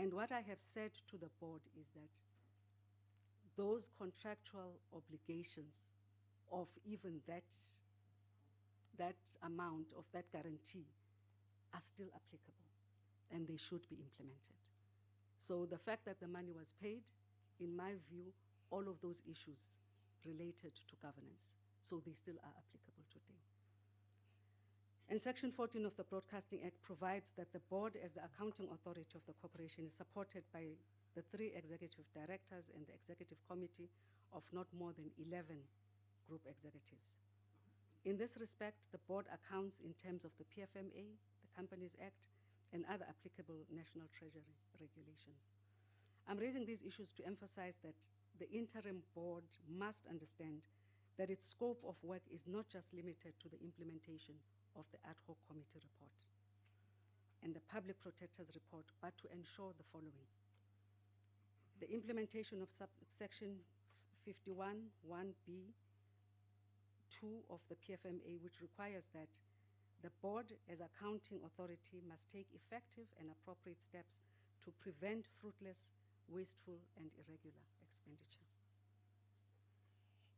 And what I have said to the board is that those contractual obligations of even that amount of that guarantee are still applicable, and they should be implemented. So the fact that the money was paid, in my view, all of those issues related to governance, so they still are applicable today. And Section 14 of the Broadcasting Act provides that the board, as the accounting authority of the corporation, is supported by the 3 executive directors and the executive committee of not more than 11 group executives. In this respect, the board accounts in terms of the PFMA, the Companies Act, and other applicable National Treasury regulations. I'm raising these issues to emphasize that the interim board must understand that its scope of work is not just limited to the implementation of the ad hoc committee report and the public protector's report, but to ensure the following: the implementation of subsection 51, 1B, 2 of the PFMA, which requires that the board, as accounting authority, must take effective and appropriate steps to prevent fruitless, wasteful, and irregular expenditure.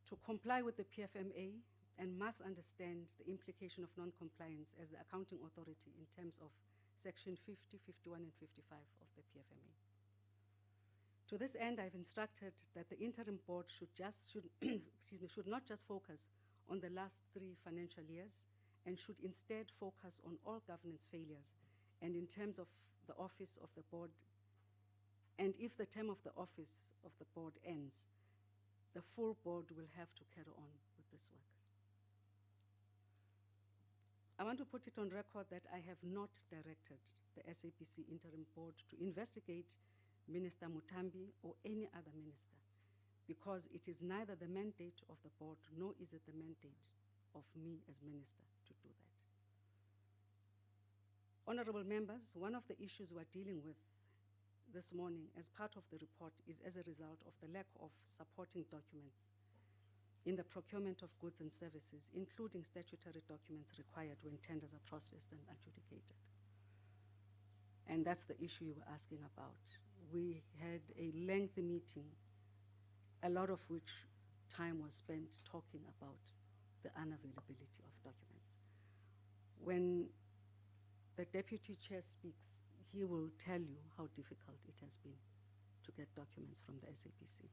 To comply with the PFMA, and must understand the implication of non-compliance as the accounting authority in terms of section 50, 51, and 55 of the PFMA. To this end, I've instructed that the interim board should not just focus on the last 3 financial years, and should instead focus on all governance failures, and in terms of the office of the board, and if the term of the office of the board ends, the full board will have to carry on with this work. I want to put it on record that I have not directed the SABC Interim Board to investigate Minister Mutambi or any other minister, because it is neither the mandate of the board nor is it the mandate of me as minister to do that. Honorable members, one of the issues we're dealing with this morning as part of the report is as a result of the lack of supporting documents in the procurement of goods and services, including statutory documents required when tenders are processed and adjudicated. And that's the issue you were asking about. We had a lengthy meeting, a lot of which time was spent talking about the unavailability of documents. When the deputy chair speaks, he will tell you how difficult it has been to get documents from the SABC.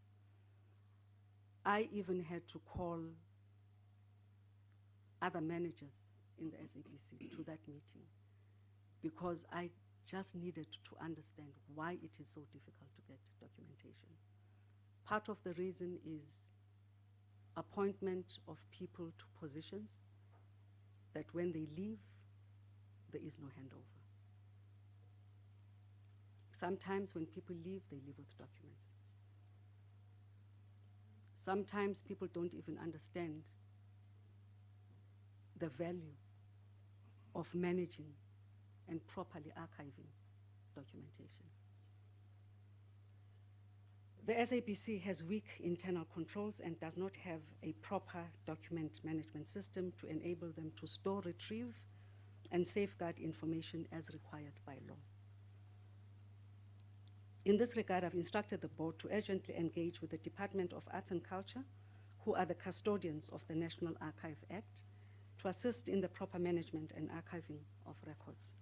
I even had to call other managers in the SABC to that meeting because I just needed to understand why it is so difficult to get documentation. Part of the reason is appointment of people to positions that when they leave, there is no handover. Sometimes when people leave, they leave with documents. Sometimes people don't even understand the value of managing and properly archiving documentation. The SABC has weak internal controls and does not have a proper document management system to enable them to store, retrieve, and safeguard information as required by law. In this regard, I've instructed the board to urgently engage with the Department of Arts and Culture, who are the custodians of the National Archive Act, to assist in the proper management and archiving of records.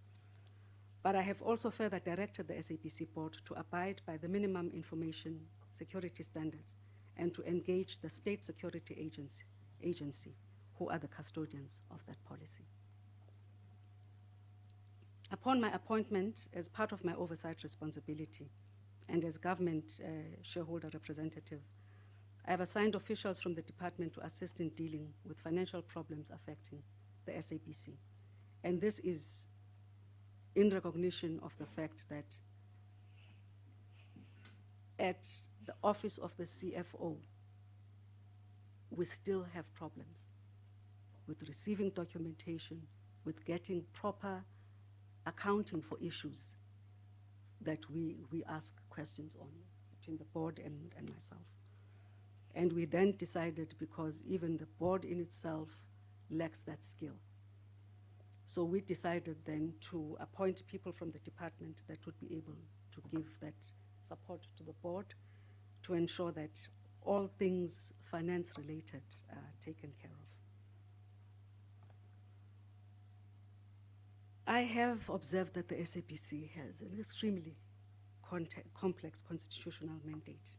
But I have also further directed the SABC board to abide by the minimum information security standards and to engage the State Security Agency, who are the custodians of that policy. Upon my appointment as part of my oversight responsibility and as government shareholder representative, I have assigned officials from the department to assist in dealing with financial problems affecting the SABC. And this is in recognition of the fact that at the office of the CFO, we still have problems with receiving documentation, with getting proper accounting for issues that we ask questions on between the board and myself. And we then decided, because even the board in itself lacks that skill, So we decided then to appoint people from the department that would be able to give that support to the board to ensure that all things finance related are taken care of. I have observed that the SABC has an extremely complex constitutional mandate.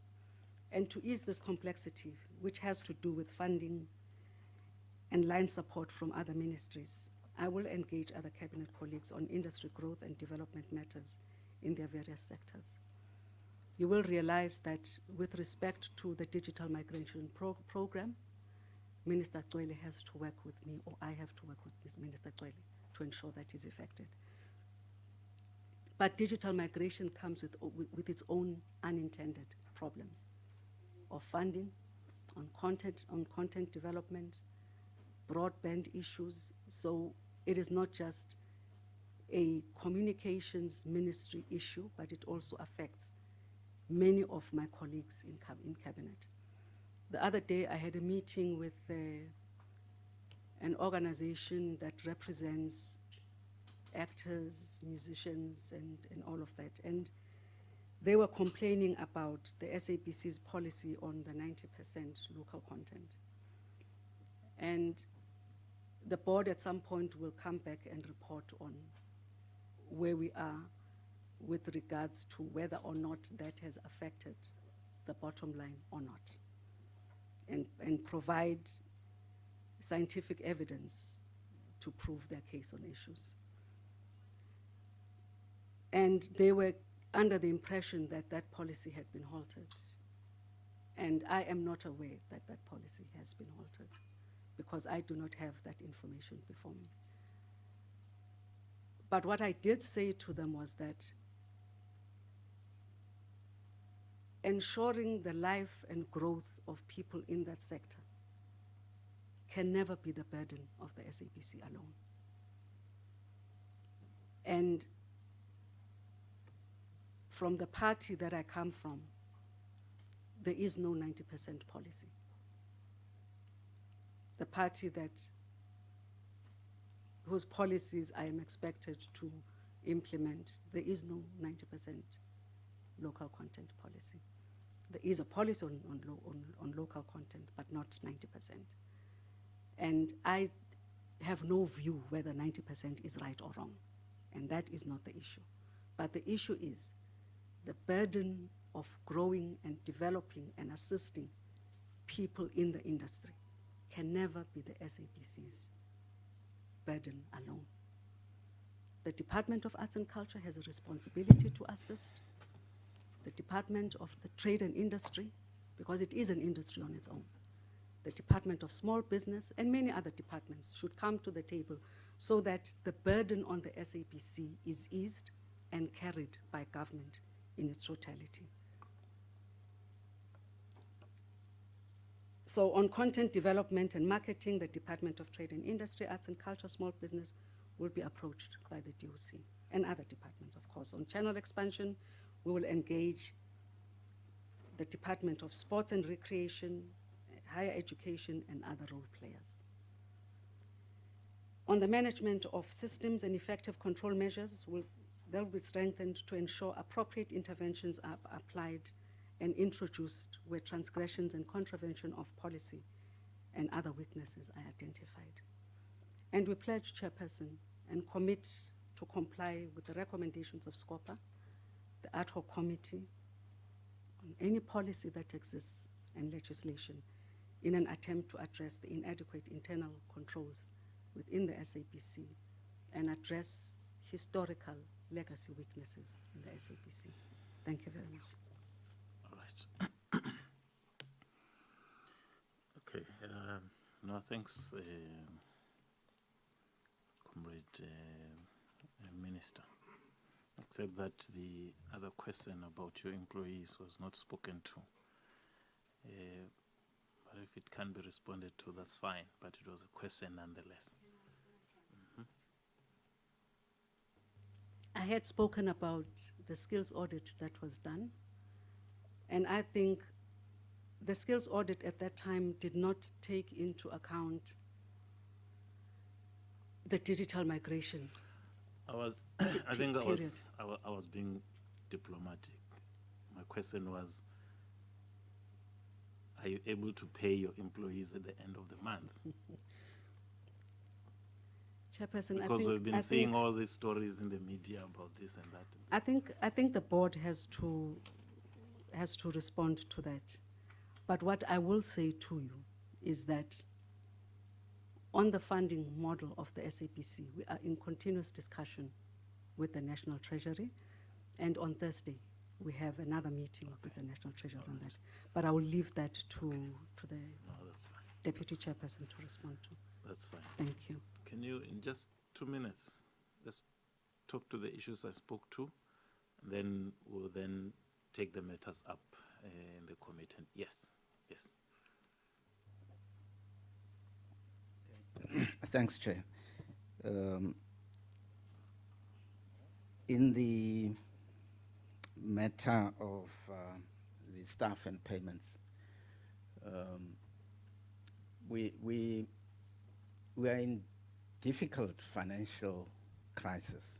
And to ease this complexity, which has to do with funding and line support from other ministries, I will engage other cabinet colleagues on industry growth and development matters in their various sectors. You will realize that with respect to the digital migration program, Minister Cwele has to work with me, or I have to work with Minister Cwele to ensure that is effected. But digital migration comes with its own unintended problems of funding, on content development, broadband issues. So it is not just a communications ministry issue, but it also affects many of my colleagues in cabinet. The other day I had a meeting with an organization that represents actors, musicians, and all of that. And they were complaining about the SABC's policy on the 90% local content. And the board at some point will come back and report on where we are with regards to whether or not that has affected the bottom line or not, and provide scientific evidence to prove their case on issues. And they were under the impression that that policy had been halted. And I am not aware that that policy has been halted, because I do not have that information before me. But what I did say to them was that ensuring the life and growth of people in that sector can never be the burden of the SABC alone. And from the party that I come from, there is no 90% policy. The party whose policies I am expected to implement, there is no 90% local content policy. There is a policy on local content, but not 90%. And I have no view whether 90% is right or wrong, and that is not the issue. But the issue is the burden of growing and developing and assisting people in the industry can never be the SABC's burden alone. The Department of Arts and Culture has a responsibility to assist. The Department of the Trade and Industry, because it is an industry on its own. The Department of Small Business and many other departments should come to the table so that the burden on the SABC is eased and carried by government in its totality. So on content development and marketing, the Department of Trade and Industry, Arts and Culture, Small Business will be approached by the DOC and other departments, of course. On channel expansion, we will engage the Department of Sports and Recreation, Higher Education, and other role players. On the management of systems and effective control measures, they'll be strengthened to ensure appropriate interventions are applied and introduced where transgressions and contravention of policy and other weaknesses are identified. And we pledge, Chairperson, and commit to comply with the recommendations of Scopa, the ad hoc committee, on any policy that exists and legislation in an attempt to address the inadequate internal controls within the SABC and address historical legacy weaknesses in the SABC. Thank you very much. All right. Okay. No, thanks, Comrade Minister. Except that the other question about your employees was not spoken to. But if it can be responded to, that's fine. But it was a question nonetheless. I had spoken about the skills audit that was done, and I think the skills audit at that time did not take into account the digital migration. I think period. I was being diplomatic. My question was, are you able to pay your employees at the end of the month? Chairperson, Because we've been seeing all these stories in the media about this and that. I think the board has to respond to that. But what I will say to you is that on the funding model of the SABC, we are in continuous discussion with the National Treasury, and on Thursday we have another meeting with the National Treasury on that. But I will leave that to the That's fine. Deputy Chairperson to respond to. That's fine. Thank you. Can you, in just 2 minutes, just talk to the issues I spoke to, and then we'll then take the matters up in the committee. Yes, yes. Thanks, Chair. In the matter of the staff and payments, we are in difficult financial crisis.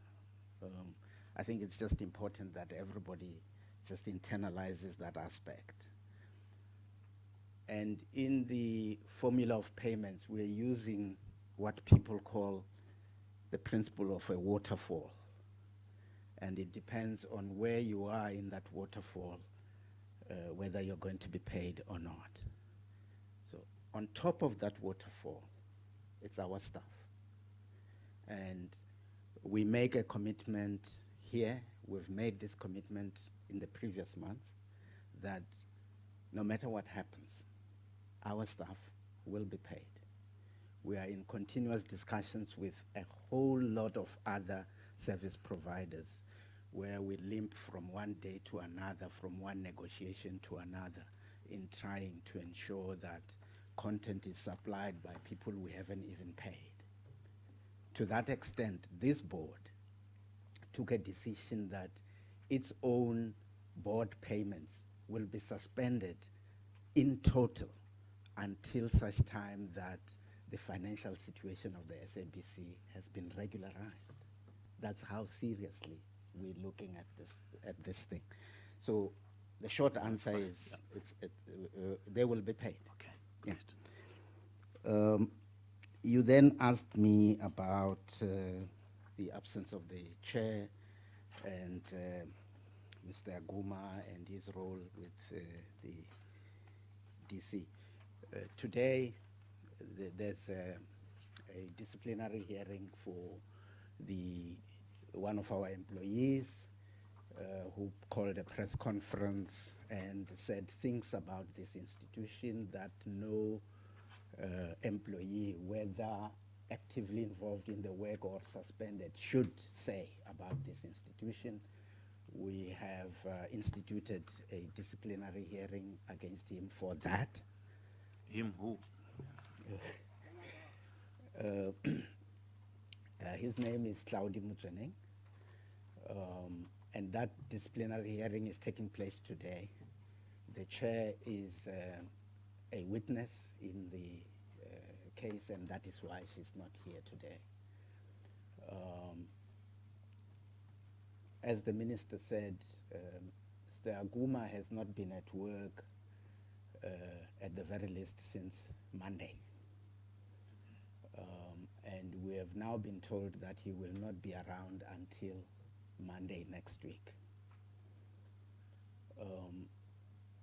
I think it's just important that everybody just internalizes that aspect. And in the formula of payments, we're using what people call the principle of a waterfall. And it depends on where you are in that waterfall, whether you're going to be paid or not. So on top of that waterfall, it's our staff. And we make a commitment here, we've made this commitment in the previous month, that no matter what happens, our staff will be paid. We are in continuous discussions with a whole lot of other service providers where we limp from one day to another, from one negotiation to another, in trying to ensure that content is supplied by people we haven't even paid. To that extent, this board took a decision that its own board payments will be suspended in total until such time that the financial situation of the SABC has been regularized. That's how seriously we're looking at this thing. So the short answer is they will be paid. Okay, great. Yeah. You then asked me about the absence of the chair and Mr. Aguma and his role with the DC. Today, there's a disciplinary hearing for one of our employees who called a press conference and said things about this institution that no employee, whether actively involved in the work or suspended, should say about this institution. We have instituted a disciplinary hearing against him for that. Him who? His name is Claudi Mutseneng, and that disciplinary hearing is taking place today. The chair is a witness in the case, and that is why she's not here today. As the minister said, Mr. Aguma has not been at work at the very least since Monday. And we have now been told that he will not be around until Monday next week.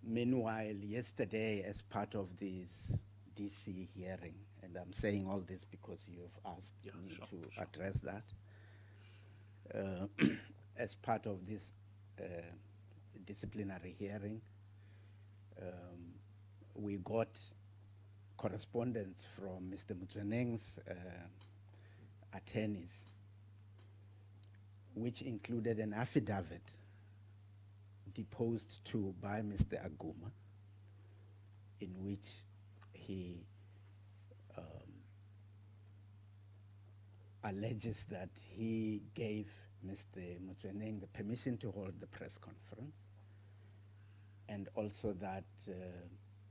Meanwhile, yesterday, as part of this DC hearing, and I'm saying all this because you've asked me to address that, as part of this disciplinary hearing, we got correspondence from Mr. Mutseneng's attorneys, which included an affidavit deposed to by Mr. Aguma, in which he alleges that he gave Mr. Mutseneng the permission to hold the press conference, and also that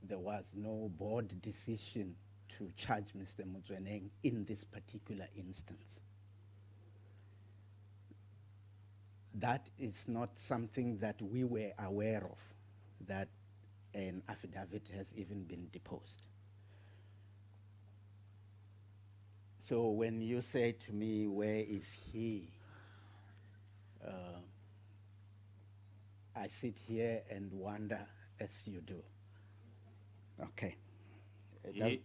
there was no board decision to charge Mr. Muzweneng in this particular instance. That is not something that we were aware of, that an affidavit has even been deposed. So when you say to me, where is he? I sit here and wonder, as you do. Okay.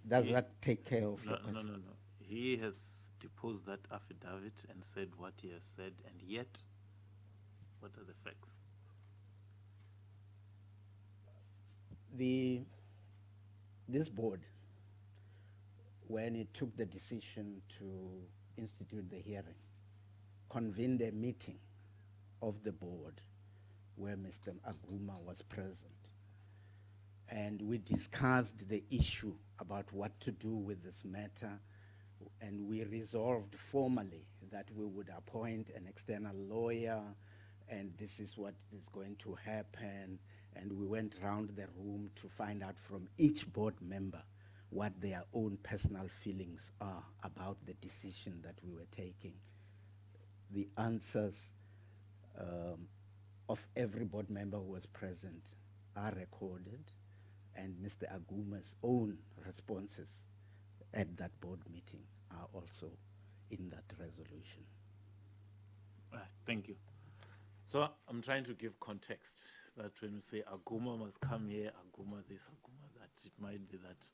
Does that take care of your question? No. He has deposed that affidavit and said what he has said, and yet, what are the facts? This board, when it took the decision to institute the hearing, convened a meeting of the board where Mr. Aguma was present. And we discussed the issue about what to do with this matter, and we resolved formally that we would appoint an external lawyer, and this is what is going to happen. And we went around the room to find out from each board member what their own personal feelings are about the decision that we were taking. The answers of every board member who was present are recorded, and Mr. Aguma's own responses at that board meeting are also in that resolution. Thank you. So I'm trying to give context that when we say Aguma must come here, Aguma this, Aguma that, it might be that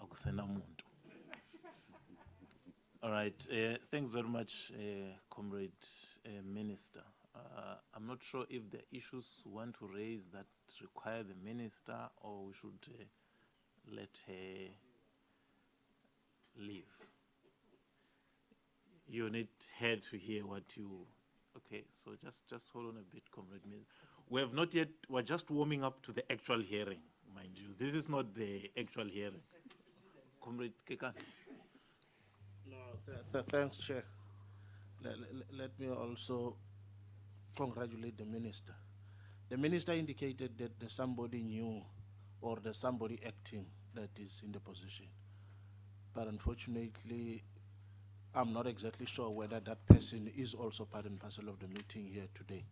Agusena Muntu. All right, thanks very much, Comrade Minister. I'm not sure if the issues we want to raise that require the minister, or we should let her leave. You need her to hear what you... Okay, so just hold on a bit, Comrade Minister. We have not yet, we're just warming up to the actual hearing, mind you. This is not the actual hearing. Comrade Kekan. No, thanks, Chair. Let me also congratulate the minister. The minister indicated that there's somebody new or there's somebody acting that is in the position. But unfortunately, I'm not exactly sure whether that person is also part and parcel of the meeting here today,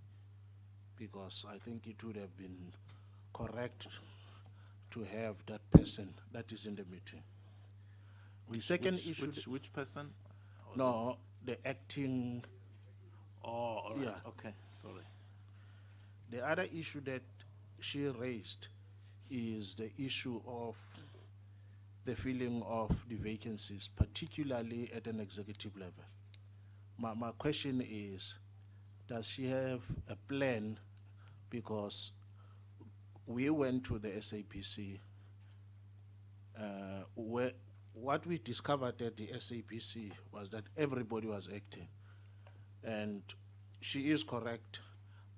because I think it would have been correct to have that person that is in the meeting. The second issue... Which person? No, the acting... Oh, all right. Yeah. Okay, sorry. The other issue that she raised is the issue of the filling of the vacancies, particularly at an executive level. My question is, does she have a plan? Because we went to the SABC, where what we discovered at the SABC was that everybody was acting. And she is correct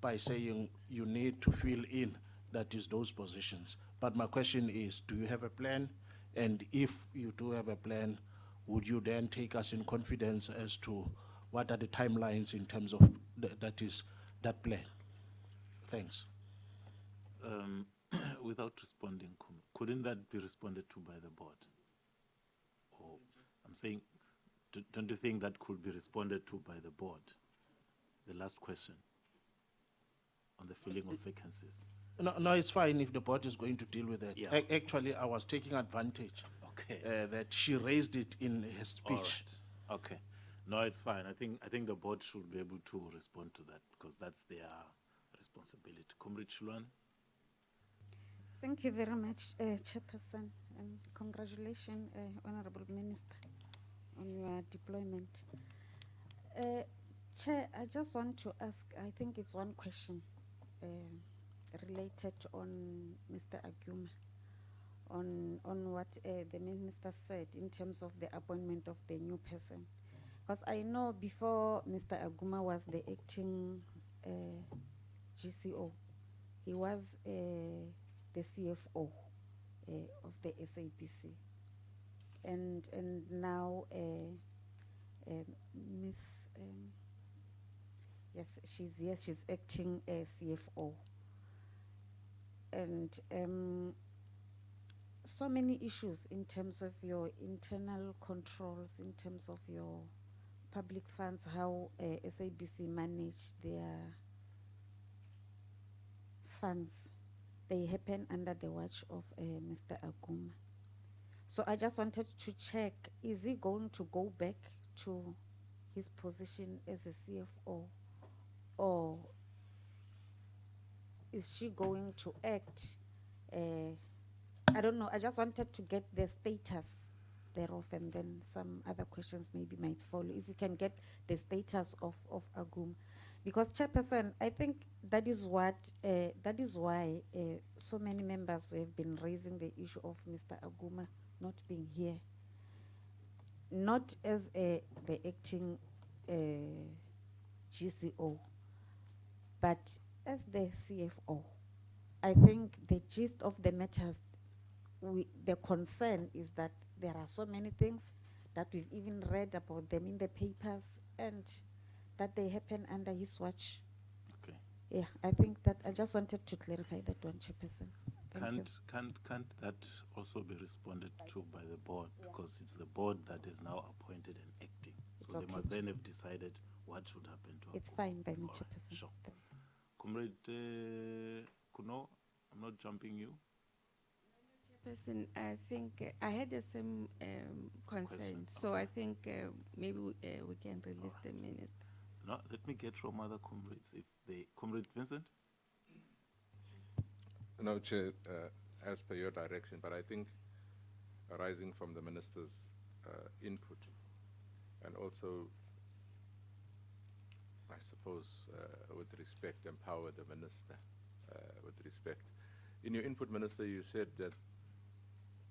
by saying you need to fill in, that is, those positions. But my question is, do you have a plan? And if you do have a plan, would you then take us in confidence as to what are the timelines in terms of that plan? Thanks. Without responding, couldn't that be responded to by the board? Or I'm saying, don't you think that could be responded to by the board? The last question on the filling of vacancies. No, it's fine if the board is going to deal with that. Yeah. Actually, I was taking advantage that she raised it in her speech. All right. Okay. No, it's fine. I think the board should be able to respond to that because that's their responsibility. Comrade Shulwan. Thank you very much, Chairperson, and congratulations, Honorable Minister, on your deployment. Chair, I just want to ask, I think it's one question related on Mr. Aguma, on what the Minister said in terms of the appointment of the new person. Because I know before Mr. Aguma was the acting GCO, he was the CFO of the SABC, and now Miss she's acting CFO, and so many issues in terms of your internal controls, in terms of your public funds, how SABC manage their funds. They happen under the watch of Mr. Aguma. So I just wanted to check, is he going to go back to his position as a CFO, or is she going to act? I don't know, I just wanted to get the status thereof, and then some other questions maybe might follow. If you can get the status of Aguma. Because Chairperson, I think that is what, that is why so many members have been raising the issue of Mr. Aguma not being here. Not as the acting GCO, but as the CFO. I think the gist of the matters, the concern is that there are so many things that we've even read about them in the papers, and that they happen under his watch. Okay. Yeah, I think that I just wanted to clarify that one, Chairperson. Thank you. Can't that also be responded to by the board? Because it's the board that is now appointed and acting. It's So okay they must then have decided what should happen to It's Aguma. fine by me, All right, Chairperson. sure. Comrade Kuno, I'm not jumping you. Person, I think I had the same concern, Question, so okay. I think maybe we can release the minister. No, let me get from other comrades. If they, Comrade Vincent? No, Chair, as per your direction, but I think arising from the Minister's input, and also, I suppose, with respect, empower the Minister with respect. In your input, Minister, you said that,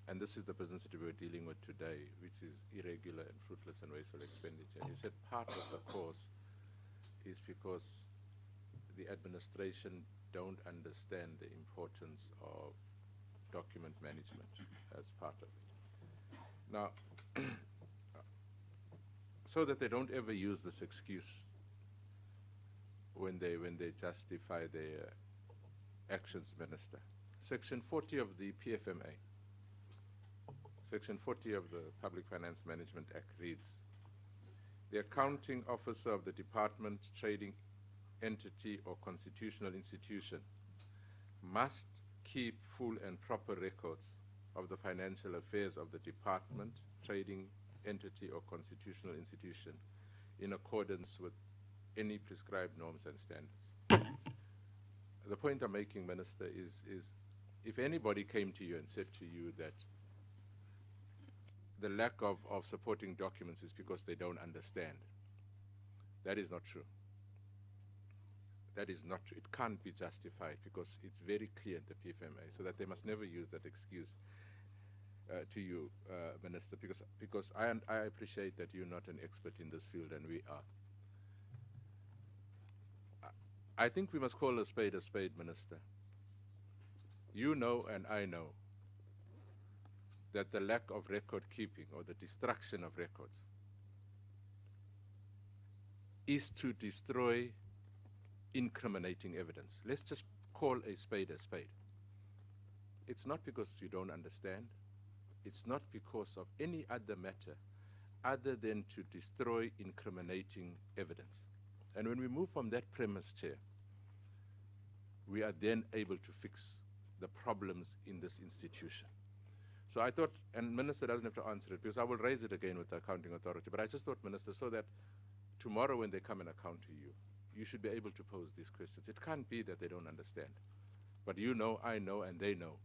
and this is the business that we're dealing with today, which is irregular and fruitless and wasteful expenditure. You said part of the cause is because the administration don't understand the importance of document management as part of it. Now, so that they don't ever use this excuse when they justify their actions, Minister. Section 40 of the PFMA, Section 40 of the Public Finance Management Act reads, the accounting officer of the department, trading entity or constitutional institution must keep full and proper records of the financial affairs of the department, trading entity or constitutional institution in accordance with any prescribed norms and standards. The point I'm making, Minister, is if anybody came to you and said to you that the lack of supporting documents is because they don't understand, that is not true. That is not true. It can't be justified because it's very clear in the PFMA, so that they must never use that excuse to you, Minister, because I appreciate that you're not an expert in this field and we are. I think we must call a spade, Minister. You know and I know that the lack of record keeping or the destruction of records is to destroy incriminating evidence. Let's just call a spade a spade. It's not because you don't understand. It's not because of any other matter other than to destroy incriminating evidence. And when we move from that premise, Chair, we are then able to fix the problems in this institution. So I thought, and Minister doesn't have to answer it because I will raise it again with the accounting authority, but I just thought, Minister, so that tomorrow when they come and account to you, you should be able to pose these questions. It can't be that they don't understand. But you know, I know, and they know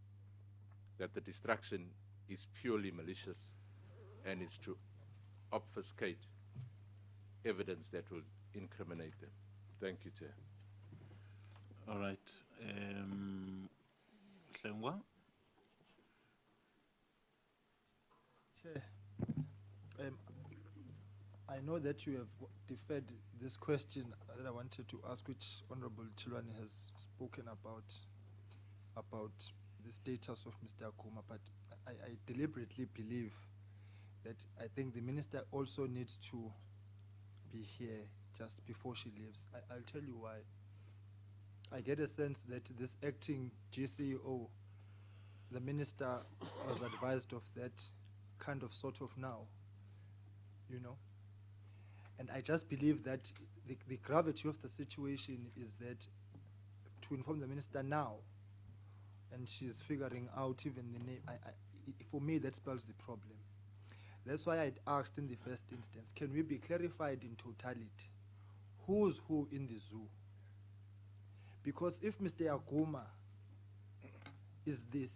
that the destruction is purely malicious and is to obfuscate evidence that will incriminate them. Thank you, Chair. All right. Hlengwa? Chair, I know that you have deferred this question that I wanted to ask, which Honorable Chilwani has spoken about the status of Mr. Aguma, but I deliberately believe that I think the minister also needs to be here just before she leaves. I'll tell you why. I get a sense that this acting GCO the minister was advised of that kind of sort of now, you know. And I just believe that the gravity of the situation is that to inform the minister now, and she's figuring out even the name, for me that spells the problem. That's why I'd asked in the first instance, can we be clarified in totality? Who's who in the zoo? Because if Mr. Aguma is the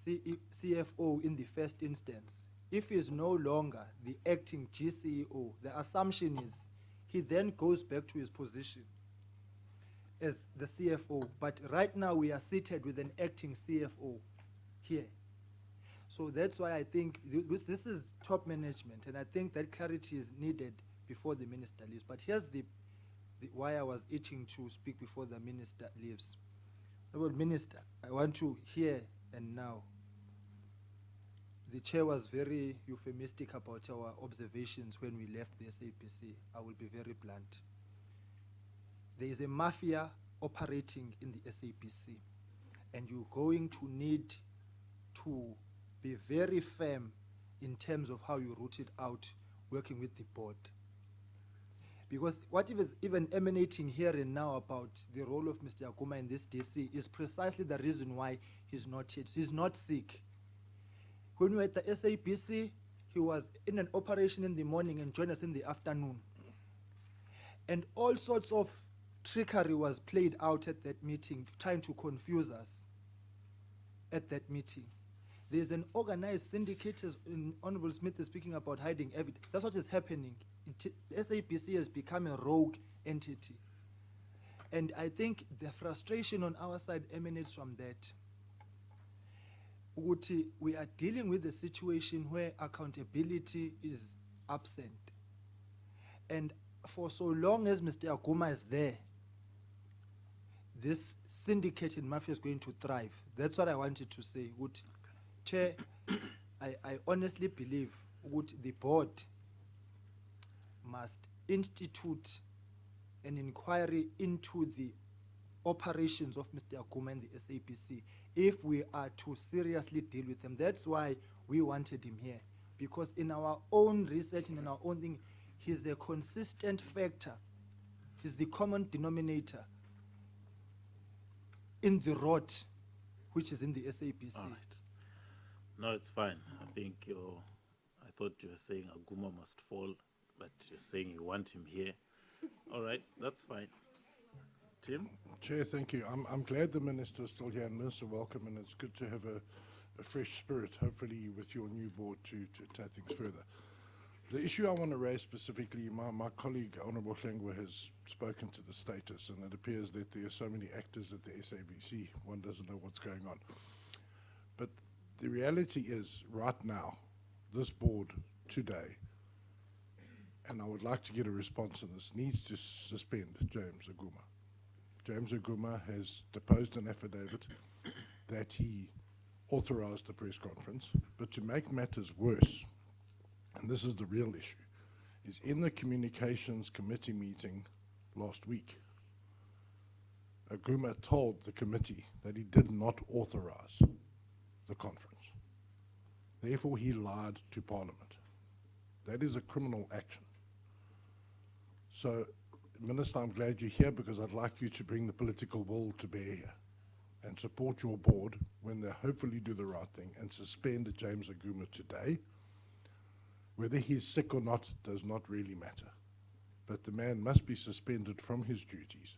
CFO in the first instance, if he's no longer the acting GCEO, the assumption is he then goes back to his position as the CFO. But right now we are seated with an acting CFO here. So that's why I think this is top management, and I think that clarity is needed before the minister leaves. But here's why I was itching to speak before the minister leaves. Well, Minister, I want to hear and now. The chair was very euphemistic about our observations when we left the SABC. I will be very blunt. There is a mafia operating in the SABC, and you're going to need to be very firm in terms of how you root it out working with the board. Because what is even emanating here and now about the role of Mr. Aguma in this DC is precisely the reason why he's not here. He's not sick. When we were at the SABC, he was in an operation in the morning and joined us in the afternoon. And all sorts of trickery was played out at that meeting, trying to confuse us at that meeting. There's an organized syndicate, as Honorable Smith is speaking about hiding evidence. That's what is happening. SABC has become a rogue entity. And I think the frustration on our side emanates from that. We are dealing with a situation where accountability is absent. And for so long as Mr. Aguma is there, this syndicate in mafia is going to thrive. That's what I wanted to say. Chair, I honestly believe the board must institute an inquiry into the operations of Mr. Aguma and the SABC if we are to seriously deal with them. That's why we wanted him here, because in our own research and in our own thing, he's a consistent factor. He's the common denominator in the rot, which is in the SABC. All right. No, it's fine. I think I thought you were saying Aguma must fall, but you're saying you want him here. All right, that's fine. Tim? Chair, thank you. I'm glad the Minister's still here, and Minister, welcome, and it's good to have a fresh spirit, hopefully with your new board to take things further. The issue I want to raise specifically, my colleague, Honourable Hlengwa, has spoken to the status, and it appears that there are so many actors at the SABC, one doesn't know what's going on. But the reality is, right now, this board today, and I would like to get a response on this, needs to suspend James Aguma. James Aguma has deposed an affidavit that he authorized the press conference, but to make matters worse, and this is the real issue, is in the Communications Committee meeting last week, Aguma told the committee that he did not authorize the conference. Therefore, he lied to Parliament. That is a criminal action. So, Minister, I'm glad you're here, because I'd like you to bring the political will to bear here and support your board when they hopefully do the right thing and suspend James Aguma today. Whether he's sick or not does not really matter. But the man must be suspended from his duties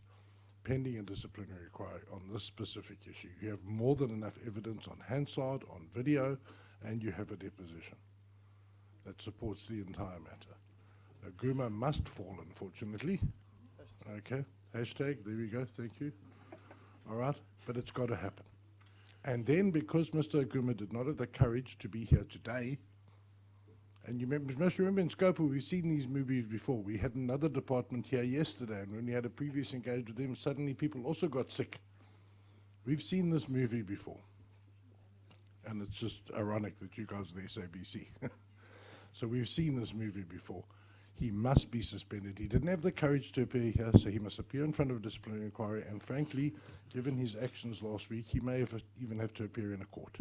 pending a disciplinary inquiry on this specific issue. You have more than enough evidence on Hansard, on video, and you have a deposition that supports the entire matter. Aguma must fall, unfortunately. Okay, hashtag, there we go, thank you. All right, but it's got to happen. And then, because Mr. Aguma did not have the courage to be here today, and you must remember in Scopa, we've seen these movies before. We had another department here yesterday, and when we had a previous engagement with them, suddenly people also got sick. We've seen this movie before. And it's just ironic that you guys are the SABC. So we've seen this movie before. He must be suspended. He didn't have the courage to appear here, so he must appear in front of a disciplinary inquiry, and frankly, given his actions last week, he may even have to appear in a court.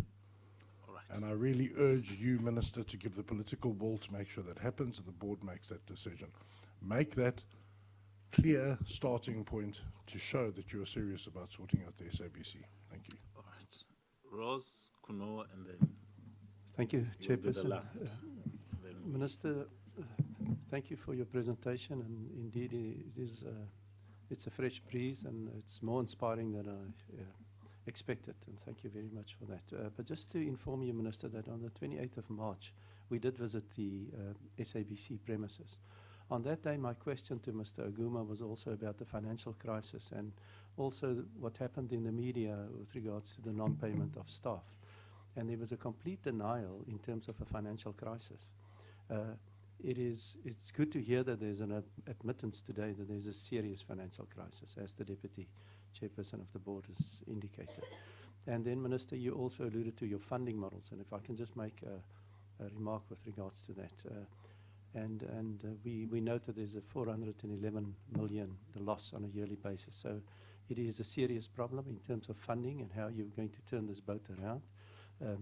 And I really urge you, Minister, to give the political will to make sure that happens and the board makes that decision. Make that clear starting point to show that you are serious about sorting out the SABC. Thank you. All right. Rose, Kuno, and then Thank you, you will be the Chairperson. last. Then Minister, thank you for your presentation, and indeed it is it's a fresh breeze and it's more inspiring than I expected, and thank you very much for that. But just to inform you, Minister, that on the 28th of March, we did visit the SABC premises. On that day, my question to Mr. Aguma was also about the financial crisis and also what happened in the media with regards to the non-payment of staff. And there was a complete denial in terms of a financial crisis. It's good to hear that there's an admittance today that there's a serious financial crisis, as the Deputy Chairperson of the board has indicated. And then, Minister, you also alluded to your funding models, and if I can just make a remark with regards to that. We note that there's a 411 million the loss on a yearly basis. So it is a serious problem in terms of funding and how you're going to turn this boat around,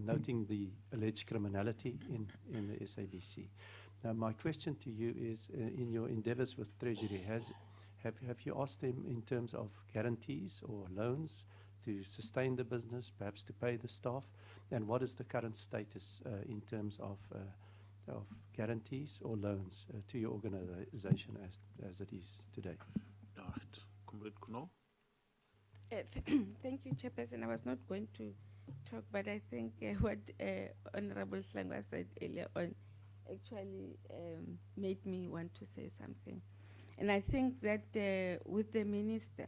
noting the alleged criminality in the SABC. Now, my question to you is, in your endeavors with Treasury, have you asked them in terms of guarantees or loans to sustain the business, perhaps to pay the staff? And what is the current status in terms of guarantees or loans to your organization as it is today? all right. Comrade Kuno. Thank you, Chairperson. I was not going to talk, but I think what Honorable Slangwa said earlier on actually made me want to say something. And I think that with the Minister,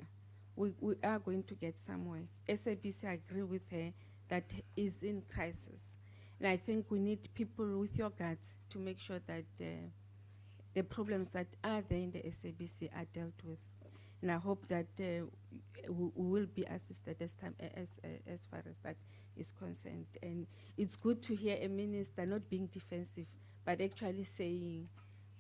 we are going to get somewhere. SABC, I agree with her, that is in crisis. And I think we need people with your guts to make sure that the problems that are there in the SABC are dealt with. And I hope that we will be assisted as far as that is concerned. And it's good to hear a minister not being defensive, but actually saying,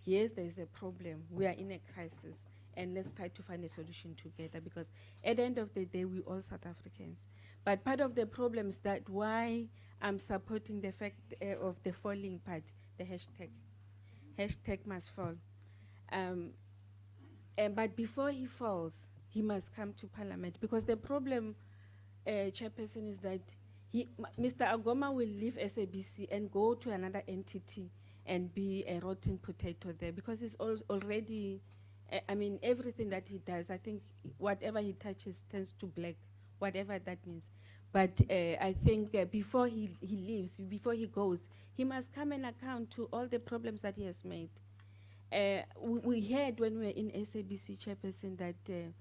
yes, there is a problem, we are in a crisis, and let's try to find a solution together, because at the end of the day, we're all South Africans. But part of the problem is that why I'm supporting the fact of the falling part, the hashtag must fall. But before he falls, he must come to Parliament, because the problem, Chairperson, is that Mr. Agoma will leave SABC and go to another entity and be a rotten potato there, because he's already, I mean, everything that he does, I think whatever he touches turns to black, whatever that means. But I think before he leaves, before he goes, he must come and account to all the problems that he has made. We heard when we were in SABC, Chairperson, that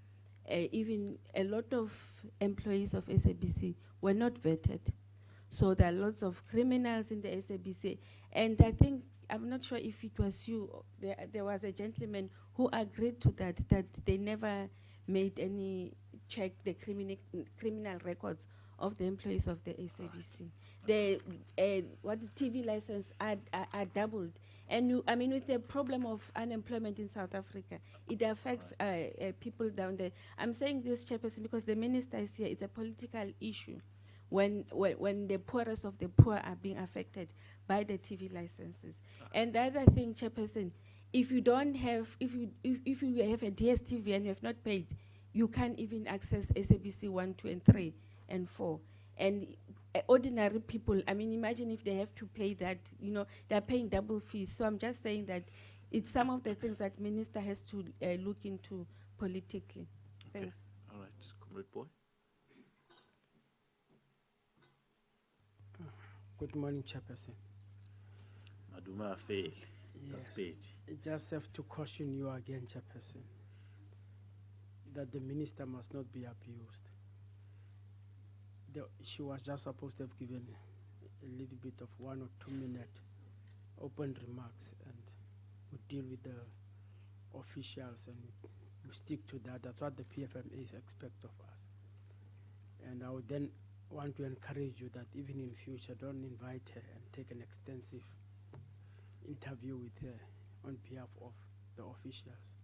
even a lot of employees of SABC were not vetted. So there are lots of criminals in the SABC. And I think, I'm not sure if it was you, there was a gentleman who agreed to that they never made any check the criminal records of the employees of the SABC. The TV license are doubled. And I mean, with the problem of unemployment in South Africa, it affects people down there. I'm saying this, Chairperson, because the minister is here. It's a political issue when the poorest of the poor are being affected by the TV licenses. And the other thing, Chairperson, if you don't have, if you have a DSTV and you have not paid, you can't even access SABC 1, 2, and 3, and 4. And ordinary people, I mean, imagine if they have to pay that, you know, they're paying double fees. So I'm just saying that it's some of the things that minister has to look into politically. Thanks. Okay. All right, Comrade Boy. Good morning, Chairperson. Maduma fail. Yes. I just have to caution you again, Chairperson, that the minister must not be abused. She was just supposed to have given a little bit of 1 or 2 minute open remarks, and we deal with the officials and we stick to that. That's what the PFMAs expect of us. And I would then want to encourage you that even in future, don't invite her and take an extensive interview with her on behalf of the officials,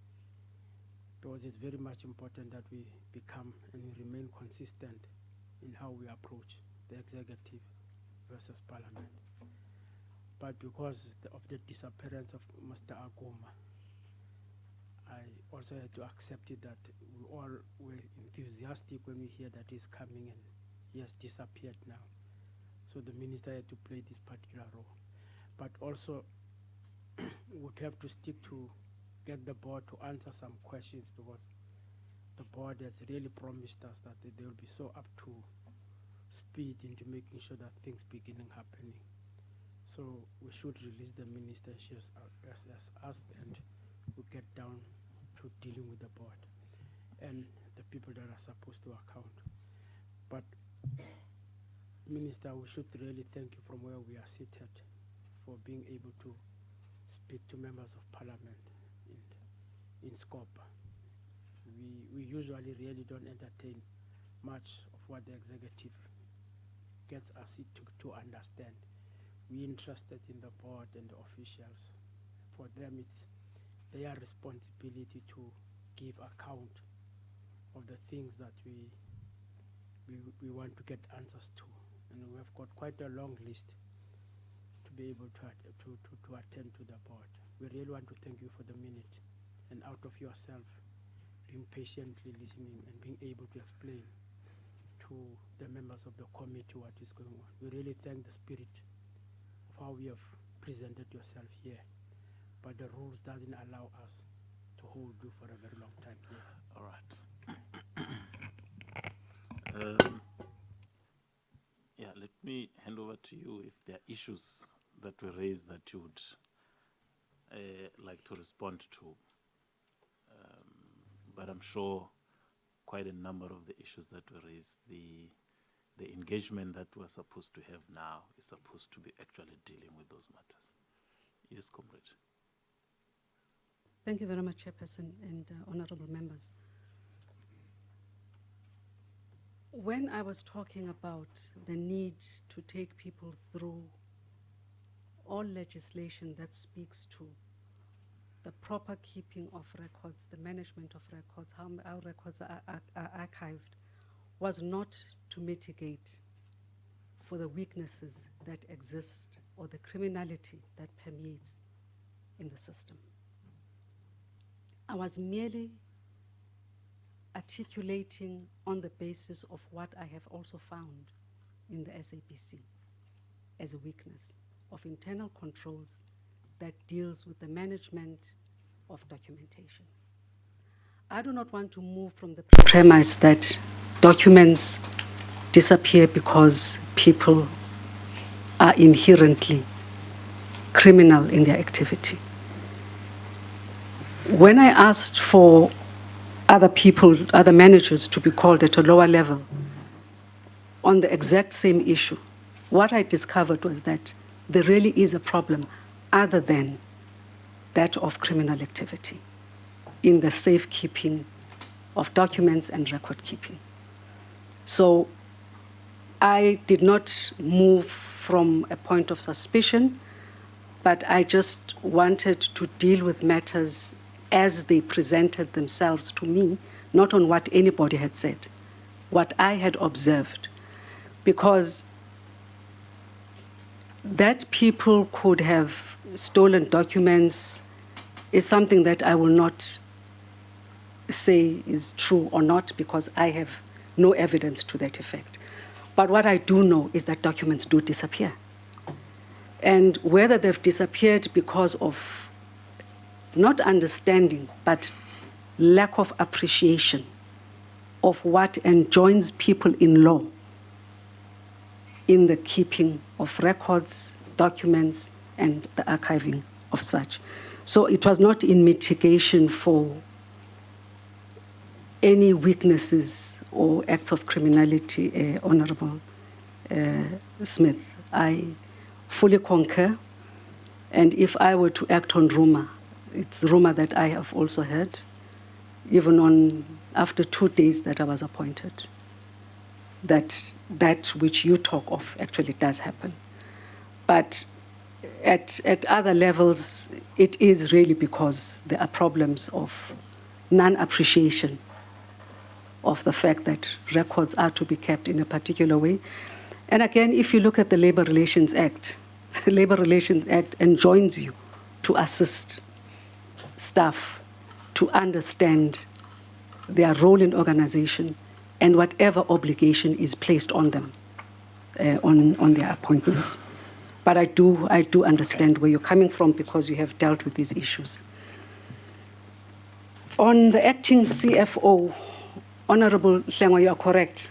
because it's very much important that we become and remain consistent in how we approach the executive versus Parliament. But because of the disappearance of Mr. Aguma, I also had to accept it that we all were enthusiastic when we hear that he's coming and he has disappeared now. So the minister had to play this particular role. But also, would have to stick to get the board to answer some questions, because the board has really promised us that they will be so up to speed into making sure that things beginning happening. So we should release the minister as us, and we get down to dealing with the board and the people that are supposed to account. But Minister, we should really thank you from where we are seated for being able to speak to members of parliament in Scopa. We usually really don't entertain much of what the executive gets us to understand. We're interested in the board and the officials. For them, it's their responsibility to give account of the things that we want to get answers to. And we have got quite a long list to be able to attend to the board. We really want to thank you for the minute, and out of yourself being patiently listening and being able to explain to the members of the committee what is going on. We really thank the spirit of how we have presented yourself here, but the rules doesn't allow us to hold you for a very long time here. All right. Yeah, let me hand over to you if there are issues that were raised that you would like to respond to. But I'm sure quite a number of the issues that were raised, the engagement that we're supposed to have now is supposed to be actually dealing with those matters. Yes, comrade. Thank you very much, Chairperson and honorable members. When I was talking about the need to take people through all legislation that speaks to the proper keeping of records, the management of records, how our records are archived, was not to mitigate for the weaknesses that exist or the criminality that permeates in the system. I was merely articulating on the basis of what I have also found in the SABC as a weakness of internal controls that deals with the management of documentation. I do not want to move from the premise that documents disappear because people are inherently criminal in their activity. When I asked for other people, other managers to be called at a lower level on the exact same issue, what I discovered was that there really is a problem other than that of criminal activity in the safekeeping of documents and record keeping. So I did not move from a point of suspicion, but I just wanted to deal with matters as they presented themselves to me, not on what anybody had said, what I had observed. Because that people could have stolen documents is something that I will not say is true or not, because I have no evidence to that effect. But what I do know is that documents do disappear. And whether they've disappeared because of not understanding, but lack of appreciation of what enjoins people in law in the keeping of records, documents, and the archiving of such. So it was not in mitigation for any weaknesses or acts of criminality, Honorable Smith. I fully concur. And if I were to act on rumor, it's rumor that I have also heard, even after 2 days that I was appointed, that which you talk of actually does happen. But at other levels, it is really because there are problems of non-appreciation of the fact that records are to be kept in a particular way. And again, if you look at the Labor Relations Act, the Labor Relations Act enjoins you to assist staff to understand their role in organization and whatever obligation is placed on them on their appointments. But I do understand where you're coming from because you have dealt with these issues. On the acting CFO, Honorable Hlengwa, you are correct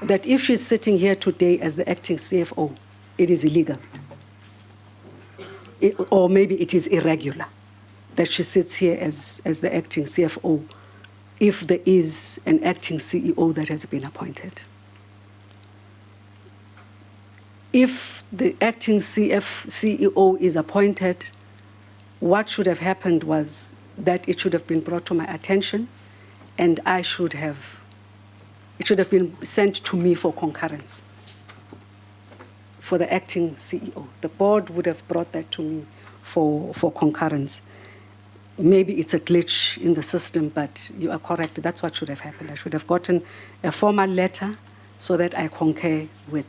that if she's sitting here today as the acting CFO, it is illegal. Or maybe it is irregular that she sits here as the acting CFO if there is an acting CEO that has been appointed. If the acting CEO is appointed, what should have happened was that it should have been brought to my attention and it should have been sent to me for concurrence for the acting CEO. The board would have brought that to me for concurrence. Maybe it's a glitch in the system, but you are correct. That's what should have happened. I should have gotten a formal letter so that I concur with,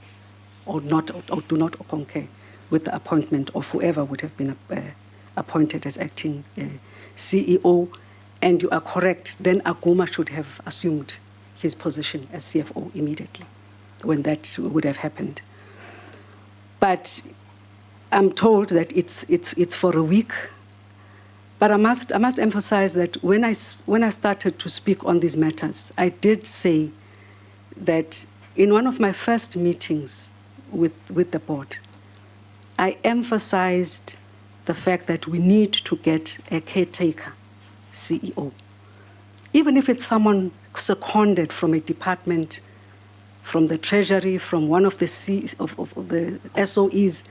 or do not concur with the appointment of whoever would have been appointed as acting CEO. And you are correct. Then Aguma should have assumed his position as CFO immediately when that would have happened. But I'm told that it's for a week. But I must emphasize that when I started to speak on these matters, I did say that in one of my first meetings with the board, I emphasized the fact that we need to get a caretaker CEO. Even if it's someone seconded from a department, from the Treasury, from one of the the SOEs,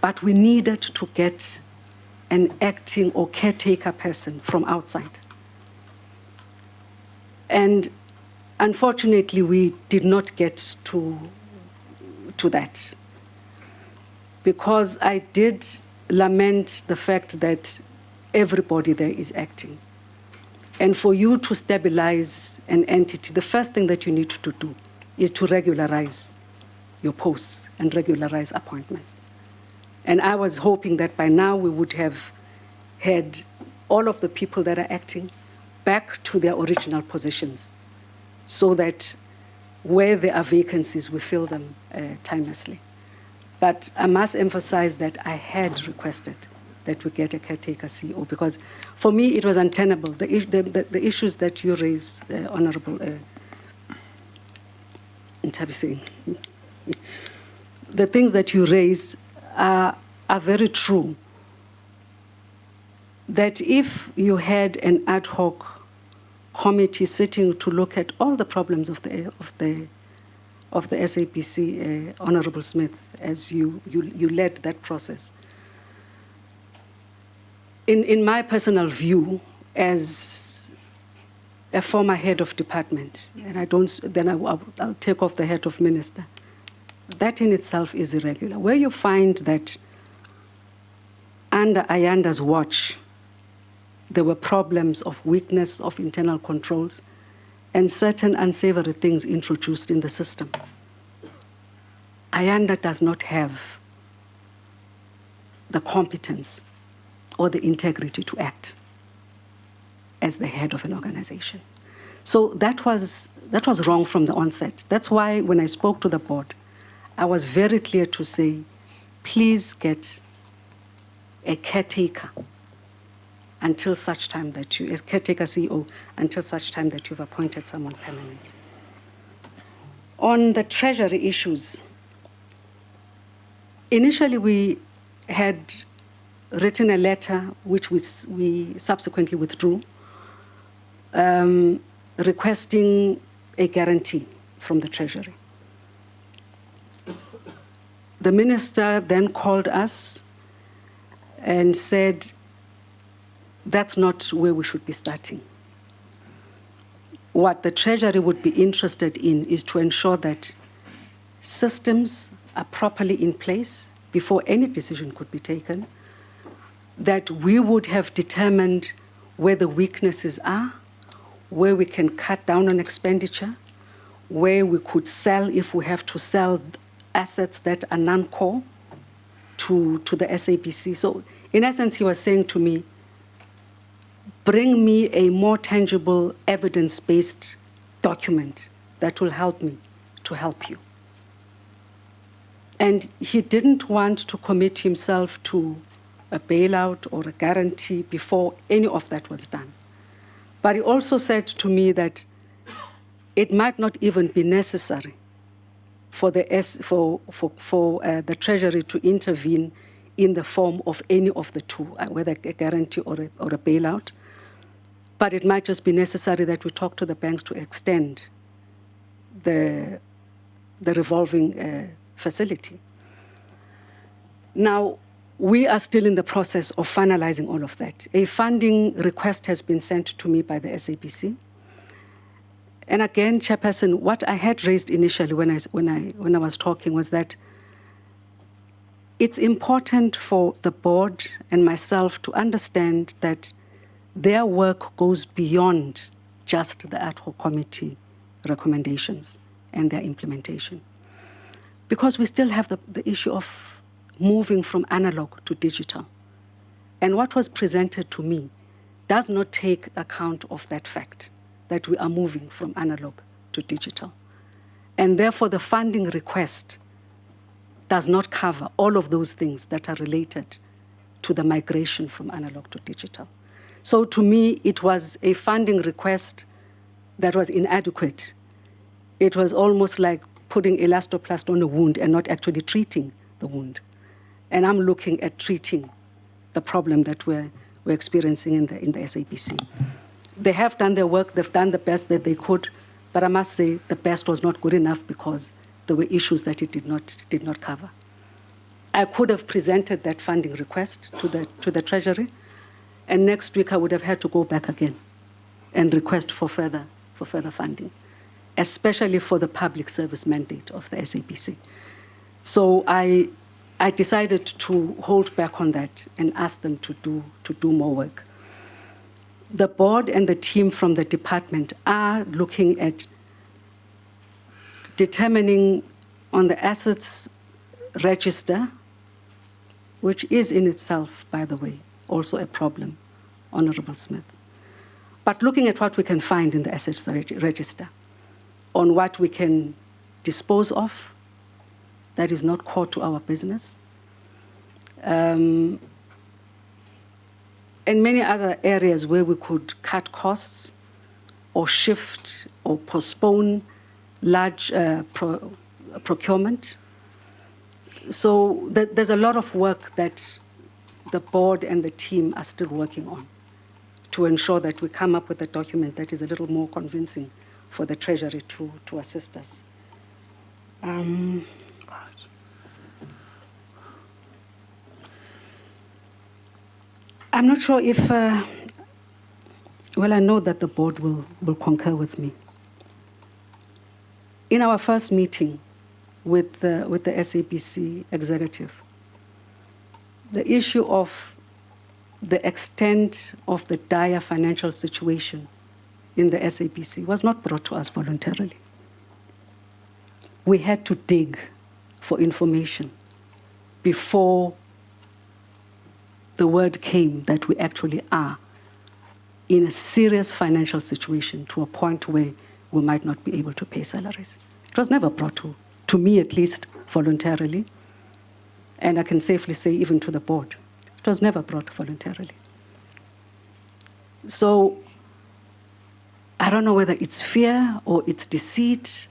but we needed to get an acting or caretaker person from outside. And unfortunately, we did not get to that because I did lament the fact that everybody there is acting. And for you to stabilize an entity, the first thing that you need to do is to regularize your posts and regularize appointments. And I was hoping that by now we would have had all of the people that are acting back to their original positions so that where there are vacancies, we fill them timelessly. But I must emphasize that I had requested that we get a caretaker CEO because for me it was untenable. The issues that you raise, Honorable Ntabiseng, the things that you raise are very true. That if you had an ad hoc committee sitting to look at all the problems of the SABC, Honorable Smith, as you led that process. In my personal view, as a former head of department, and I'll take off the head of minister, that in itself is irregular. Where you find that under Ayanda's watch, there were problems of weakness of internal controls and certain unsavory things introduced in the system. Ayanda does not have the competence or the integrity to act as the head of an organization. So that was wrong from the onset. That's why when I spoke to the board, I was very clear to say, please get a caretaker until such time that as caretaker CEO, until such time that you've appointed someone permanent. On the treasury issues, initially we had written a letter which we subsequently withdrew, requesting a guarantee from the Treasury. The minister then called us and said, that's not where we should be starting. What the Treasury would be interested in is to ensure that systems are properly in place before any decision could be taken, that we would have determined where the weaknesses are, where we can cut down on expenditure, where we could sell, if we have to sell assets that are non-core to the SABC. So in essence, he was saying to me, bring me a more tangible, evidence-based document that will help me to help you. And he didn't want to commit himself to a bailout or a guarantee before any of that was done. But he also said to me that it might not even be necessary for the Treasury to intervene in the form of any of the two, whether a guarantee or a bailout. But it might just be necessary that we talk to the banks to extend the revolving facility. Now, we are still in the process of finalizing all of that. A funding request has been sent to me by the SABC. And again, Chairperson, what I had raised initially when I was talking was that it's important for the board and myself to understand that their work goes beyond just the ad hoc committee recommendations and their implementation. Because we still have the issue of moving from analog to digital. And what was presented to me does not take account of that fact, that we are moving from analog to digital. And therefore, the funding request does not cover all of those things that are related to the migration from analog to digital. So to me, it was a funding request that was inadequate. It was almost like putting elastoplast on a wound and not actually treating the wound. And I'm looking at treating the problem that we're experiencing in the SABC. They have done their work, they've done the best that they could, but I must say the best was not good enough because there were issues that it did not cover. I could have presented that funding request to the Treasury, and next week I would have had to go back again and request for further funding, especially for the public service mandate of the SABC. So I decided to hold back on that and ask them to do more work. The board and the team from the department are looking at determining on the assets register, which is in itself, by the way, also a problem, Honorable Smith. But looking at what we can find in the assets register, on what we can dispose of, that is not core to our business, and many other areas where we could cut costs or shift or postpone large procurement. So there's a lot of work that the board and the team are still working on to ensure that we come up with a document that is a little more convincing for the Treasury to assist us. I'm not sure if, well, I know that the board will concur with me. In our first meeting with the SABC executive, the issue of the extent of the dire financial situation in the SABC was not brought to us voluntarily. We had to dig for information before the word came that we actually are in a serious financial situation to a point where we might not be able to pay salaries. It was never brought to me at least, voluntarily. And I can safely say even to the board, it was never brought voluntarily. So I don't know whether it's fear or it's deceit.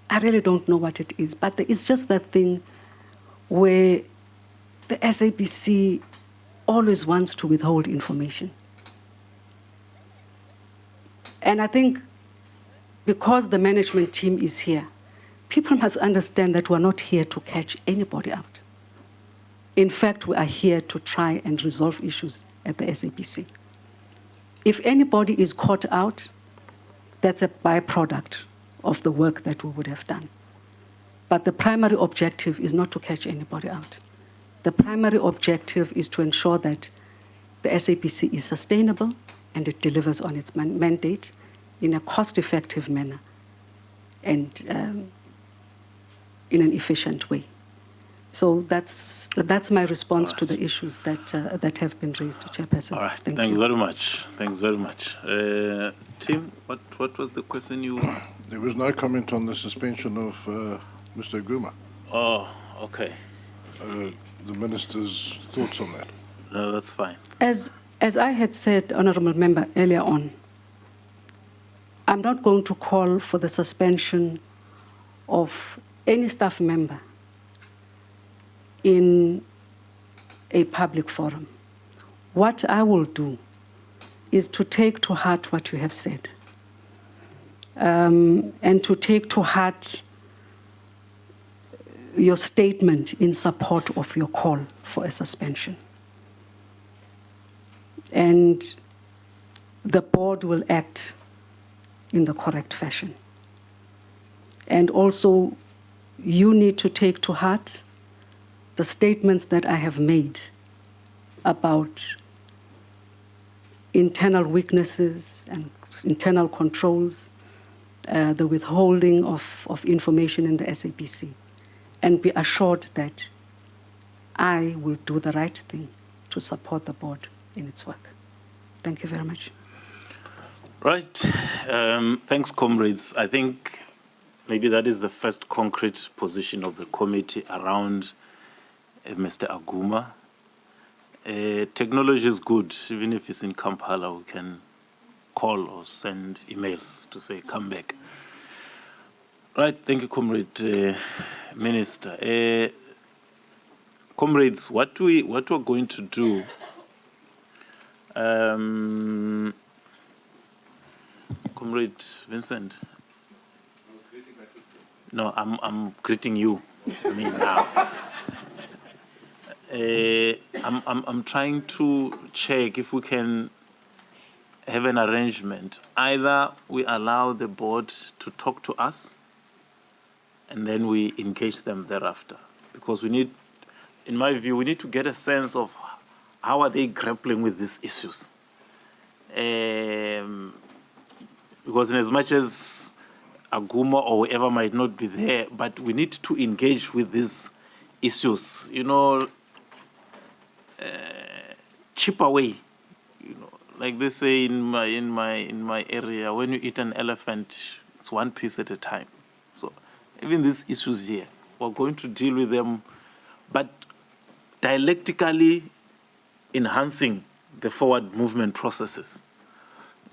I really don't know what it is, but it's just that thing where the SABC always wants to withhold information. And I think because the management team is here, people must understand that we're not here to catch anybody out. In fact, we are here to try and resolve issues at the SABC. If anybody is caught out, that's a byproduct of the work that we would have done. But the primary objective is not to catch anybody out. The primary objective is to ensure that the SABC is sustainable and it delivers on its mandate in a cost-effective manner and in an efficient way. So that's my response to the issues that have been raised, Chairperson. All right, Thank thanks you. very much. Thanks very much. Tim, what was the question you? There was no comment on the suspension of Mr. Aguma. Oh, okay. The Minister's thoughts on that. No, that's fine. As I had said, Honourable Member, earlier on, I'm not going to call for the suspension of any staff member in a public forum. What I will do is to take to heart what you have said, and to take to heart your statement in support of your call for a suspension. And the board will act in the correct fashion. And also, you need to take to heart the statements that I have made about internal weaknesses and internal controls, the withholding of information in the SABC. And be assured that I will do the right thing to support the board in its work. Thank you very much. Right. Thanks, comrades. I think maybe that is the first concrete position of the committee around Mr. Aguma. Technology is good. Even if it's in Kampala, we can call or send emails to say, come back. Right. Thank you, Comrade Minister. Comrades, what we're going to do, Comrade Vincent. No, I'm greeting you. I mean now. I'm trying to check if we can have an arrangement. Either we allow the board to talk to us, and then we engage them thereafter. Because we need, in my view, we need to get a sense of how are they grappling with these issues. Because in as much as Aguma or whoever might not be there, but we need to engage with these issues, you know, cheaper way. You know, like they say in my area, when you eat an elephant, it's one piece at a time. So even these issues here, we're going to deal with them, but dialectically enhancing the forward movement processes.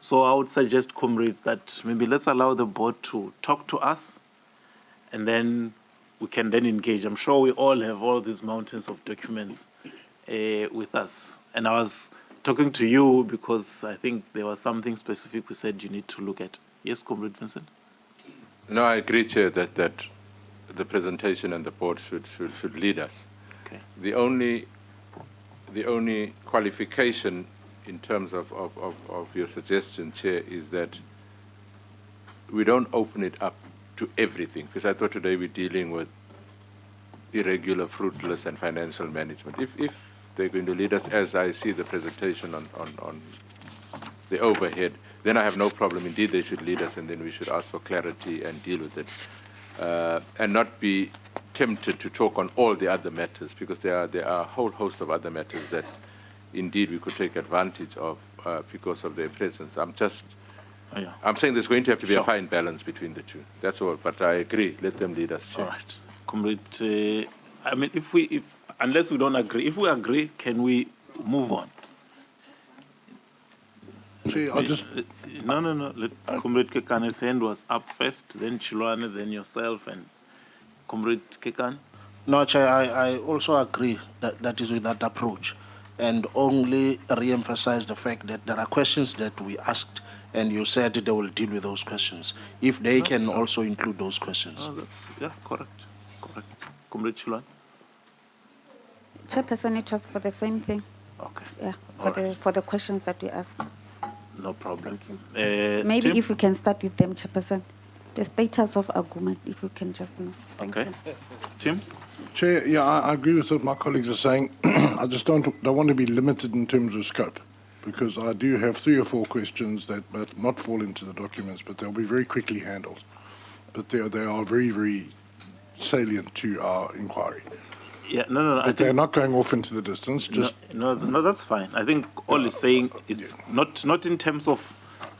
So I would suggest, comrades, that maybe let's allow the board to talk to us, and then we can then engage. I'm sure we all have all these mountains of documents with us. And I was talking to you because I think there was something specific we said you need to look at. Yes, Comrade Vincent? No, I agree, Chair, that the presentation and the board should lead us. Okay. The only qualification in terms of your suggestion, Chair, is that we don't open it up to everything, because I thought today we're dealing with irregular, fruitless, and financial management. If they're going to lead us, as I see the presentation on the overhead, then I have no problem. Indeed, they should lead us, and then we should ask for clarity and deal with it, and not be tempted to talk on all the other matters, because there are a whole host of other matters that indeed we could take advantage of because of their presence. I'm saying there's going to have to be a fine balance between the two. That's all. But I agree. Let them lead us. All right, Comrade. I mean, unless we don't agree, if we agree, can we move on? See, I just... No. Let Comrade Kekane's hand was up first, then Chilwane, then yourself, and Comrade Kekan. No, Chair, I also agree that is with that approach, and only re-emphasize the fact that there are questions that we asked, and you said they will deal with those questions. If they can also include those questions. Yeah, correct. Comrade Chilwane. Chairperson, it was for the same thing. Okay. Yeah, for the questions that we asked. No problem. Maybe Tim? if we can start with them, Chairperson. The status of Aguma, if we can just know. Thank you. Tim? Chair, yeah, I agree with what my colleagues are saying. I just don't want to be limited in terms of scope, because I do have 3 or 4 questions that might not fall into the documents, but they'll be very quickly handled. but they are very, very salient to our inquiry. Yeah, no. But they're not going off into the distance. Just no, that's fine. I think all is saying is not in terms of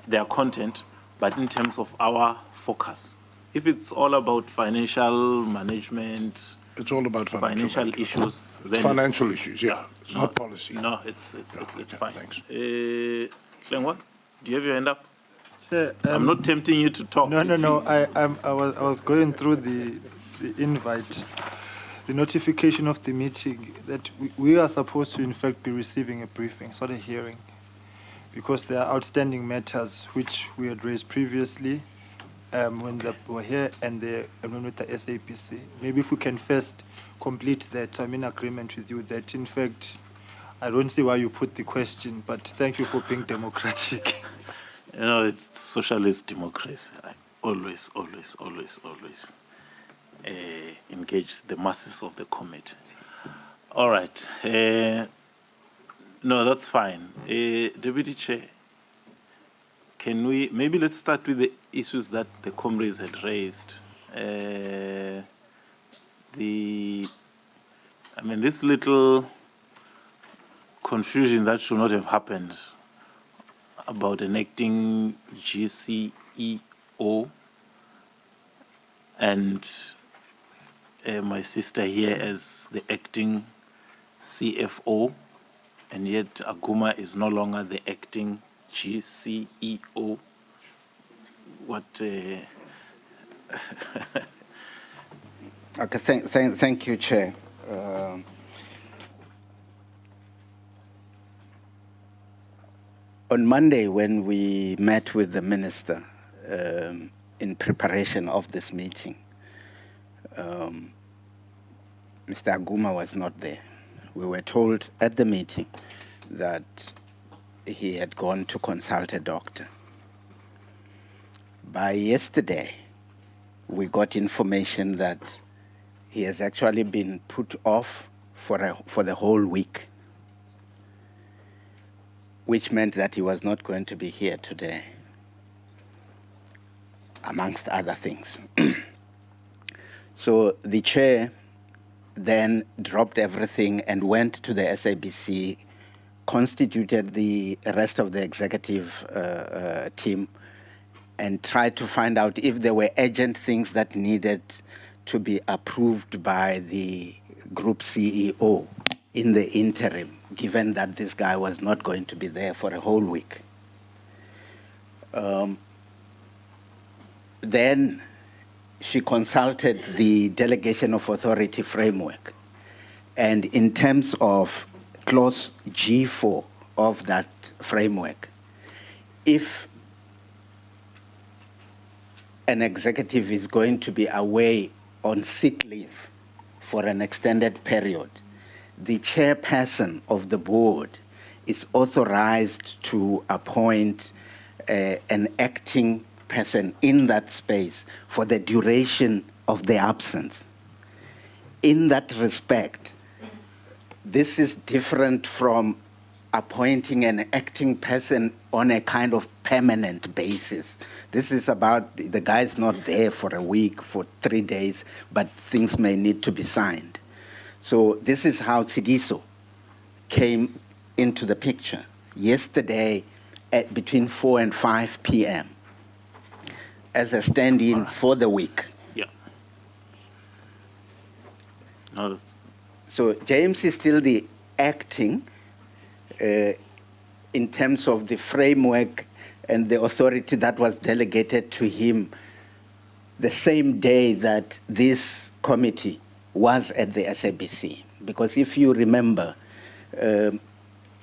their content, but in terms of our focus. If it's all about financial management, it's all about financial issues. Then financial issues, yeah. It's no, not policy. No, it's fine. Thanks. Klengwa, do you have your hand up? Chair, I'm not tempting you to talk. No. I was going through the invite, the notification of the meeting that we are supposed to in fact be receiving a briefing, sort of hearing, because there are outstanding matters which we had raised previously when they were here and when with the SABC. Maybe if we can first complete that. I'm in agreement with you that in fact I don't see why you put the question, but thank you for being democratic. You know, it's socialist democracy. I always engage the masses of the committee. All right. No, that's fine. Deputy Chair, can we, maybe let's start with the issues that the comrades had raised. This little confusion that should not have happened about an acting GCEO and my sister here as the acting CFO, and yet Aguma is no longer the acting GCEO. What? Okay, thank you, Chair. On Monday, when we met with the Minister in preparation of this meeting, Mr. Aguma was not there. We were told at the meeting that he had gone to consult a doctor. By yesterday, we got information that he has actually been put off for the whole week, which meant that he was not going to be here today, amongst other things. So the chair then dropped everything and went to the SABC, constituted the rest of the executive team, and tried to find out if there were urgent things that needed to be approved by the group CEO in the interim, given that this guy was not going to be there for a whole week. Then she consulted the delegation of authority framework. And in terms of clause G4 of that framework, if an executive is going to be away on sick leave for an extended period, the chairperson of the board is authorized to appoint an acting person in that space for the duration of the absence. In that respect, this is different from appointing an acting person on a kind of permanent basis. This is about the guy's not there for a week, for 3 days, but things may need to be signed. So this is how Tsidiso came into the picture yesterday at between 4 and 5 p.m. as a stand-in for the week. Yeah. No, so James is still the acting in terms of the framework and the authority that was delegated to him the same day that this committee was at the SABC. Because if you remember,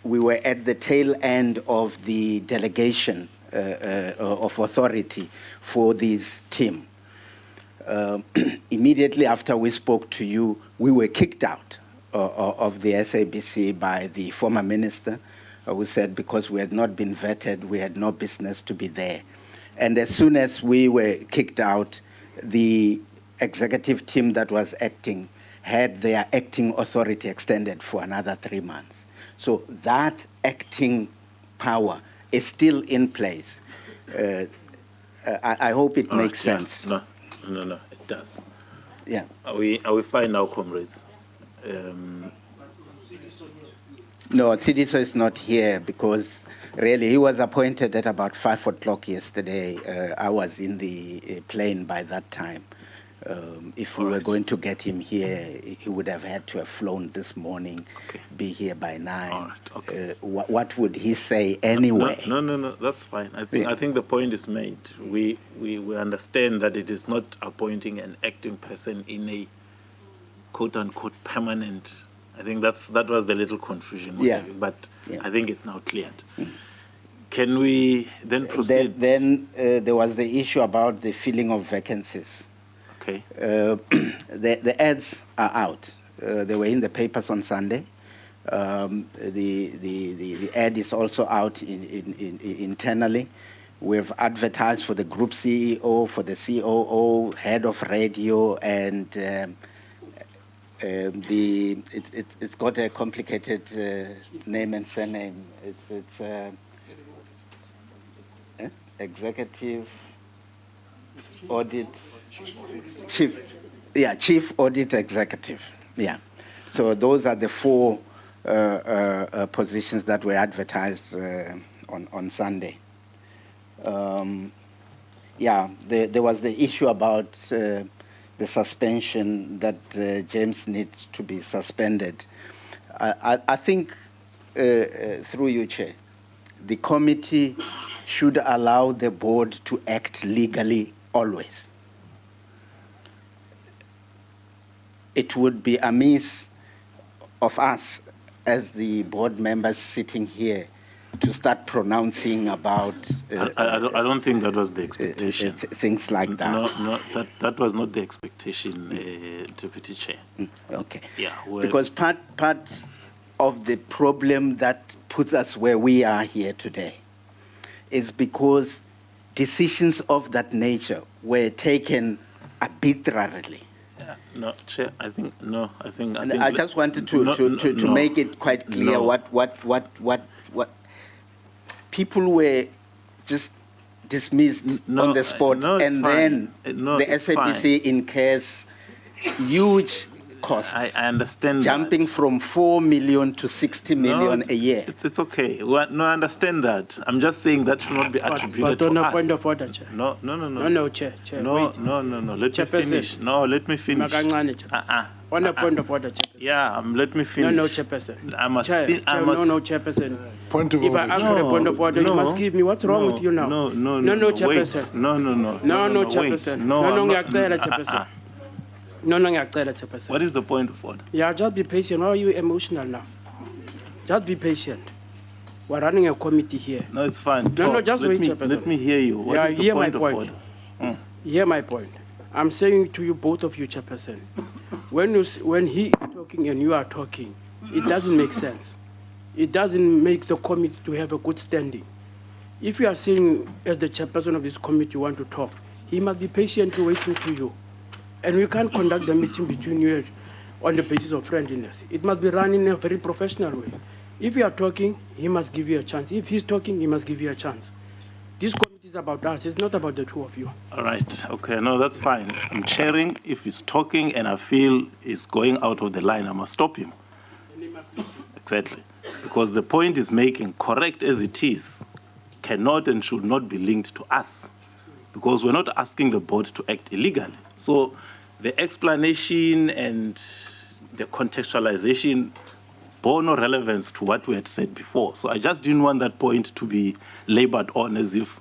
we were at the tail end of the delegation of authority for this team. Immediately after we spoke to you, we were kicked out of the SABC by the former minister, who said because we had not been vetted, we had no business to be there. And as soon as we were kicked out, the executive team that was acting had their acting authority extended for another 3 months. So that acting power is still in place. I hope it makes sense. No, No, it does. Yeah. Are we fine now, comrades? No, Sidiso is not here because really he was appointed at about 5 o'clock yesterday. I was in the plane by that time. If we were going to get him here, he would have had to have flown this morning, be here by 9. All right, okay. What would he say anyway? No, that's fine. I think the point is made. We understand that it is not appointing an acting person in a quote-unquote permanent. I think that was the little confusion. Yeah. But Yeah. I think it's now cleared. Can we then proceed? Then there was the issue about the filling of vacancies. Okay. The ads are out. They were in the papers on Sunday. The ad is also out internally. We've advertised for the group CEO, for the COO, head of radio, and it's got a complicated name and surname. It's executive audit chief audit executive. Yeah. So those are the 4 positions that were advertised on Sunday. There was the issue about the suspension that James needs to be suspended. I think, through you, Chair, the committee should allow the board to act legally always. It would be amiss of us as the board members sitting here to start pronouncing about I don't think that was the expectation. Things like that. No, that was not the expectation, Deputy Chair. Okay. Yeah. Because part of the problem that puts us where we are here today is because decisions of that nature were taken arbitrarily. No, Chair. I think. I just wanted to make it quite clear what people were just dismissed on the spot, and then the SABC incurs huge costs. I understand. Jumping that. from 4 million to 60 million a year. It's okay. I understand that. I'm just saying that should not be attributed to us. But on a point of order, Chair. No, Chair. No. Let me finish. No, let me finish. On a point of order, Chairperson. Yeah, let me finish. No, Chairperson. I must. No, Chairperson. Point of If order. I ask for a point of order, you must give me. What's wrong with you now? No, Chairperson. No, Chairperson. Chairperson. No, Chairperson. What is the point of order? Yeah, just be patient. Why are you emotional now? Just be patient. We're running a committee here. No, it's fine. No, just wait, Chairperson. Let me hear you. What is the hear my point of point. order? Hear my point. I'm saying to you, both of you, Chairperson, when he is talking and you are talking, it doesn't make sense. It doesn't make the committee to have a good standing. If you are saying, as the chairperson of this committee, you want to talk, he must be patiently waiting to you. And we can't conduct the meeting between you on the basis of friendliness. It must be run in a very professional way. If you are talking, he must give you a chance. If he's talking, he must give you a chance. This committee is about us. It's not about the two of you. All right. Okay. No, that's fine. I'm chairing. If he's talking and I feel he's going out of the line, I must stop him. And he must listen. Exactly. Because the point is making, correct as it is, cannot and should not be linked to us. Because we're not asking the board to act illegally. So the explanation and the contextualization bore no relevance to what we had said before. So I just didn't want that point to be labored on as if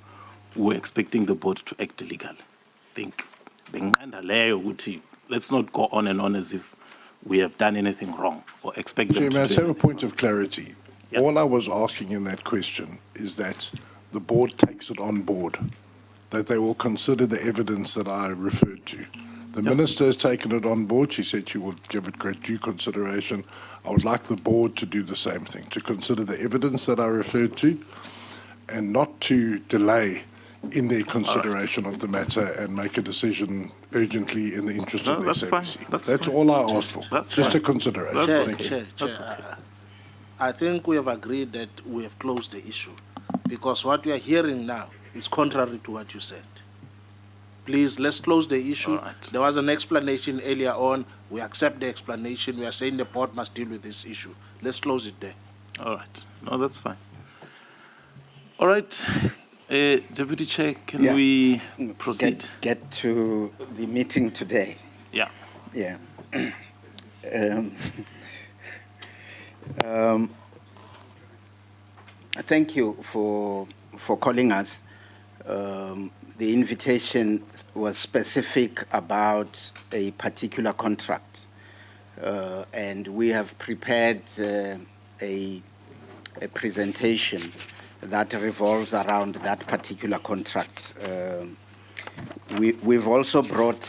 we were expecting the board to act illegally. I think, let's not go on and on as if we have done anything wrong or expect them Chairman, to I have a point of clarity. Yep. All I was asking in that question is that the board takes it on board, that they will consider the evidence that I referred to. The minister has taken it on board. She said she will give it great due consideration. I would like the board to do the same thing, to consider the evidence that I referred to and not to delay in their consideration of the matter and make a decision urgently in the interest of the that's SABC. fine. That's all I asked for. That's just fine. a consideration. That's Thank you. Chair, I think we have agreed that we have closed the issue because what we are hearing now is contrary to what you said. Please, let's close the issue. All right. There was an explanation earlier on. We accept the explanation. We are saying the board must deal with this issue. Let's close it there. All right. No, that's fine. All right. Deputy Chair, can Yeah. we proceed? Get to the meeting today. Yeah. Yeah. Um, thank you for calling us. The invitation was specific about a particular contract, and we have prepared a presentation that revolves around that particular contract. We've also brought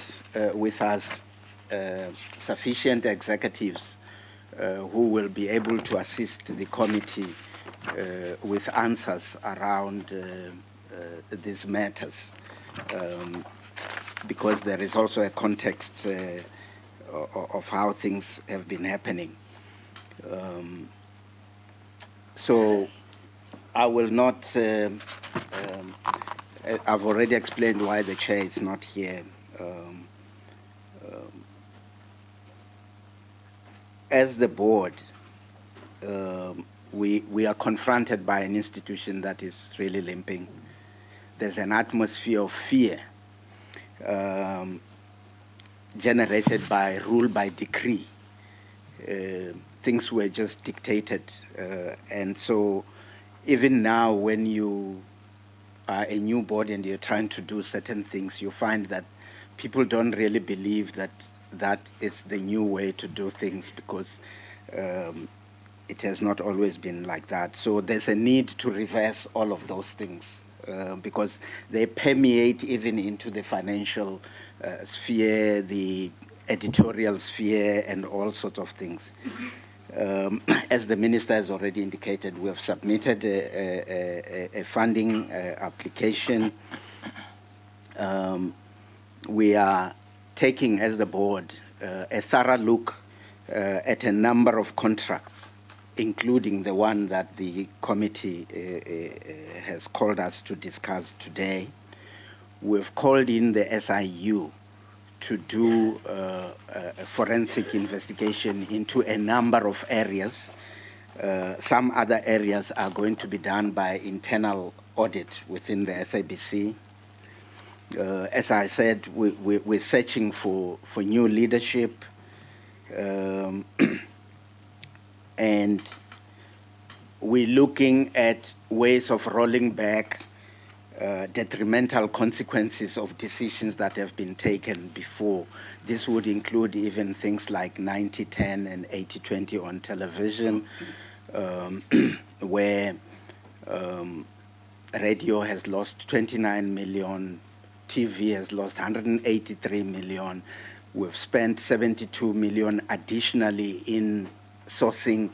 with us sufficient executives who will be able to assist the committee with answers around these matters, because there is also a context of how things have been happening. So I will not, I've already explained why the chair is not here. As the board, we are confronted by an institution that is really limping. There's an atmosphere of fear generated by rule by decree. Things were just dictated. And so even now, when you are a new board and you're trying to do certain things, you find that people don't really believe that that is the new way to do things, because it has not always been like that. So there's a need to reverse all of those things because they permeate even into the financial sphere, the editorial sphere, and all sorts of things. As the minister has already indicated, we have submitted a funding application. We are taking, as the board, a thorough look at a number of contracts, including the one that the committee has called us to discuss today. We've called in the SIU to do a forensic investigation into a number of areas. Some other areas are going to be done by internal audit within the SABC. As I said, we're searching for new leadership, and we're looking at ways of rolling back detrimental consequences of decisions that have been taken before. This would include even things like 90-10 and 80-20 on television, where radio has lost 29 million, TV has lost 183 million. We've spent 72 million additionally in sourcing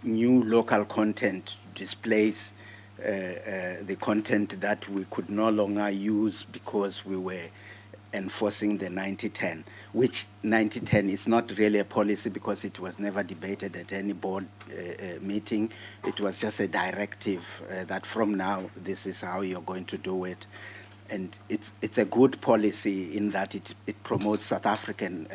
new local content to displace the content that we could no longer use because we were enforcing the 90-10, which 90-10 is not really a policy because it was never debated at any board meeting. It was just a directive that from now, this is how you're going to do it. And it's a good policy in that it promotes South African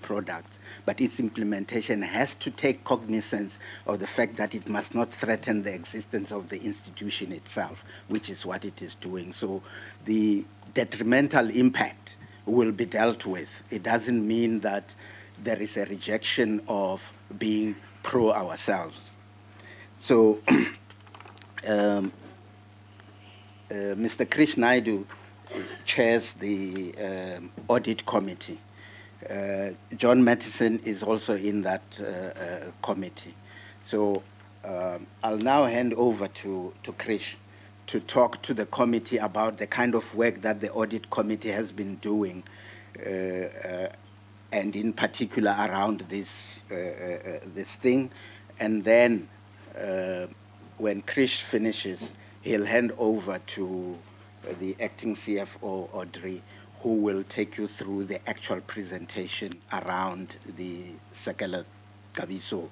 products, but its implementation has to take cognizance of the fact that it must not threaten the existence of the institution itself, which is what it is doing. So the detrimental impact will be dealt with. It doesn't mean that there is a rejection of being pro ourselves. So Mr. Krish Naidu chairs the audit committee. John Mattison is also in that committee. So I'll now hand over to Krish to talk to the committee about the kind of work that the audit committee has been doing, and in particular around this thing. And then when Krish finishes, he'll hand over to the acting CFO, Audrey, who will take you through the actual presentation around the Saka Cabo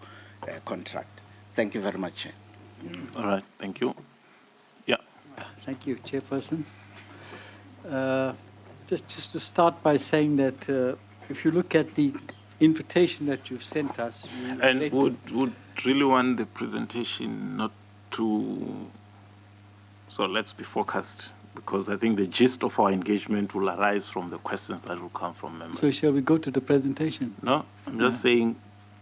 contract. Thank you very much, Chair. All right, thank you. Yeah. Thank you, Chairperson. Just to start by saying that if you look at the invitation that you've sent us, and would really want the presentation not to. So let's be focused, because I think the gist of our engagement will arise from the questions that will come from members. So shall we go to the presentation? No, I'm just saying,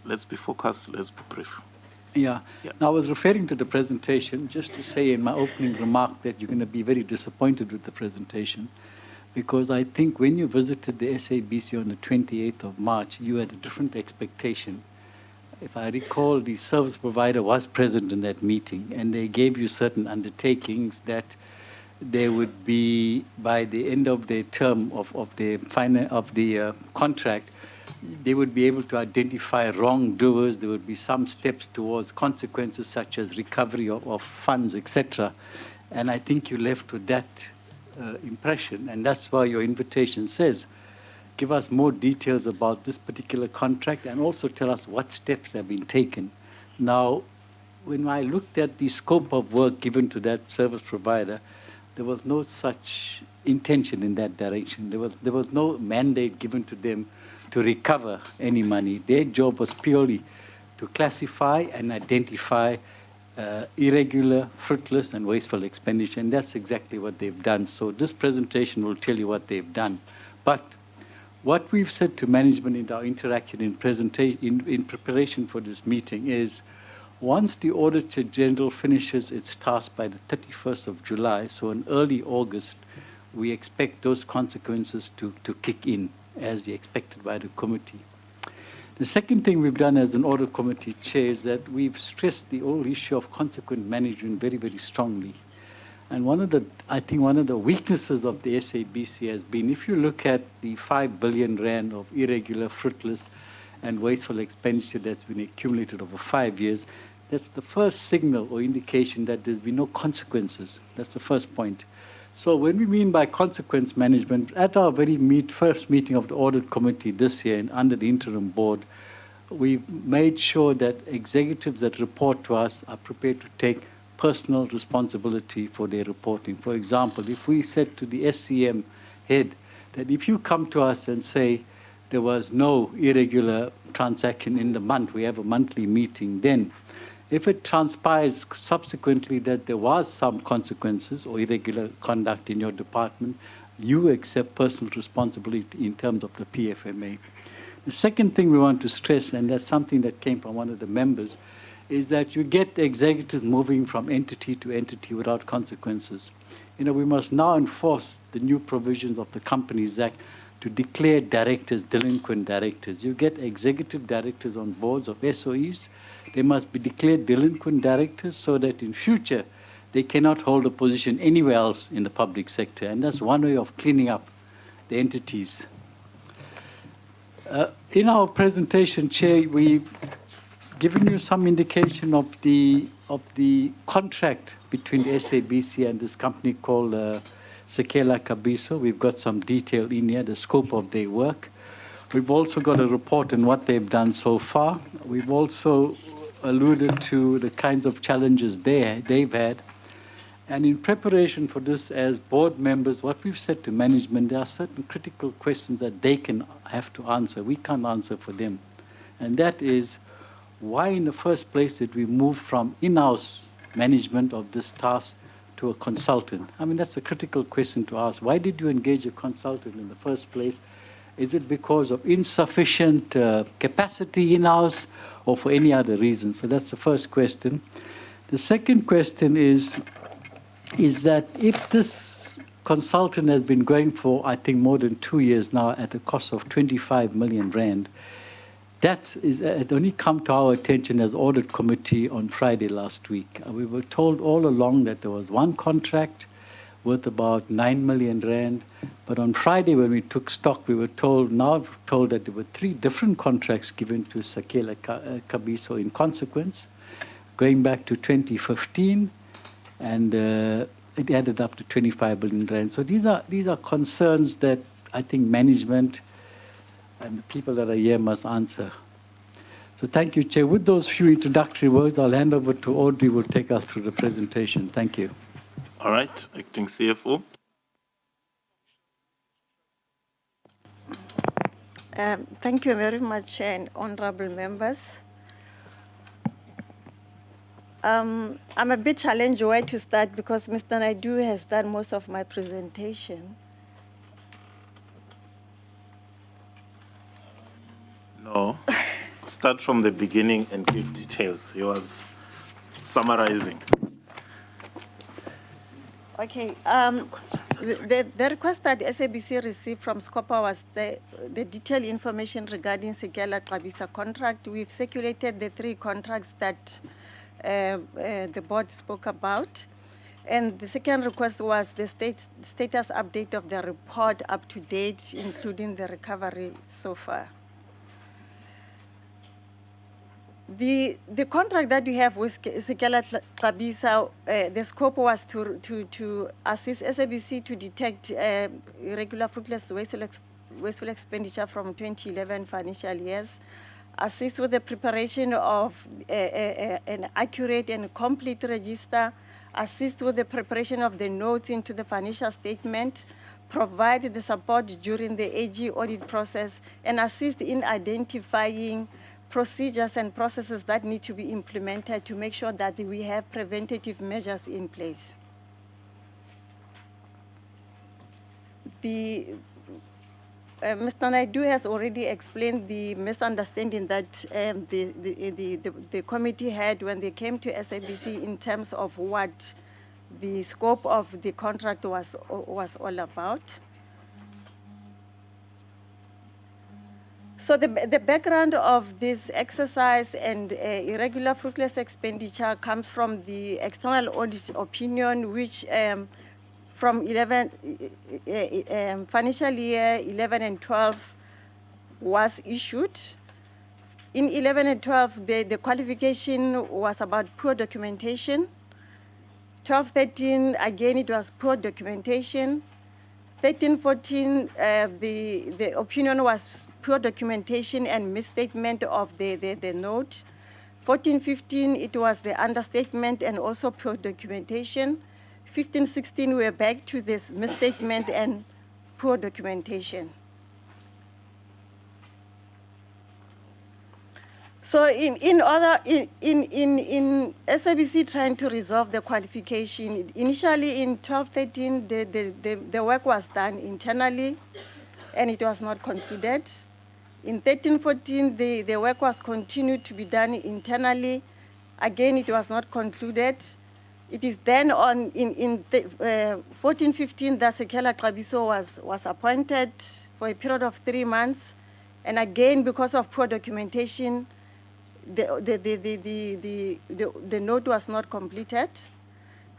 let's be focused, let's be brief. Yeah. Yeah. Now, I was referring to the presentation just to say in my opening remark that you're going to be very disappointed with the presentation, because I think when you visited the SABC on the 28th of March, you had a different expectation. If I recall, the service provider was present in that meeting, and they gave you certain undertakings that they would be, by the end of their term of the contract, they would be able to identify wrongdoers. There would be some steps towards consequences such as recovery of funds, etc. And I think you left with that impression, and that's why your invitation says, give us more details about this particular contract and also tell us what steps have been taken. Now, when I looked at the scope of work given to that service provider, there was no such intention in that direction. There was no mandate given to them to recover any money. Their job was purely to classify and identify irregular, fruitless, and wasteful expenditure, and that's exactly what they've done. So this presentation will tell you what they've done. But what we've said to management in our interaction in preparation for this meeting is, once the Auditor General finishes its task by the 31st of July, so in early August, we expect those consequences to kick in as expected by the committee. The second thing we've done as an audit committee chair is that we've stressed the whole issue of consequent management very, very strongly. And I think one of the weaknesses of the SABC has been, if you look at the 5 billion rand of irregular, fruitless, and wasteful expenditure that's been accumulated over 5 years, that's the first signal or indication that there's been no consequences. That's the first point. So when we mean by consequence management, at our very first meeting of the audit committee this year and under the interim board, we've made sure that executives that report to us are prepared to take personal responsibility for their reporting. For example, if we said to the SCM head that if you come to us and say there was no irregular transaction in the month, we have a monthly meeting, then if it transpires subsequently that there was some consequences or irregular conduct in your department, you accept personal responsibility in terms of the PFMA. The second thing we want to stress, and that's something that came from one of the members, is that you get executives moving from entity to entity without consequences. You know, we must now enforce the new provisions of the Companies Act to declare directors delinquent directors. You get executive directors on boards of SOEs. They must be declared delinquent directors so that in future they cannot hold a position anywhere else in the public sector. And that's one way of cleaning up the entities. In our presentation, Chair, we've given you some indication of the contract between the SABC and this company called Saka Cabo. We've got some detail in here, the scope of their work. We've also got a report on what they've done so far. We've also alluded to the kinds of challenges they've had. And in preparation for this, as board members, what we've said to management, there are certain critical questions that they can have to answer. We can't answer for them. And that is, why in the first place did we move from in-house management of this task to a consultant? I mean, that's a critical question to ask. Why did you engage a consultant in the first place? Is it because of insufficient capacity in-house or for any other reason? So that's the first question. The second question is that if this consultant has been going for, I think, more than 2 years now at a cost of 25 million rand, it only come to our attention as audit committee on Friday last week. We were told all along that there was one contract worth about 9 million rand. But on Friday when we took stock, we were told that there were 3 different contracts given to Saka Cabo in consequence, going back to 2015, and it added up to 25 billion rand. So these are concerns that I think management and the people that are here must answer. So thank you, Chair. With those few introductory words, I'll hand over to Audrey, who will take us through the presentation. Thank you. All right, Acting CFO. Thank you very much, and honorable members. I'm a bit challenged where to start because Mr. Naidu has done most of my presentation. No, start from the beginning and give details. He was summarizing. Okay, the request that SABC received from Scopa was the detailed information regarding Sekela Xabisa contract. We've circulated the 3 contracts that the board spoke about. And the second request was the status update of the report up to date, including the recovery so far. The contract that we have with Sekela Xabisa, the scope was to assist SABC to detect irregular, fruitless, wasteful expenditure from 2011 financial years, assist with the preparation of an accurate and complete register, assist with the preparation of the notes into the financial statement, provide the support during the AG audit process, and assist in identifying procedures and processes that need to be implemented to make sure that we have preventative measures in place. Mr. Naidu has already explained the misunderstanding that the committee had when they came to SABC in terms of what the scope of the contract was all about. So the background of this exercise and irregular fruitless expenditure comes from the external audit opinion, which from financial year 11 and 12 was issued. In 11 and 12, the qualification was about poor documentation. 12-13, again, it was poor documentation. 13-14, the opinion was poor documentation and misstatement of the note. 14-15, it was the understatement and also poor documentation. 15-16, we're back to this misstatement and poor documentation. So in SABC trying to resolve the qualification, initially in 12-13, the work was done internally and it was not concluded. In 13-14, the work was continued to be done internally. Again, it was not concluded. It is then on in 14-15 that Sekela Xabisa was appointed for a period of 3 months. And again, because of poor documentation, the note was not completed.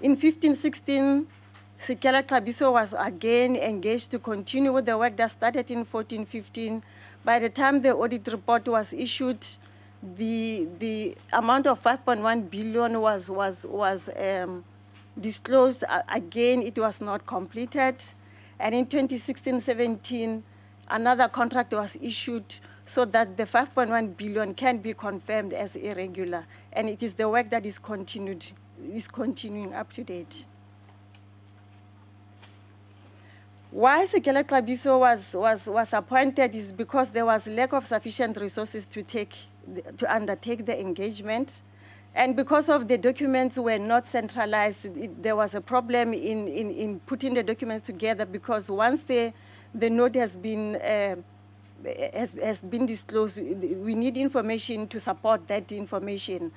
In 15-16, Sekela Xabisa was again engaged to continue with the work that started in 14-15. By the time the audit report was issued, the amount of 5.1 billion was disclosed. Again, it was not completed. And in 2016-17, another contract was issued so that the 5.1 billion can be confirmed as irregular. And it is the work that is continuing up to date. Why Sekela Xabisa was appointed is because there was lack of sufficient resources to undertake the engagement. And because of the documents were not centralized, there was a problem in putting the documents together, because once the note has been disclosed, we need information to support that information.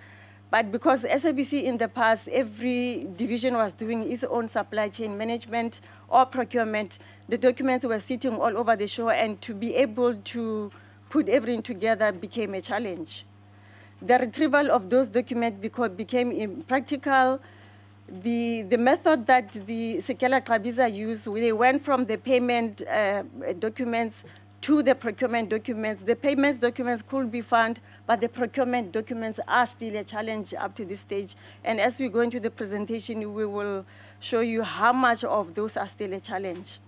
But because SABC in the past, every division was doing its own supply chain management or procurement, the documents were sitting all over the show, and to be able to put everything together became a challenge. The retrieval of those documents became impractical. The method that the Sekela Xabisa used, they went from the payment documents to the procurement documents. The payment documents could be found, but the procurement documents are still a challenge up to this stage. And as we go into the presentation, we will show you how much of those are still a challenge.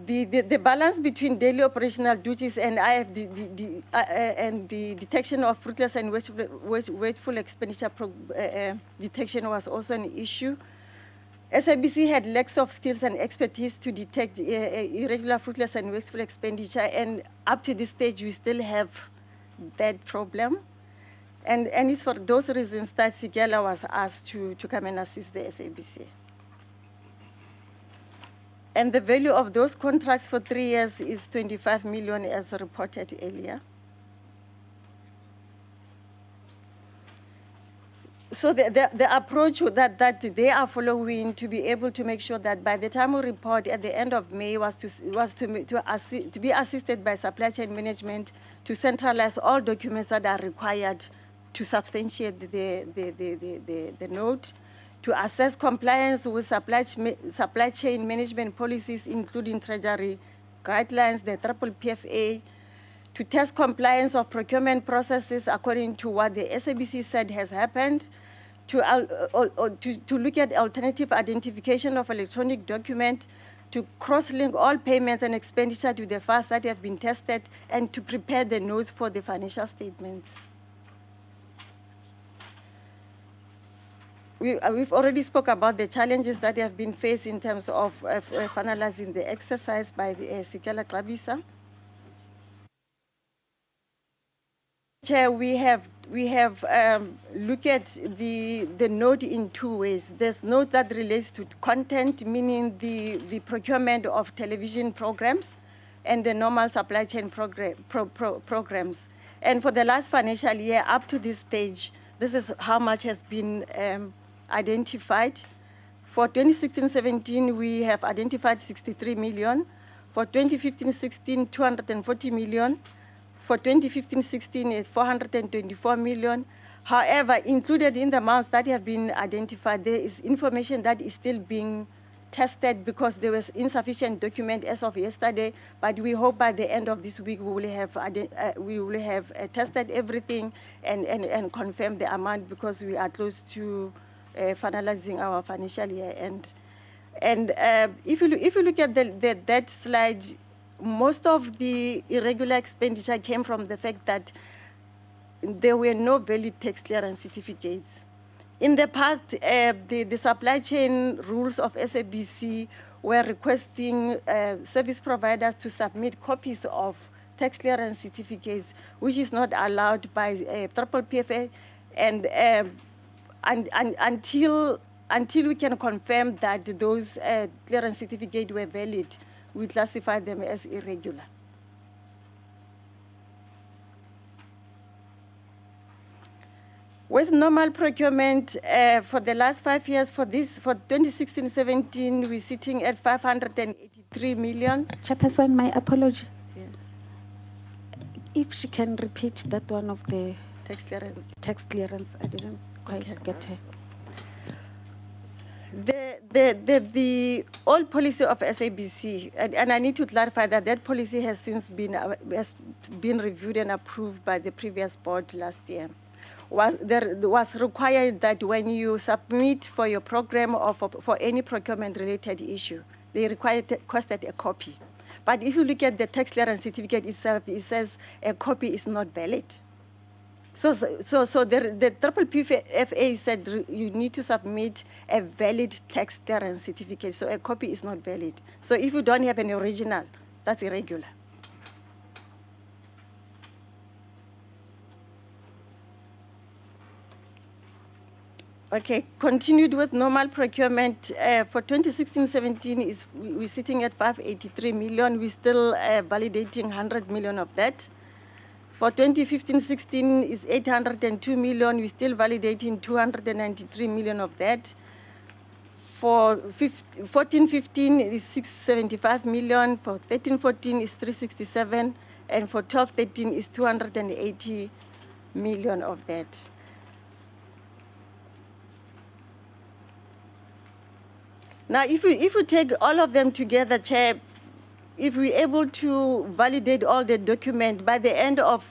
The balance between daily operational duties and and the detection of fruitless and wasteful expenditure detection was also an issue. SABC had lacks of skills and expertise to detect irregular, fruitless, and wasteful expenditure, and up to this stage, we still have that problem. And it's for those reasons that Sigela was asked to come and assist the SABC. And the value of those contracts for 3 years is 25 million as reported earlier. So the approach that they are following to be able to make sure that by the time we report at the end of May was to be assisted by supply chain management to centralize all documents that are required to substantiate the note, to assess compliance with supply chain management policies, including treasury guidelines, the triple PFA, to test compliance of procurement processes according to what the SABC said has happened, to look at alternative identification of electronic document, to cross-link all payments and expenditure to the files that have been tested, and to prepare the notes for the financial statements. We've already spoke about the challenges that have been faced in terms of finalizing the exercise by the Sikela Klabisa. Chair, we have looked at the note in 2 ways. There's note that relates to content, meaning the procurement of television programs and the normal supply chain programs. And for the last financial year, up to this stage, this is how much has been identified. For 2016-17, we have identified 63 million. For 2015-16, 240 million. For 2015-16, it's 424 million. However, included in the amounts that have been identified, there is information that is still being tested because there was insufficient document as of yesterday, but we hope by the end of this week we will have tested everything and confirm the amount, because we are close to finalizing our financial year end. And if you look at that slide, most of the irregular expenditure came from the fact that there were no valid tax clearance certificates. In the past, the supply chain rules of SABC were requesting service providers to submit copies of tax clearance certificates, which is not allowed by triple PFA, and until we can confirm that those clearance certificates were valid, we classify them as irregular. With normal procurement, for the last 5 years, for 2016-17, we're sitting at 583 million. Chairperson, my apology. Yeah. If she can repeat that one of the Tax clearance. tax clearance, I didn't quite get her. The old policy of SABC, and I need to clarify that policy has since been reviewed and approved by the previous board last year. There was required that when you submit for your program or for any procurement-related issue, they requested a copy. But if you look at the tax clearance certificate itself, it says a copy is not valid. So the triple PFA said you need to submit a valid tax clearance certificate, so a copy is not valid. So if you don't have an original, that's irregular. Okay, continued with normal procurement. For 2016-17, we're sitting at 583 million. We're still validating 100 million of that. For 2015-16 is 802 million. We're still validating 293 million of that. For 14-15 is 675 million. For 13-14 is 367. And for 12-13 is 280 million of that. Now, if you take all of them together, Chair, if we're able to validate all the documents, by the end of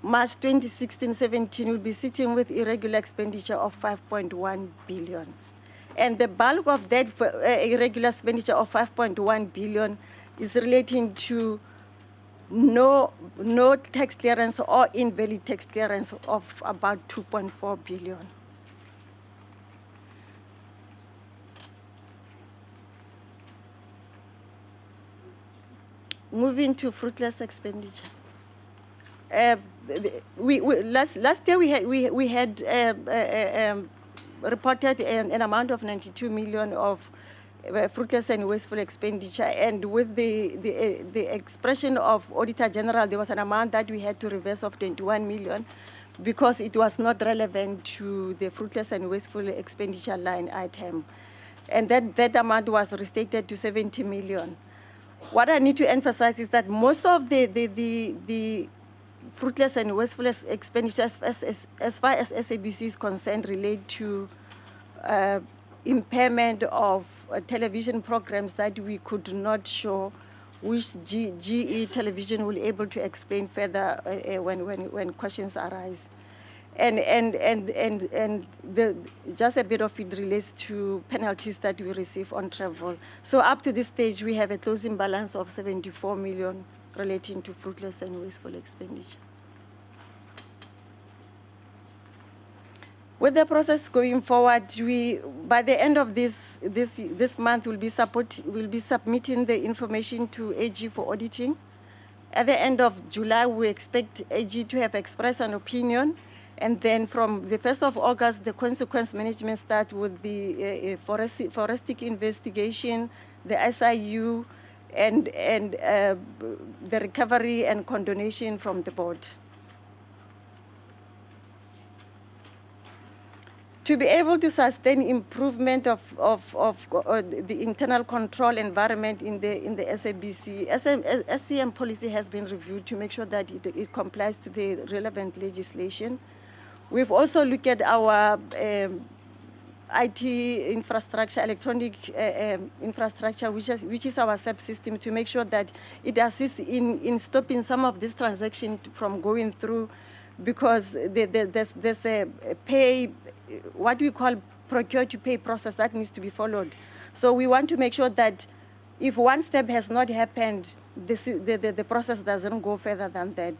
March 2016-17, we'll be sitting with irregular expenditure of 5.1 billion. And the bulk of that irregular expenditure of 5.1 billion is relating to no tax clearance or invalid tax clearance of about 2.4 billion. moving to fruitless expenditure. Last year we had reported an amount of 92 million of fruitless and wasteful expenditure, and with the expression of Auditor General, there was an amount that we had to reverse of 21 million because it was not relevant to the fruitless and wasteful expenditure line item. And that amount was restated to 70 million. What I need to emphasize is that most of the fruitless and wasteful expenditures, as far as SABC is concerned, relate to impairment of television programs that we could not show, which GE television will be able to explain further when questions arise. And just a bit of it relates to penalties that we receive on travel. So up to this stage, we have a closing balance of 74 million relating to fruitless and wasteful expenditure. With the process going forward, by the end of this month, we'll be submitting the information to AG for auditing. At the end of July, we expect AG to have expressed an opinion. And then from the 1st of August, the consequence management starts with the forensic investigation, the SIU, and the recovery and condonation from the board. To be able to sustain improvement of the internal control environment in the SABC, SCM policy has been reviewed to make sure that it complies to the relevant legislation. We've also looked at our IT infrastructure, electronic infrastructure, which is our subsystem, to make sure that it assists in stopping some of this transaction from going through, because there's a pay, what we call procure to pay process that needs to be followed. So we want to make sure that if one step has not happened, the process doesn't go further than that.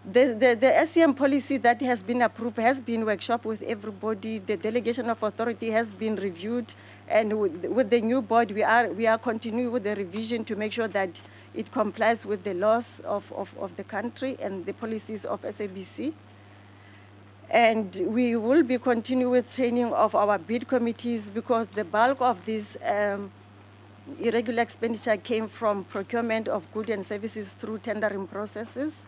The SCM policy that has been approved has been workshop with everybody. The delegation of authority has been reviewed, and with the new board, we are continuing with the revision to make sure that it complies with the laws of the country and the policies of SABC. And we will be continuing with training of our bid committees, because the bulk of this irregular expenditure came from procurement of goods and services through tendering processes.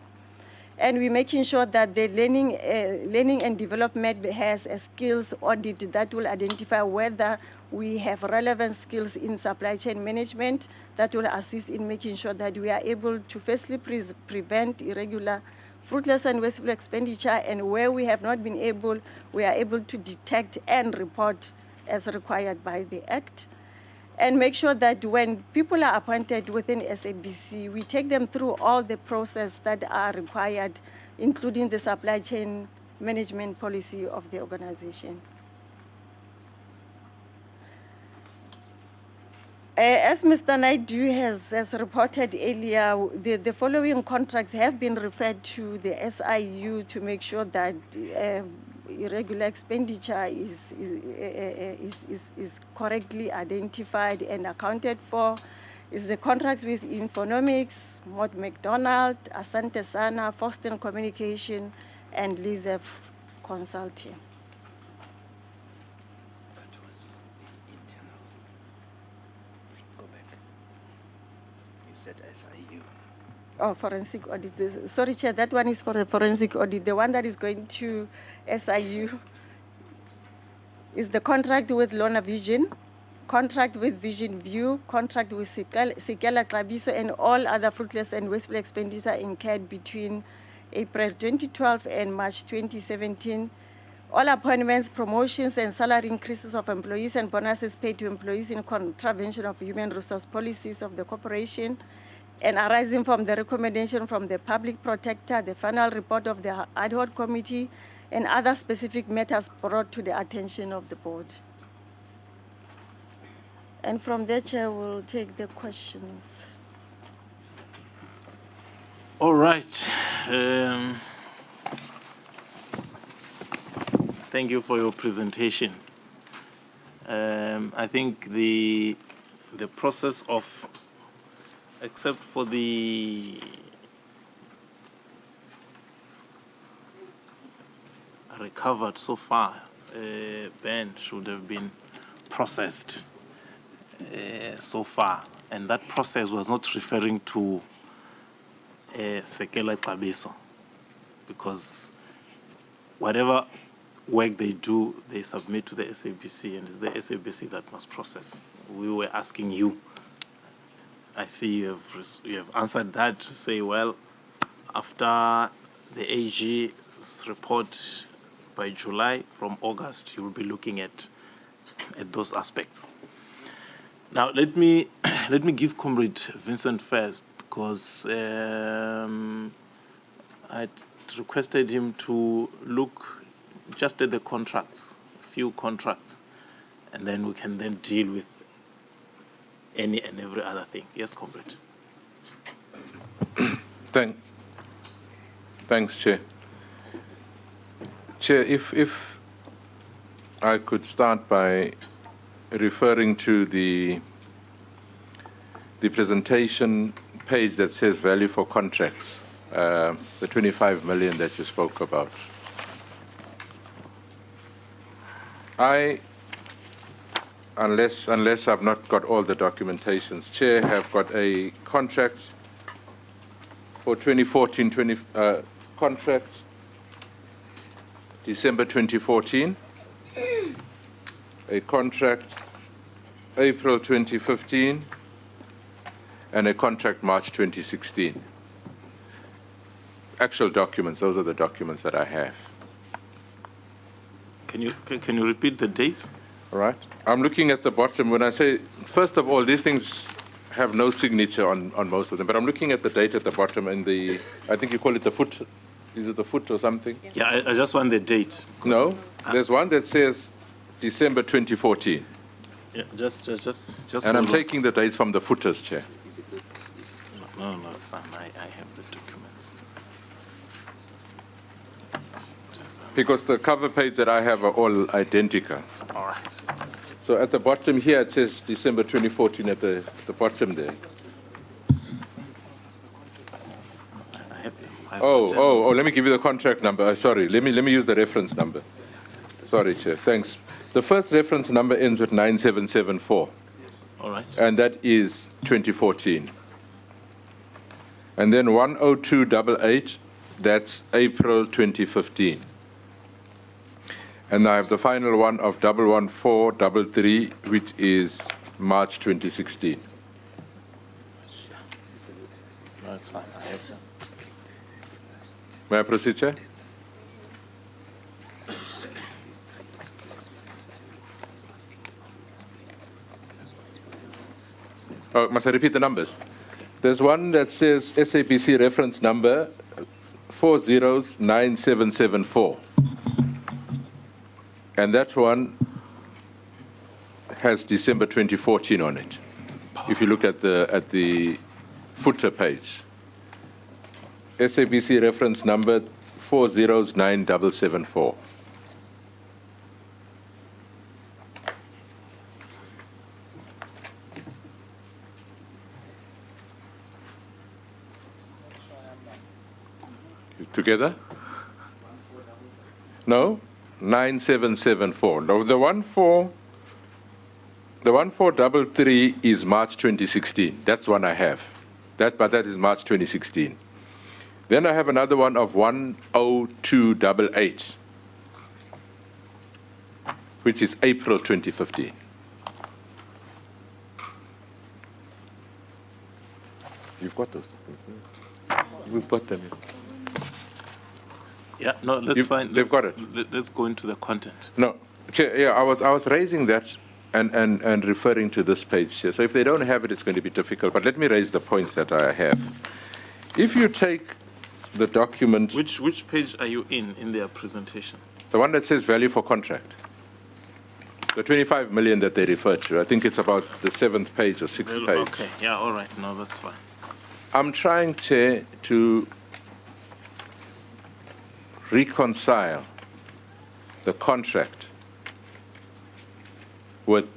And we're making sure that the learning and development has a skills audit that will identify whether we have relevant skills in supply chain management that will assist in making sure that we are able to firstly prevent irregular, fruitless and wasteful expenditure, and where we have not been able, we are able to detect and report as required by the Act. And make sure that when people are appointed within SABC, we take them through all the process that are required, including the supply chain management policy of the organization. As Mr. Naidu has reported earlier, the following contracts have been referred to the SIU to make sure that irregular expenditure is correctly identified and accounted for. Is the contracts with Infonomics, Mott McDonald, Asante Sana, Foxton Communication, and Lizef Consulting. That was the internal. Go back. You said SIU. Oh, forensic audit. Sorry, Chair, that one is for the forensic audit. The one that is going to SIU is the contract with Lona Vision, contract with Vision View, contract with Sikela Klabiso, and all other fruitless and wasteful expenditure incurred between April 2012 and March 2017. All appointments, promotions, and salary increases of employees and bonuses paid to employees in contravention of human resource policies of the corporation, and arising from the recommendation from the public protector, the final report of the ad hoc committee, and other specific matters brought to the attention of the board. And from there, Chair, we'll take the questions. All right. Thank you for your presentation. I think the process of except for the recovered so far, ban should have been processed so far, and that process was not referring to Sekela Xabiso, because whatever work they do, they submit to the SABC, and it's the SABC that must process. We were asking you. I see you have answered that to say, well, after the AG's report by July, from August, you will be looking at those aspects. Now, let me give Comrade Vincent first, because I requested him to look just at the contracts, few contracts, and then we can then deal with any and every other thing. Yes, Comrade. Thanks, Chair. Chair, if I could start by referring to the presentation page that says value for contracts, the 25 million that you spoke about. Unless I've not got all the documentations, Chair, have got a contract for 2014 contract, December 2014, a contract April 2015, and a contract March 2016. Actual documents, those are the documents that I have. Can you repeat the dates? All right. I'm looking at the bottom. When I say, first of all, these things have no signature on most of them, but I'm looking at the date at the bottom and the, I think you call it the foot. Is it the foot or something? Yeah, I just want the date. No, there's one that says December 2014. Yeah, just. And I'm taking the dates from the footers, Chair. No, it's fine. I have the documents. Because the cover page that I have are all identical. All right. So at the bottom here, it says December 2014 at the bottom there. Oh, let me give you the contract number. Sorry, let me use the reference number. Sorry, Chair, thanks. The first reference number ends with 9774. All right. And that is 2014. And then 10288, that's April 2015. And I have the final one of 11433, which is March 2016. That's fine. May I proceed, Chair? Oh, must I repeat the numbers? There's one that says SABC reference number 409774. And that one has December 2014 on it. If you look at the footer page. SABC reference number 409774. Together? No? 9774. No, the 1433 is March 2016. That's one I have. But that is March 2016. Then I have another one of 10288, which is April 2015. You've got those. We've got them. Yeah, no, that's fine. They've got it. Let's go into the content. No, Chair, yeah, I was raising that and referring to this page here. So if they don't have it, it's going to be difficult. But let me raise the points that I have. If you take the document... Which page are you in their presentation? The one that says value for contract. The 25 million that they referred to. I think it's about the 7th page or 6th page. Okay, yeah, all right. No, that's fine. I'm trying, Chair, to reconcile the contract with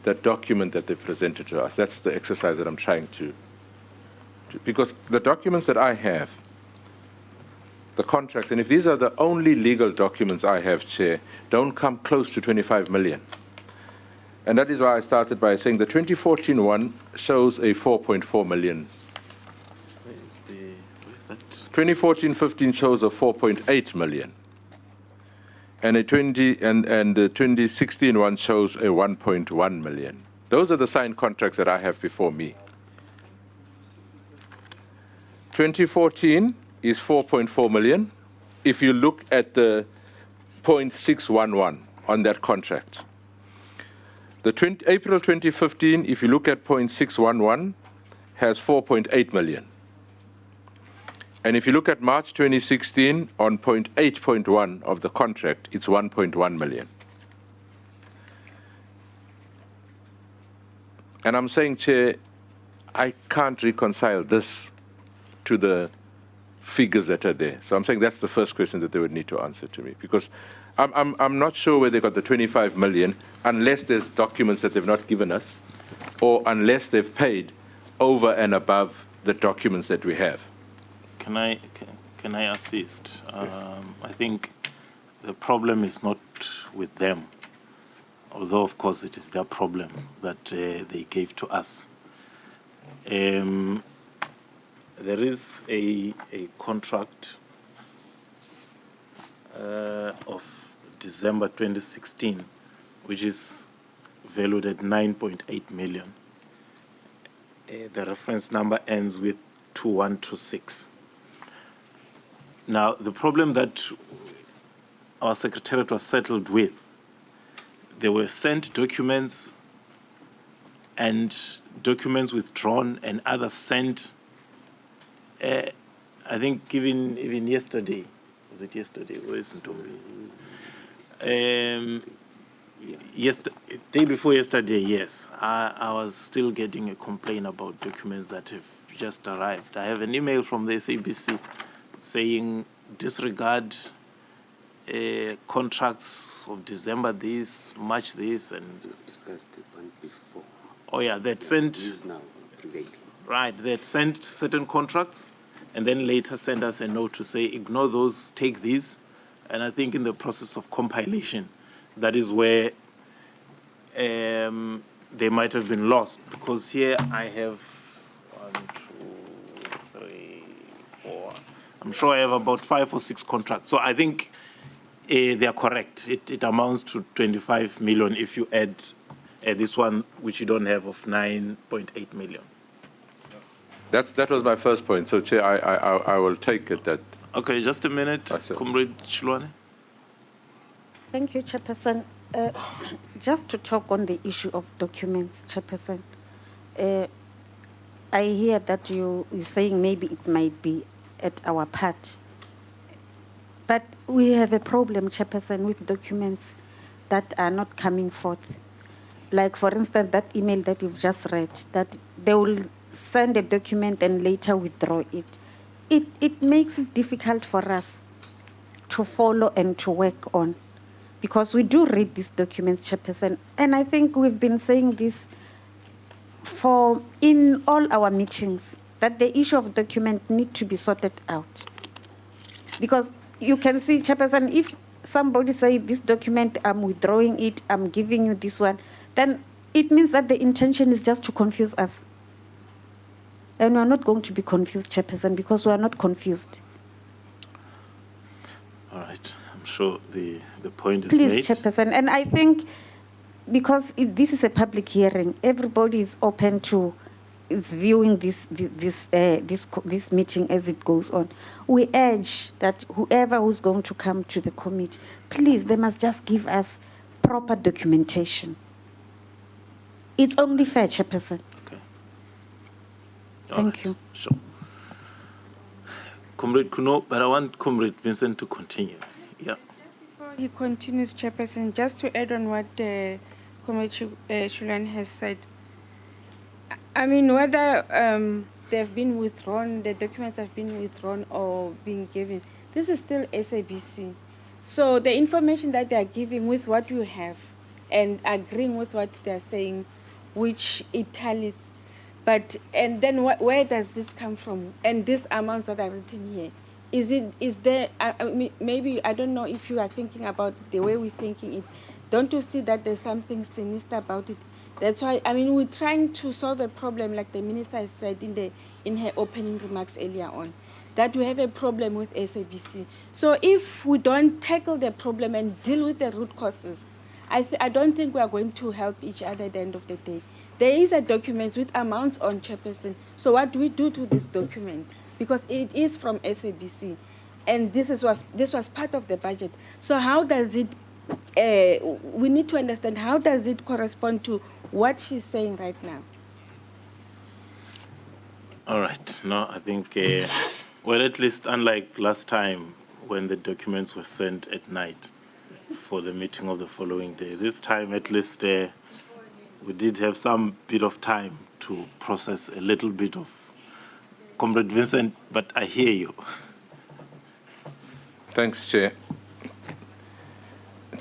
that document that they presented to us. That's the exercise that I'm trying to because the documents that I have, the contracts, and if these are the only legal documents I have, Chair, don't come close to 25 million. And that is why I started by saying the 2014 one shows a 4.4 million. Where is that? 2014-15 shows a 4.8 million. And the 2016 one shows a 1.1 million. Those are the signed contracts that I have before me. 2014 is 4.4 million. If you look at the 0.611 on that contract. The April 2015, if you look at 0.611, has 4.8 million. And if you look at March 2016, on 0.8.1 of the contract, it's 1.1 million. And I'm saying, Chair, I can't reconcile this to the figures that are there. So I'm saying that's the first question that they would need to answer to me, because I'm not sure where they got the 25 million unless there's documents that they've not given us, or unless they've paid over and above the documents that we have. Can I assist? I think the problem is not with them, although of course it is their problem that they gave to us. There is a contract of December 2016, which is valued at 9.8 million. The reference number ends with 2126. Now, the problem that our secretariat was settled with, they were sent documents and documents withdrawn and others sent. I think even yesterday, was it yesterday? Where is it? Day before yesterday, yes. I was still getting a complaint about documents that have just arrived. I have an email from the SABC saying disregard contracts of December this, March this, and discussed the one before. Oh yeah, that sent. Is now prevailing. Right, that sent certain contracts, and then later send us a note to say ignore those, take these, and I think in the process of compilation, that is where they might have been lost, because here I have 1, 2, 3, 4. I'm sure I have about 5 or 6 contracts. So I think they are correct. It amounts to 25 million if you add this one, which you don't have, of 9.8 million. That was my first point. So, Chair, I will take it that. Okay, just a minute, Comrade Chilwane. Thank you, Chairperson. Just to talk on the issue of documents, Chairperson. I hear that you're saying maybe it might be at our part. But we have a problem, Chairperson, with documents that are not coming forth. Like, for instance, that email that you've just read, that they will send a document and later withdraw it. It makes it difficult for us to follow and to work on, because we do read these documents, Chairperson, and I think we've been saying this in all our meetings, that the issue of document need to be sorted out. Because you can see, Chairperson, if somebody say this document, I'm withdrawing it, I'm giving you this one, then it means that the intention is just to confuse us. And we're not going to be confused, Chairperson, because we are not confused. All right. I'm sure the point is made. Please, Chairperson. And I think because this is a public hearing, everybody is open to viewing this meeting as it goes on. We urge that whoever who's going to come to the committee, please, they must just give us proper documentation. It's only fair, Chairperson. Okay. Thank you. Sure. Comrade Kuno, but I want Comrade Vincent to continue. Yeah. Before he continues, Chairperson, just to add on what Comrade Shulan has said. I mean, whether they've been withdrawn, the documents have been withdrawn or being given, this is still SABC. So the information that they are giving with what you have and agreeing with what they are saying which it tallies. But, and then where does this come from? And these amounts that are written here, is there, I mean, maybe, I don't know if you are thinking about the way we're thinking it. Don't you see that there's something sinister about it? That's why, I mean, we're trying to solve a problem, like the minister has said in her opening remarks earlier on, that we have a problem with SABC. So if we don't tackle the problem and deal with the root causes, I don't think we are going to help each other at the end of the day. There is a document with amounts on, Chairperson. So what do we do to this document? Because it is from SABC, and this was part of the budget. So how does it, we need to understand, how does it correspond to what she's saying right now? All right. No, I think, well, at least unlike last time when the documents were sent at night for the meeting of the following day, this time at least we did have some bit of time to process a little bit of Comrade Vincent, but I hear you. Thanks, Chair.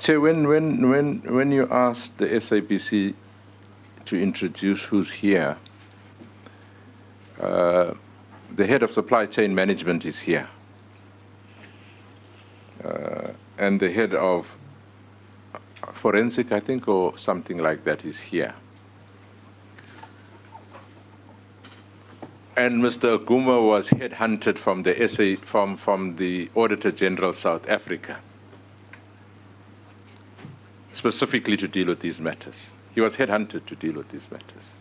Chair, when you asked the SABC to introduce who's here, the head of supply chain management is here. And the head of forensic, I think, or something like that is here. And Mr. Aguma was headhunted from the from the Auditor General South Africa, specifically to deal with these matters. He was headhunted to deal with these matters.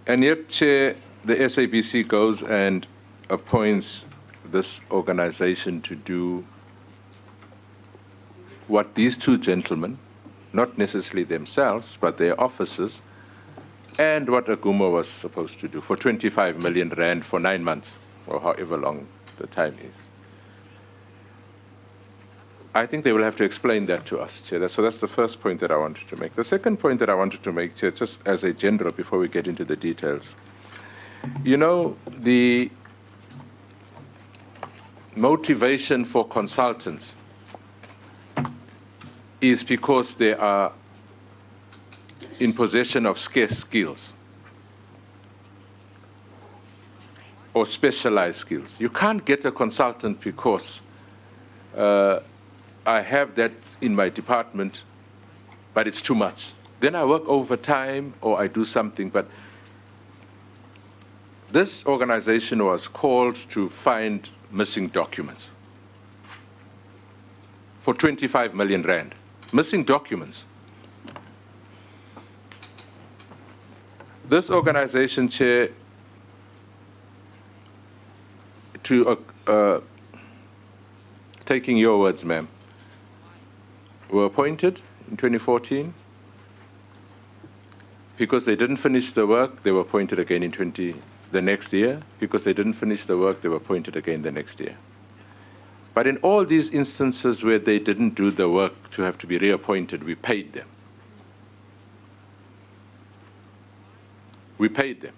And yet, Chair, the SABC goes and appoints this organization to do what these two gentlemen, not necessarily themselves, but their officers, and what Aguma was supposed to do for 25 million rand for 9 months, or however long the time is. I think they will have to explain that to us, Chair. So that's the first point that I wanted to make. The second point that I wanted to make, Chair, just as a general before we get into the details. You know, the motivation for consultants is because they are in possession of scarce skills or specialized skills. You can't get a consultant because I have that in my department, but it's too much. Then I work overtime or I do something. But this organization was called to find missing documents for 25 million rand. Missing documents. This organization, Chair, to taking your words, ma'am, were appointed in 2014. Because they didn't finish the work, they were appointed again in the next year. Because they didn't finish the work, they were appointed again the next year. But in all these instances where they didn't do the work to have to be reappointed, we paid them. We paid them.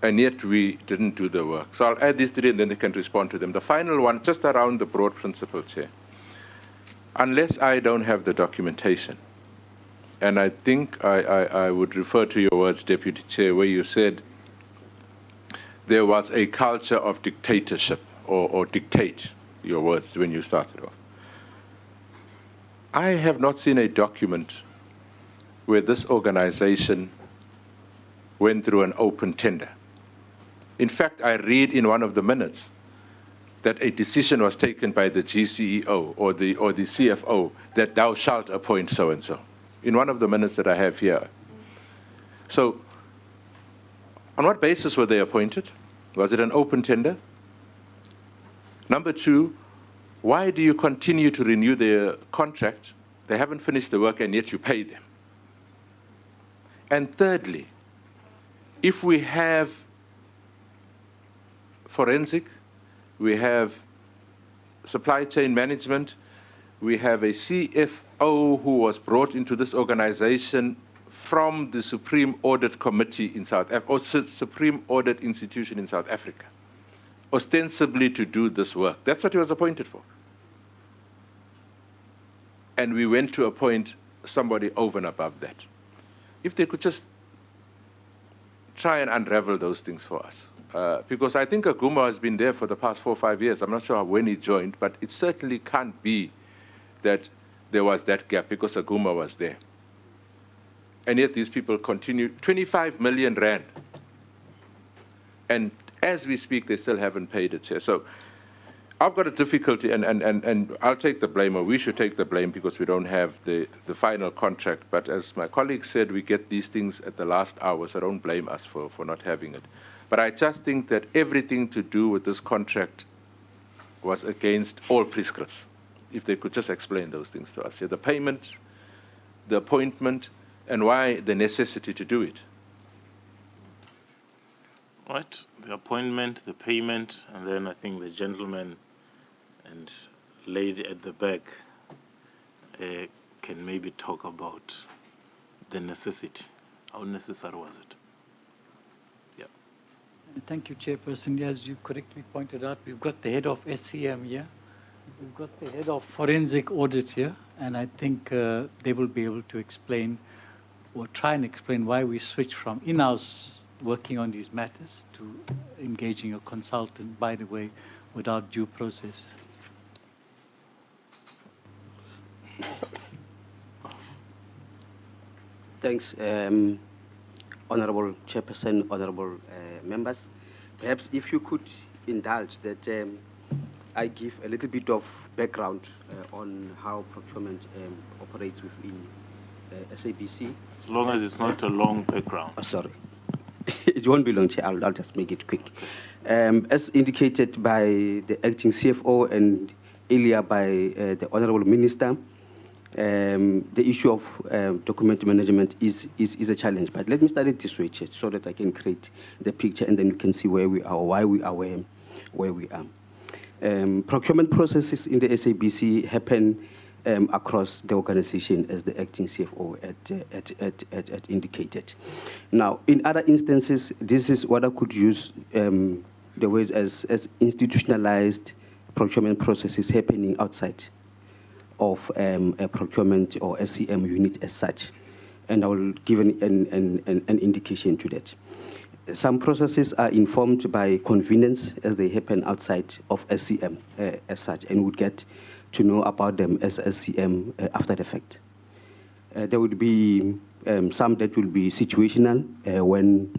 And yet we didn't do the work. So I'll add these three and then they can respond to them. The final one, just around the broad principle, Chair. Unless I don't have the documentation, and I think I would refer to your words, Deputy Chair, where you said there was a culture of dictatorship, or dictate, your words, when you started off. I have not seen a document where this organization went through an open tender. In fact, I read in one of the minutes that a decision was taken by the GCEO or the CFO that thou shalt appoint so-and-so, in one of the minutes that I have here. So, on what basis were they appointed? Was it an open tender? Number two, why do you continue to renew their contract? They haven't finished the work and yet you pay them. And thirdly, if we have forensic, we have supply chain management, we have a CFO who was brought into this organization from the Supreme Audit Committee in South Africa, or Supreme Audit Institution in South Africa, ostensibly to do this work. That's what he was appointed for. and we went to appoint somebody over and above that. If they could just try and unravel those things for us. Because I think Aguma has been there for the past 4 or 5 years. I'm not sure when he joined, but it certainly can't be that there was that gap because Aguma was there. And yet these people continue, 25 million rand. And as we speak, they still haven't paid it, Chair. So I've got a difficulty, and I'll take the blame, or we should take the blame, because we don't have the final contract. But as my colleague said, we get these things at the last hour, so don't blame us for not having it. But I just think that everything to do with this contract was against all prescripts. If they could just explain those things to us. Yeah, the payment, the appointment, and why the necessity to do it. Right, the appointment, the payment, and then I think the gentleman and lady at the back can maybe talk about the necessity. How necessary was it? Yeah. Thank you, Chairperson. As you correctly pointed out, we've got the head of SCM here. We've got the head of forensic audit here, and I think they will be able to explain or try and explain why we switched from in-house working on these matters to engaging a consultant, by the way, without due process. Thanks, Honorable Chairperson, Honorable members. Perhaps if you could indulge that I give a little bit of background on how procurement operates within SABC. As long as it's not a long background. Oh, sorry. It won't be long, Chair. I'll just make it quick. As indicated by the acting CFO and earlier by the Honorable Minister, the issue of document management is a challenge. But let me start it this way, Chair, so that I can create the picture and then you can see where we are, why we are where we are. Procurement processes in the SABC happen across the organization, as the acting CFO had indicated. Now, in other instances, this is what I could use the words as institutionalized procurement processes happening outside of a procurement or SCM unit as such. And I will give an indication to that. Some processes are informed by convenience as they happen outside of SCM as such, and would get to know about them as SCM after the fact. There would be some that will be situational when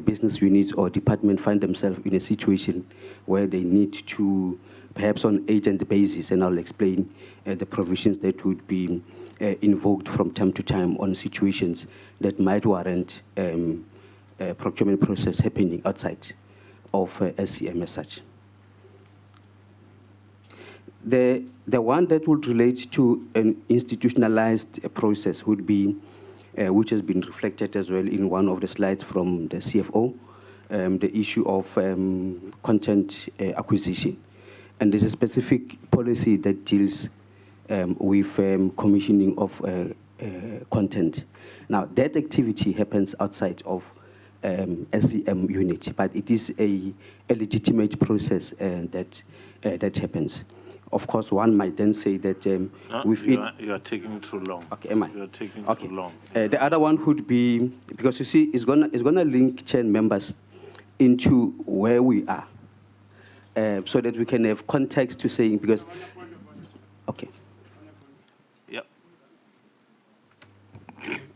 business units or department find themselves in a situation where they need to, perhaps on agent basis, and I'll explain the provisions that would be invoked from time to time on situations that might warrant a procurement process happening outside of SCM as such. The one that would relate to an institutionalized process would be, which has been reflected as well in one of the slides from the CFO, the issue of content acquisition. And there's a specific policy that deals with commissioning of content. Now, that activity happens outside of SCM unit, but it is a legitimate process that happens. Of course, one might then say that no, you are taking too long. Okay, am I? You are taking okay. too long. The other one would be, because you see, it's gonna link chain members into where we are, so that we can have context to saying, because, okay. Yep.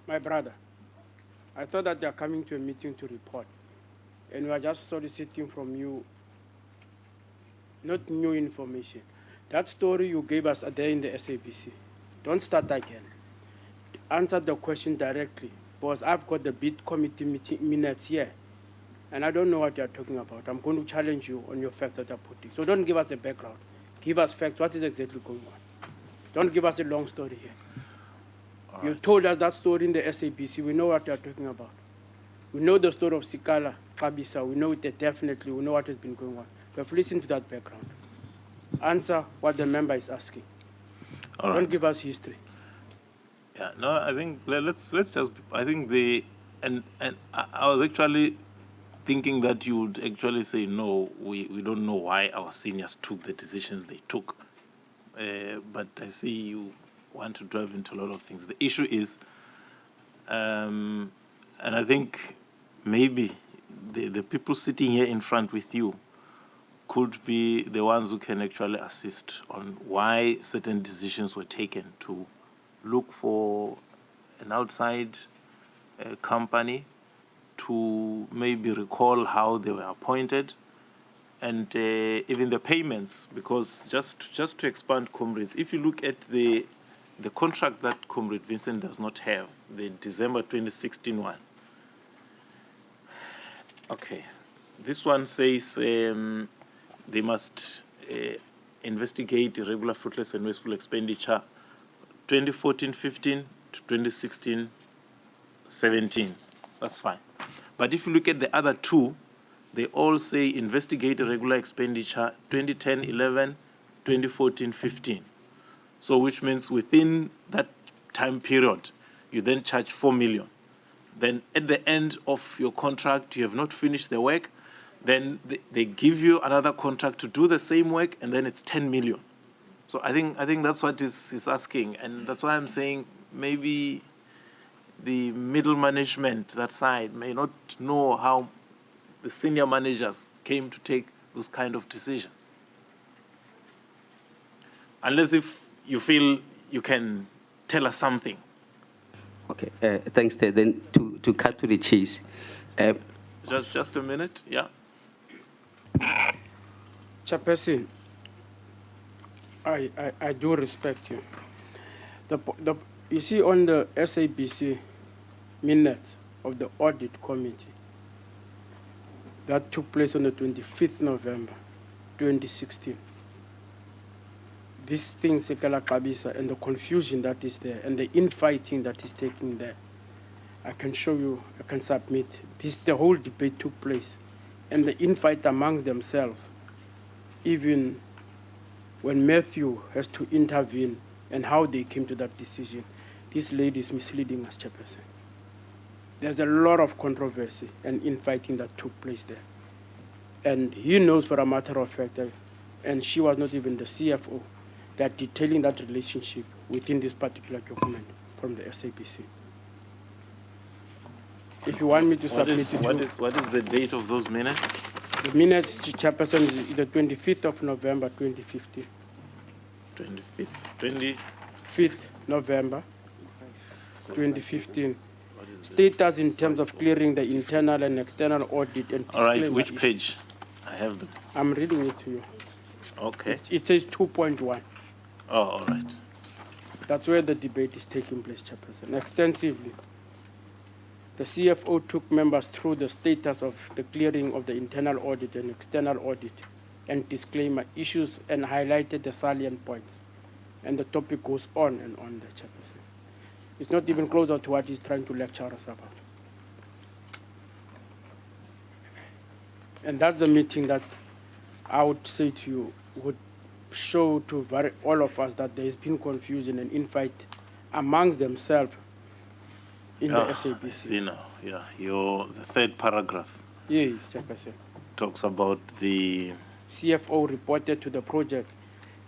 My brother, I thought that they are coming to a meeting to report, and we are just soliciting from you not new information. That story you gave us there in the SABC, don't start again. Answer the question directly, because I've got the bid committee meeting minutes here, and I don't know what you're talking about. I'm going to challenge you on your facts that you're putting. So don't give us a background. Give us facts. What is exactly going on? Don't give us a long story here. You told us that story in the SABC. We know what you're talking about. We know the story of Sikala, Kabisa. We know it definitely. We know what has been going on. We have listened to that background. Answer what the member is asking. Don't give us history. Yeah, no, I think let's just. I think and I was actually thinking that you would actually say no. We don't know why our seniors took the decisions they took, but I see you want to delve into a lot of things. The issue is, and I think maybe the people sitting here in front with you could be the ones who can actually assist on why certain decisions were taken to look for an outside company to maybe recall how they were appointed, and even the payments, because just to expand, comrades, if you look at the contract that Comrade Vincent does not have, the December 2016 one. Okay, this one says they must investigate irregular, fruitless, and wasteful expenditure 2014-15 to 2016-17. That's fine. But if you look at the other two, they all say investigate irregular expenditure 2010-11, 2014-15. So which means within that time period, you then charge 4 million. Then at the end of your contract, you have not finished the work, then they give you another contract to do the same work, and then it's 10 million. So I think that's what is asking, and that's why I'm saying maybe the middle management, that side, may not know how the senior managers came to take those kind of decisions. Unless if you feel you can tell us something. Okay, thanks. Then to cut to the chase. Just a minute, yeah. Chairperson, I do respect you. You see on the SABC minutes of the audit committee that took place on the 25th November 2016. This thing, Saka Cabo, and the confusion that is there, and the infighting that is taking there, I can show you, I can submit. The whole debate took place, and the infight amongst themselves, even when Matthew has to intervene, and how they came to that decision. This lady is misleading us, Chairperson. There's a lot of controversy and infighting that took place there. And he knows, for a matter of fact, and she was not even the CFO, that detailing that relationship within this particular document from the SABC. If you want me to submit it, what is the date of those minutes? The minutes, Chairperson, is the 25th of November 2015. 25th November 2015. Status in terms of clearing the internal and external audit and all right, which page? I have them. I'm reading it to you. Okay. It says 2.1. Oh, all right. That's where the debate is taking place, Chairperson, extensively. The CFO took members through the status of the clearing of the internal audit and external audit and disclaimer issues and highlighted the salient points. And the topic goes on and on, the Chairperson. It's not even closer to what he's trying to lecture us about. And that's the meeting that I would say to you would show to all of us that there has been confusion and infight amongst themselves in the SABC. I see now, yeah. The third paragraph. Yes, Chairperson. Talks about the CFO reported to the project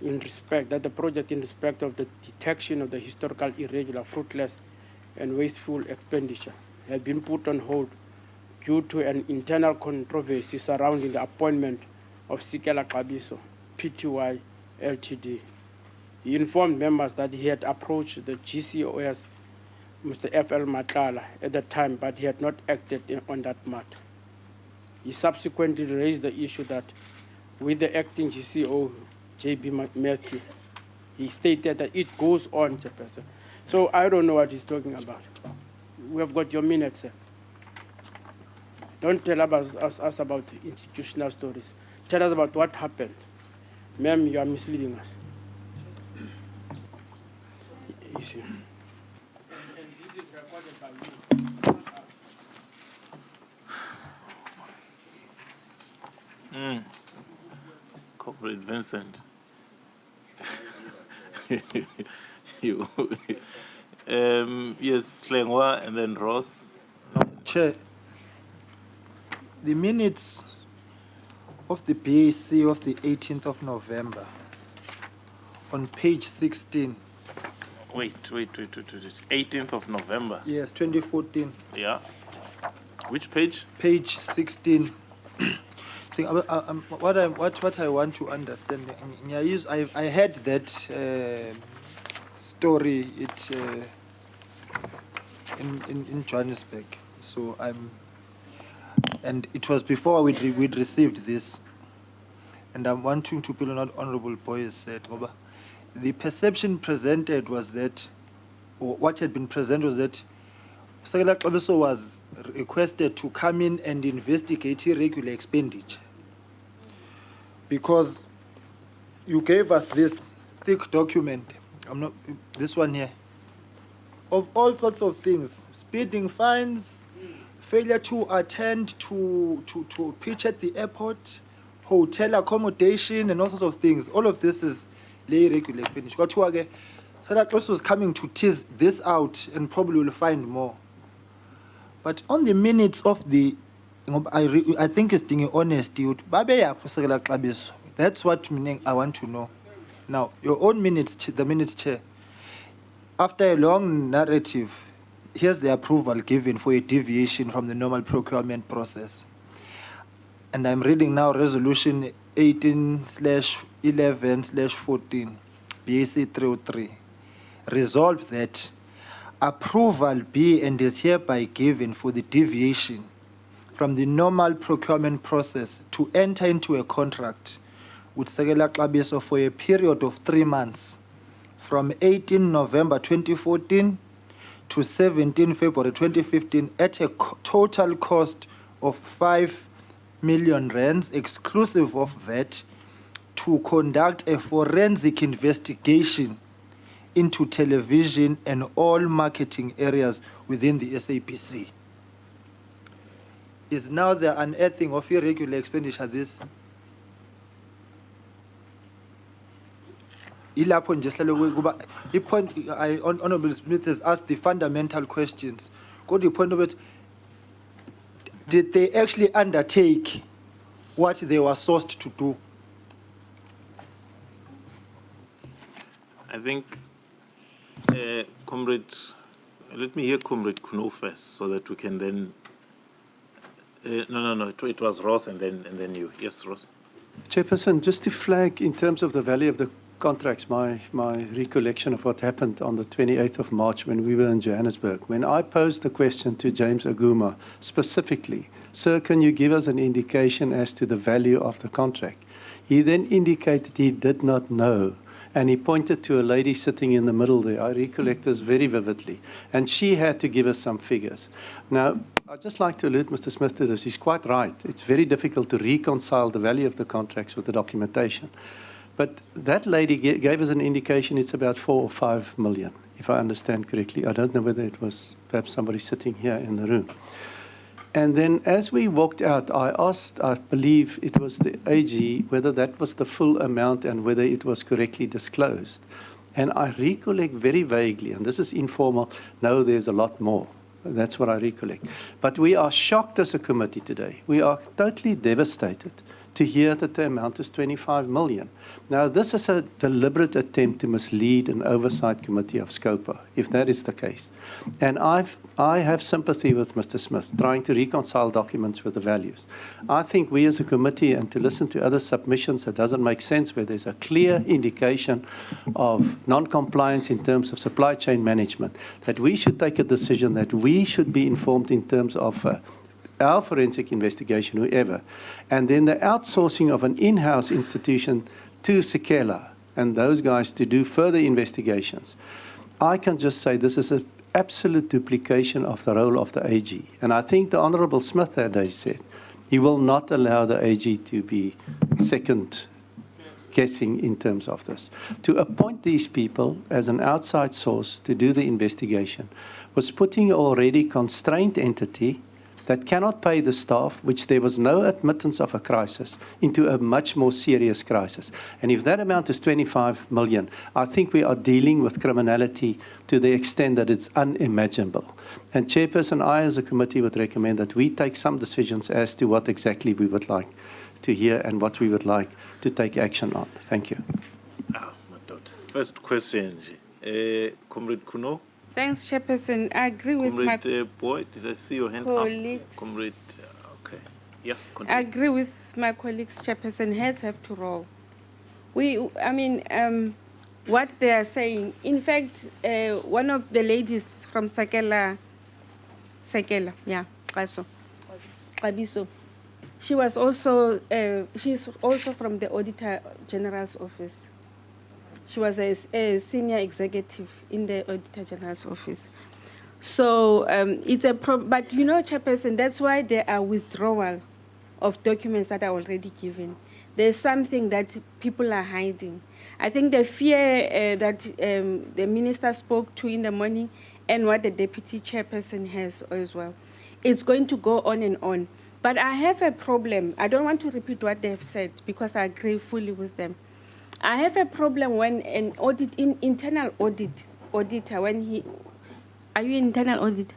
in respect of the detection of the historical irregular, fruitless, and wasteful expenditure had been put on hold due to an internal controversy surrounding the appointment of Saka Cabo, Pty Ltd. He informed members that he had approached the GCOS, Mr. F.L. Matlala, at the time, but he had not acted on that matter. He subsequently raised the issue that with the acting GCO, J.B. Matthew, he stated that it goes on, Chairperson. So I don't know what he's talking about. We have got your minutes, sir. Don't tell us about institutional stories. Tell us about what happened. Ma'am, you are misleading us. You see. And this is recorded by you. Corporate Vincent. You. Yes, Lengwa and then Ross. Chair, the minutes of the BAC of the 18th of November, on page 16, Wait. 18th of November. Yes, 2014. Yeah. Which page? Page 16. See, what I want to understand, I heard that story in Johannesburg. So and it was before we'd received this. And I'm wanting to build on what Honorable Boyce said. The perception presented was that, or what had been presented was that Saka Cabo was requested to come in and investigate irregular expenditure. Because you gave us this thick document, this one here, of all sorts of things, speeding fines, failure to attend to pitch at the airport, hotel accommodation, and all sorts of things. All of this is irregular expenditure. Saka Cabo was coming to tease this out and probably will find more. But on the minutes of the, I think it's the honesty. That's what I want to know. Now, your own minutes, the minutes chair. After a long narrative, here's the approval given for a deviation from the normal procurement process. And I'm reading now resolution 18/11/14, BAC 303. Resolve that approval be and is hereby given for the deviation from the normal procurement process to enter into a contract with Saka Cabo for a period of 3 months from 18 November 2014 to 17 February 2015 at a total cost of 5 million rands exclusive of VAT to conduct a forensic investigation into television and all marketing areas within the SABC. Is now the unearthing of irregular expenditure this? Honorable Smith has asked the fundamental questions. Go to the point of it, did they actually undertake what they were sourced to do? I think, Comrade, let me hear Comrade Kuno first so that we can then, no, it was Ross and then you. Yes, Ross. Chairperson, just to flag in terms of the value of the contracts, my recollection of what happened on the 28th of March when we were in Johannesburg. When I posed the question to James Aguma specifically, sir, can you give us an indication as to the value of the contract? He then indicated he did not know. And he pointed to a lady sitting in the middle there. I recollect this very vividly. And she had to give us some figures. Now, I'd just like to alert Mr. Smith to this. He's quite right. It's very difficult to reconcile the value of the contracts with the documentation. But that lady gave us an indication it's about 4 or 5 million, if I understand correctly. I don't know whether it was perhaps somebody sitting here in the room. And then as we walked out, I asked, I believe it was the AG, whether that was the full amount and whether it was correctly disclosed. And I recollect very vaguely, and this is informal, no, there's a lot more. That's what I recollect. But we are shocked as a committee today. We are totally devastated to hear that the amount is 25 million. Now, this is a deliberate attempt to mislead an oversight committee of Scopa, if that is the case. And I have sympathy with Mr. Smith, trying to reconcile documents with the values. I think we as a committee, and to listen to other submissions, that doesn't make sense, where there's a clear indication of non-compliance in terms of supply chain management, that we should take a decision that we should be informed in terms of our forensic investigation, whoever, and then the outsourcing of an in-house institution to Sekela and those guys to do further investigations. I can just say this is an absolute duplication of the role of the AG. And I think the Honourable Smith that day said he will not allow the AG to be second guessing in terms of this. To appoint these people as an outside source to do the investigation was putting an already constrained entity that cannot pay the staff, which there was no admittance of a crisis, into a much more serious crisis. And if that amount is 25 million, I think we are dealing with criminality to the extent that it's unimaginable. And Chairperson, I as a committee would recommend that we take some decisions as to what exactly we would like to hear and what we would like to take action on. Thank you. First question, Comrade Kuno. Thanks, Chairperson. I agree with my Comrade Boy, did I see your hand colleagues. up? Comrade, okay. Yeah, I continue. agree with my colleagues, Chairperson. Heads have to roll. What they are saying. In fact, one of the ladies from Sakela, yeah, Kabiso, she's also from the Auditor General's office. She was a senior executive in the Auditor General's office. So it's a but you know, Chairperson, that's why there are withdrawal of documents that are already given. There's something that people are hiding. I think the fear that the minister spoke to in the morning and what the deputy chairperson has as well, it's going to go on and on. But I have a problem. I don't want to repeat what they've said because I agree fully with them. I have a problem when an internal auditor, when he, are you internal audit?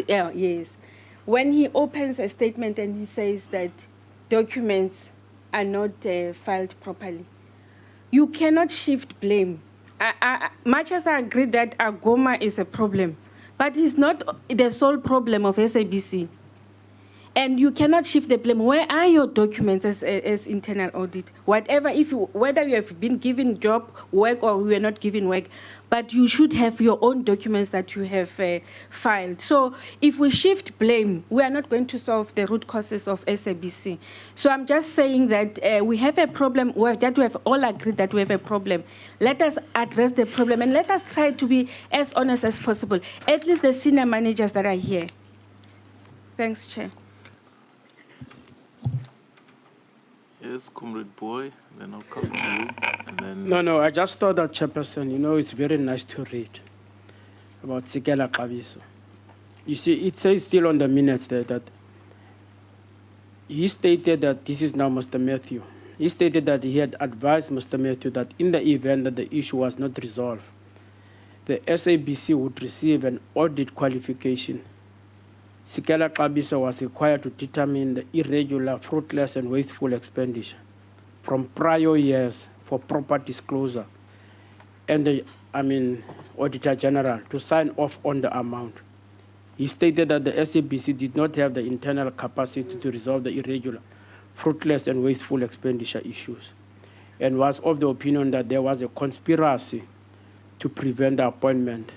Yes. When he opens a statement and he says that documents are not filed properly, you cannot shift blame. Much as I agree that Agoma is a problem, but it's not the sole problem of SABC. And you cannot shift the blame. Where are your documents as internal audit? Whether you have been given job, work, or you are not given work, but you should have your own documents that you have filed. So if we shift blame, we are not going to solve the root causes of SABC. So I'm just saying that we have a problem, that we have all agreed that we have a problem. Let us address the problem and let us try to be as honest as possible, at least the senior managers that are here. Thanks, Chair. Yes, Comrade Boy, then I'll come to you. And then No, I just thought that, Chairperson, you know, it's very nice to read about Saka Cabo. You see, it says still on the minutes there that he stated that this is now Mr. Matthew. He stated that he had advised Mr. Matthew that in the event that the issue was not resolved, the SABC would receive an audit qualification. Saka Cabo was required to determine the irregular, fruitless, and wasteful expenditure from prior years for proper disclosure, and the Auditor General to sign off on the amount. He stated that the SABC did not have the internal capacity to resolve the irregular, fruitless, and wasteful expenditure issues, and was of the opinion that there was a conspiracy to prevent the appointment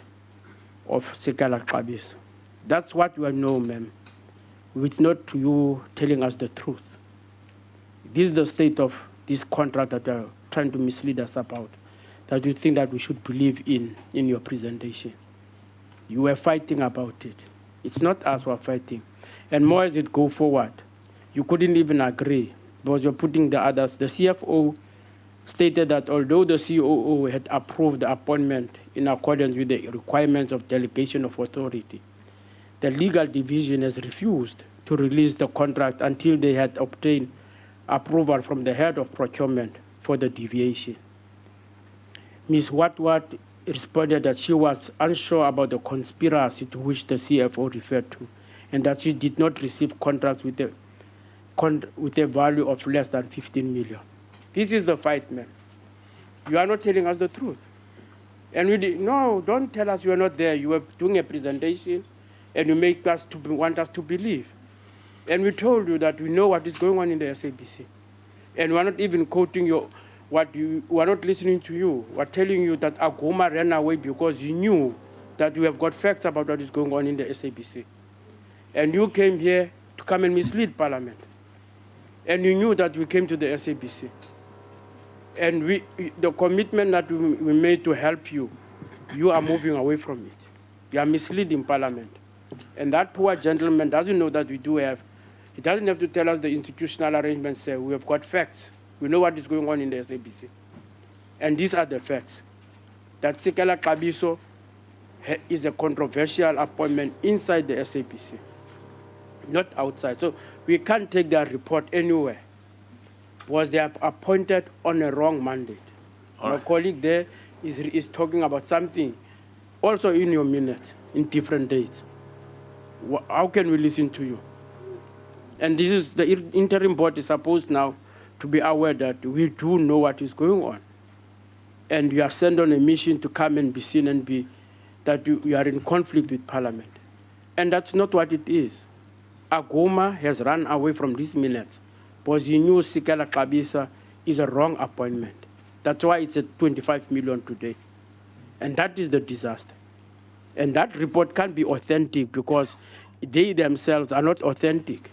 of Saka Cabo. That's what you know, ma'am. It's not you telling us the truth. This is the state of this contract that you are trying to mislead us about, that you think that we should believe in your presentation. You were fighting about it. It's not us who are fighting. And more as it go forward, you couldn't even agree because you're putting the others. The CFO stated that although the COO had approved the appointment in accordance with the requirements of delegation of authority, the legal division has refused to release the contract until they had obtained approval from the head of procurement for the deviation. Ms. Watwat responded that she was unsure about the conspiracy to which the CFO referred to, and that she did not receive contracts with a value of less than 15 million. This is the fight, man. You are not telling us the truth. And no, don't tell us you are not there. You were doing a presentation, and you make us want us to believe. And we told you that we know what is going on in the SABC. And we're not even quoting we're not listening to you. We're telling you that Agoma ran away because you knew that we have got facts about what is going on in the SABC. And you came here to come and mislead Parliament. And you knew that we came to the SABC. And the commitment that we made to help you, you are moving away from it. You are misleading Parliament. And that poor gentleman doesn't know that we do have. He doesn't have to tell us the institutional arrangements say we have got facts. We know what is going on in the SABC. And these are the facts. That Saka Cabo is a controversial appointment inside the SABC, not outside. So we can't take that report anywhere because they are appointed on a wrong mandate. My colleague there is talking about something also in your minutes, in different dates. How can we listen to you? And this is the interim board is supposed now to be aware that we do know what is going on. and you are sent on a mission to come and be seen and be that you are in conflict with Parliament. And that's not what it is. Agoma has run away from these minutes because he knew Saka Cabo is a wrong appointment. That's why it's at 25 million today. And that is the disaster. And that report can't be authentic because they themselves are not authentic.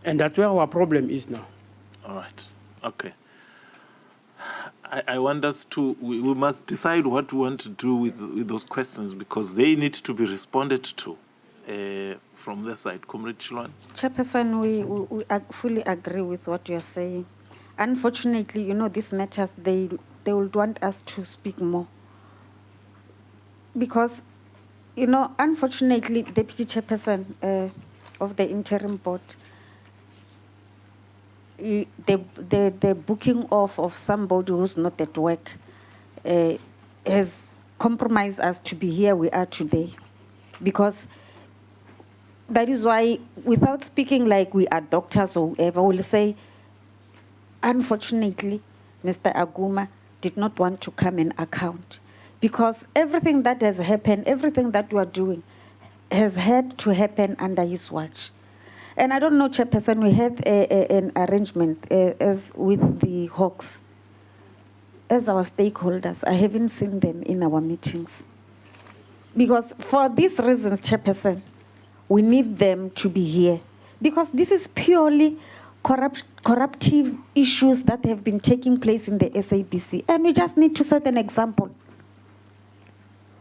And that's where our problem is now. All right. Okay. I want us to, we must decide what we want to do with those questions because they need to be responded to from the side. Comrade Chilwan. Chairperson, we fully agree with what you are saying. Unfortunately, you know, these matters, they would want us to speak more. Because, you know, unfortunately, Deputy Chairperson of the Interim Board, the booking off of somebody who's not at work has compromised us to be here we are today. Because that is why, without speaking like we are doctors or whoever, we'll say, unfortunately, Mr. Aguma did not want to come and account. Because everything that has happened, everything that we are doing, has had to happen under his watch. And I don't know, Chairperson, we had an arrangement as with the Hawks. As our stakeholders, I haven't seen them in our meetings. Because for these reasons, Chairperson, we need them to be here. Because this is purely corruptive issues that have been taking place in the SABC. And we just need to set an example.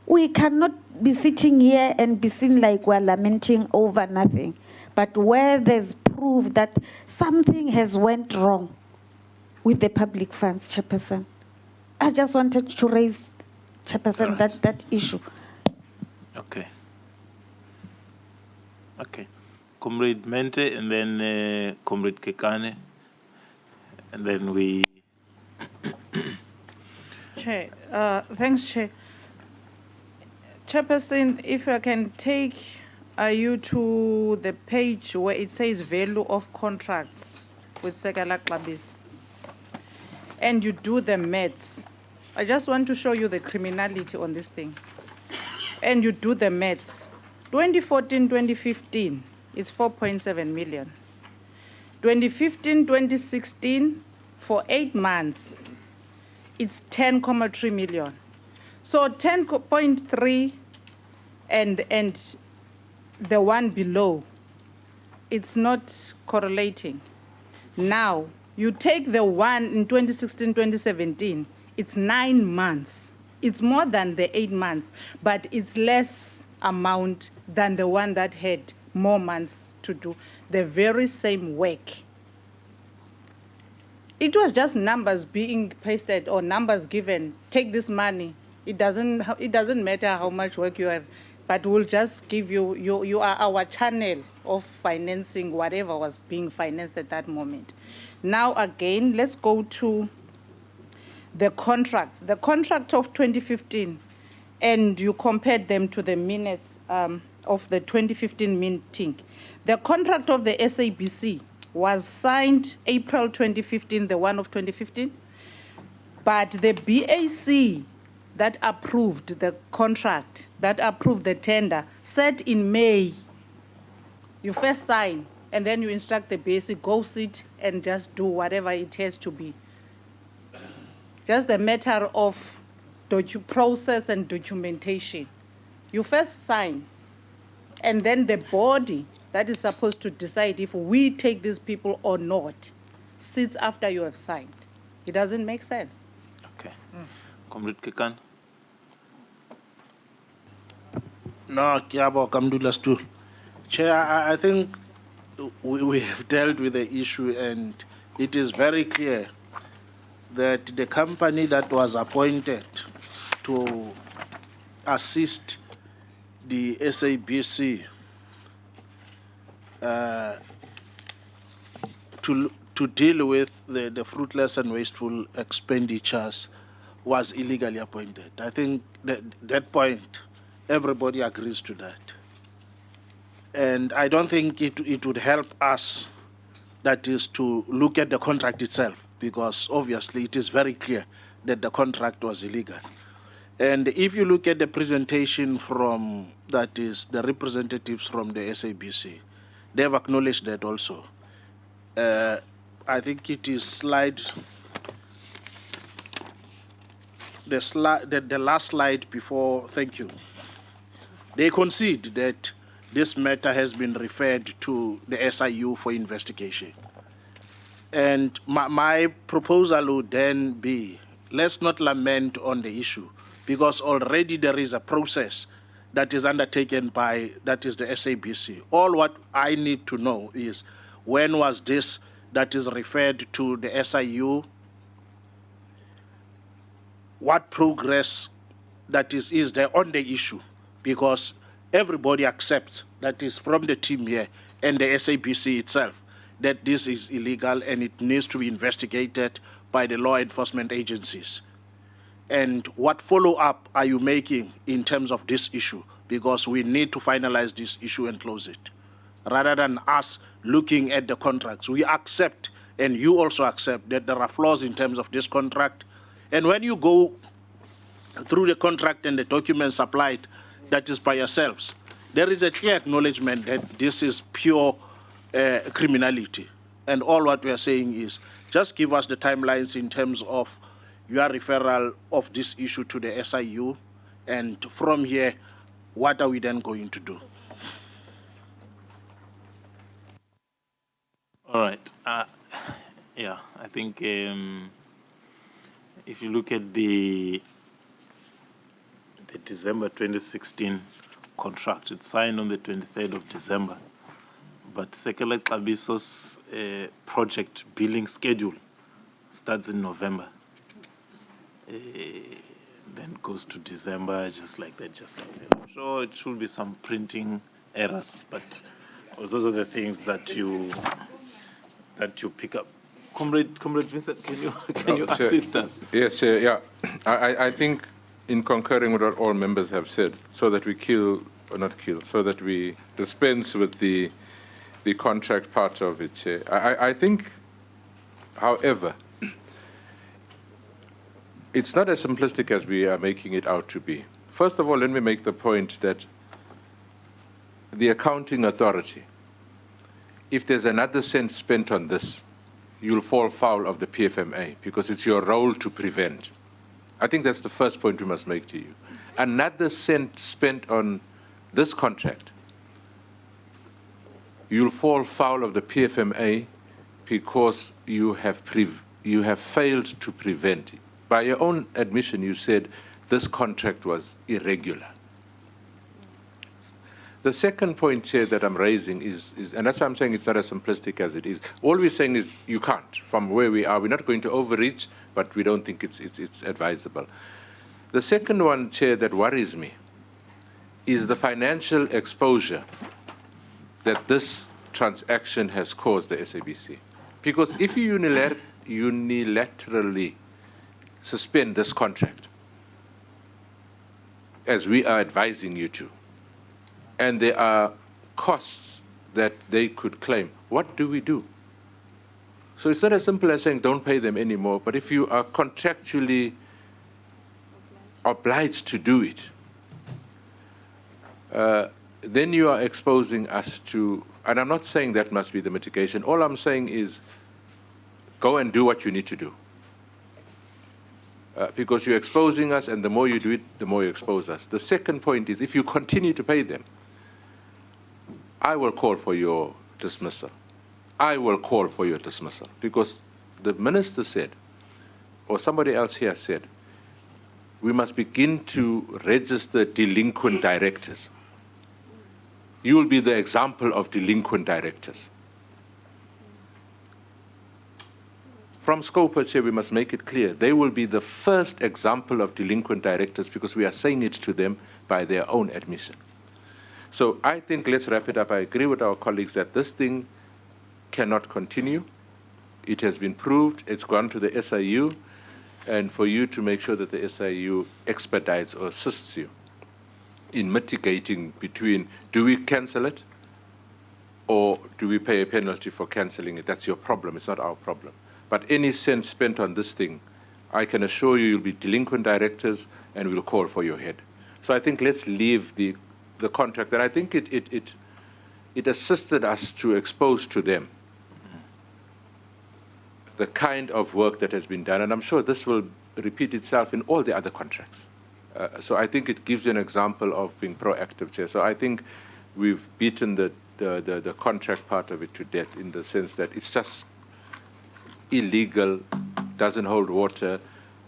We cannot be sitting here and be seen like we're lamenting over nothing. But where there's proof that something has went wrong with the public funds, Chairperson. I just wanted to raise, Chairperson, that issue. Okay. Okay. Comrade Mente and then Comrade Kekane. And then we... Chair, thanks, Chair. Chairperson, if I can take you to the page where it says value of contracts with Saka Cabo, and you do the maths. I just want to show you the criminality on this thing. And you do the maths. 2014-2015, it's 4.7 million. 2015-2016, for 8 months, it's 10.3 million. So 10.3 and the one below, it's not correlating. Now, you take the one in 2016-2017, it's 9 months. It's more than the 8 months, but it's less amount than the one that had more months to do the very same work. It was just numbers being pasted or numbers given. Take this money. It doesn't matter how much work you have, but we'll just give you, you are our channel of financing whatever was being financed at that moment. Now again, let's go to the contracts. The contract of 2015, and you compared them to the minutes of the 2015 meeting. The contract of the SABC was signed April 2015, the one of 2015, but the BAC that approved the contract, that approved the tender, said in May, you first sign, and then you instruct the BAC, go sit and just do whatever it has to be. Just a matter of process and documentation. You first sign, and then the body that is supposed to decide if we take these people or not sits after you have signed. It doesn't make sense. Okay. Comrade Kekan. No, Kiabo Kamdulas too. Chair, I think we have dealt with the issue, and it is very clear that the company that was appointed to assist the SABC to deal with the fruitless and wasteful expenditures was illegally appointed. I think that point, everybody agrees to that. And I don't think it would help us, that is, to look at the contract itself, because obviously it is very clear that the contract was illegal. And if you look at the presentation from, that is, the representatives from the SABC, they have acknowledged that also. I think it is slide, the last slide before, thank you. They concede that this matter has been referred to the SIU for investigation. And my proposal would then be, let's not lament on the issue, because already there is a process that is undertaken by, that is the SABC. All what I need to know is, when was this that is referred to the SIU? What progress that is there on the issue? Because everybody accepts, that is from the team here and the SABC itself, that this is illegal and it needs to be investigated by the law enforcement agencies. And what follow-up are you making in terms of this issue? Because we need to finalize this issue and close it. Rather than us looking at the contracts, we accept, and you also accept, that there are flaws in terms of this contract. And when you go through the contract and the documents supplied, that is by yourselves, there is a clear acknowledgement that this is pure criminality. And all what we are saying is, just give us the timelines in terms of your referral of this issue to the SIU, and from here, what are we then going to do? All right. Yeah, I think if you look at the December 2016 contract, it's signed on the 23rd of December, but Sekele Xabiso's project billing schedule starts in November. Then goes to December, just like that, just like that. I'm sure it should be some printing errors, but those are the things that you pick up. Comrade Vincent, can you assist us? Yes, yeah. I think, in concurring with what all members have said, so that we so that we dispense with the contract part of it, Chair. I think, however, it's not as simplistic as we are making it out to be. First of all, let me make the point that the accounting authority, if there's another cent spent on this, you'll fall foul of the PFMA, because it's your role to prevent. I think that's the first point we must make to you. Another cent spent on this contract, you'll fall foul of the PFMA because you have failed to prevent it. By your own admission, you said this contract was irregular. The second point, Chair, that I'm raising is, and that's why I'm saying it's not as simplistic as it is. All we're saying is you can't, from where we are. We're not going to overreach, but we don't think it's advisable. The second one, Chair, that worries me is the financial exposure that this transaction has caused the SABC. Because if you unilaterally suspend this contract, as we are advising you to, and there are costs that they could claim, what do we do? So it's not as simple as saying don't pay them anymore, but if you are contractually obliged to do it, then you are exposing us to, and I'm not saying that must be the mitigation. All I'm saying is go and do what you need to do. Because you're exposing us, and the more you do it, the more you expose us. The second point is, if you continue to pay them, I will call for your dismissal. I will call for your dismissal, because the minister said, or somebody else here said, we must begin to register delinquent directors. You will be the example of delinquent directors. From Scopa, Chair, we must make it clear, they will be the first example of delinquent directors, because we are saying it to them by their own admission. So I think let's wrap it up. I agree with our colleagues that this thing cannot continue. It has been proved. It's gone to the SIU, and for you to make sure that the SIU expedites or assists you in mitigating between, do we cancel it or do we pay a penalty for cancelling it? That's your problem. It's not our problem. But any cent spent on this thing I can assure you you'll be delinquent directors and we'll call for your head. So I think let's leave the contract. And I think it assisted us to expose to them the kind of work that has been done. And I'm sure this will repeat itself in all the other contracts. So I think it gives you an example of being proactive, Chair. So I think we've beaten the contract part of it to death in the sense that it's just illegal, doesn't hold water,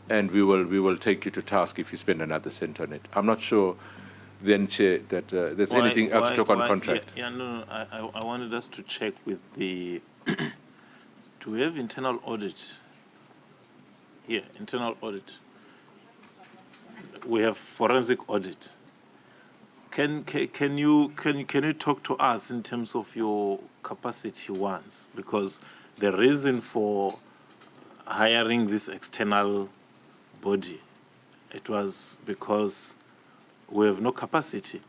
and we will take you to task if you spend another cent on it. I'm not sure then, Chair, that there's anything else to talk on contract. Yeah, no, I wanted us to check with the, to have internal audit, here, internal audit. We have forensic audit. Can you talk to us in terms of your capacity once? Because the reason for hiring this external body, it was because we have no capacity.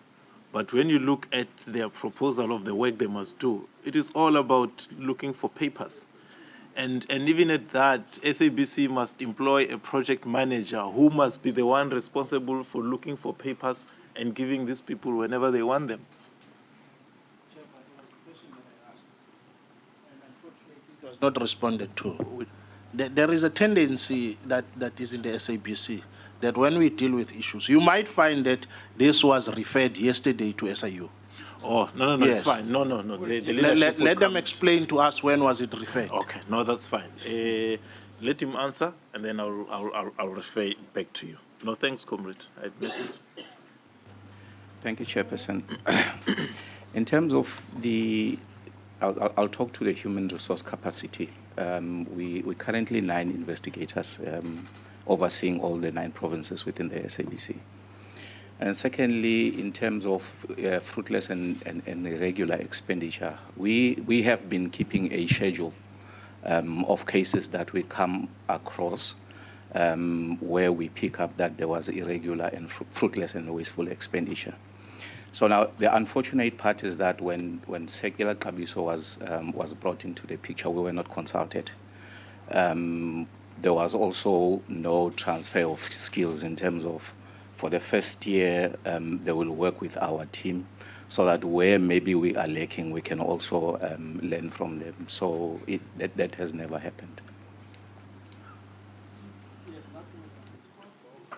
But when you look at their proposal of the work they must do, it is all about looking for papers. And even at that, SABC must employ a project manager who must be the one responsible for looking for papers and giving these people whenever they want them. It was not responded to. There is a tendency that is in the SABC that when we deal with issues, you might find that this was referred yesterday to SIU. Oh, no, Yes. it's fine. No. Let them explain to us when was it referred. Okay, no, that's fine. Let him answer, and then I'll refer it back to you. No, thanks, comrade. I missed it. Thank you, Chairperson. In terms of I'll talk to the human resource capacity. We currently 9 investigators overseeing all the 9 provinces within the SABC. And secondly, in terms of fruitless and irregular expenditure, we have been keeping a schedule of cases that we come across where we pick up that there was irregular and fruitless and wasteful expenditure. So now the unfortunate part is that when Saka Cabo was brought into the picture, we were not consulted. There was also no transfer of skills in terms of, for the first year, they will work with our team so that where maybe we are lacking, we can also learn from them. So that has never happened.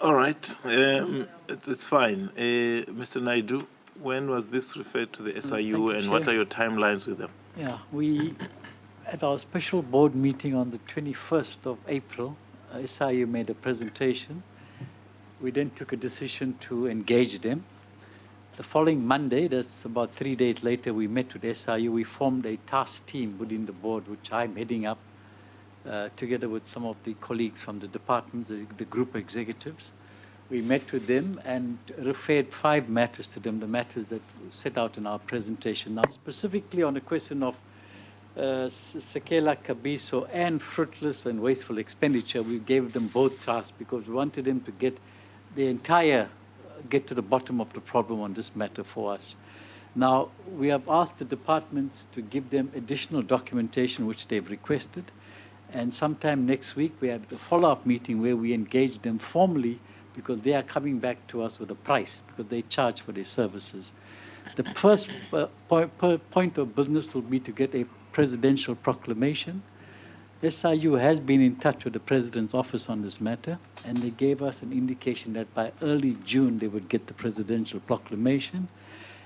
All right, it's fine. Mr. Naidu, when was this referred to the SIU, and what are your timelines with them? Yeah, we, at our special board meeting on the 21st of April, SIU made a presentation. We then took a decision to engage them. The following Monday, that's about 3 days later, we met with SIU. We formed a task team within the board, which I'm heading up, together with some of the colleagues from the departments, the group executives. We met with them and referred 5 matters to them, the matters that were set out in our presentation. Now, specifically on the question of Saka Cabo and fruitless and wasteful expenditure, we gave them both tasks because we wanted them to get to the bottom of the problem on this matter for us. Now, we have asked the departments to give them additional documentation which they've requested, and sometime next week we have a follow-up meeting where we engage them formally because they are coming back to us with a price because they charge for their services. The first point of business will be to get a presidential proclamation. SIU has been in touch with the President's office on this matter, and they gave us an indication that by early June they would get the presidential proclamation.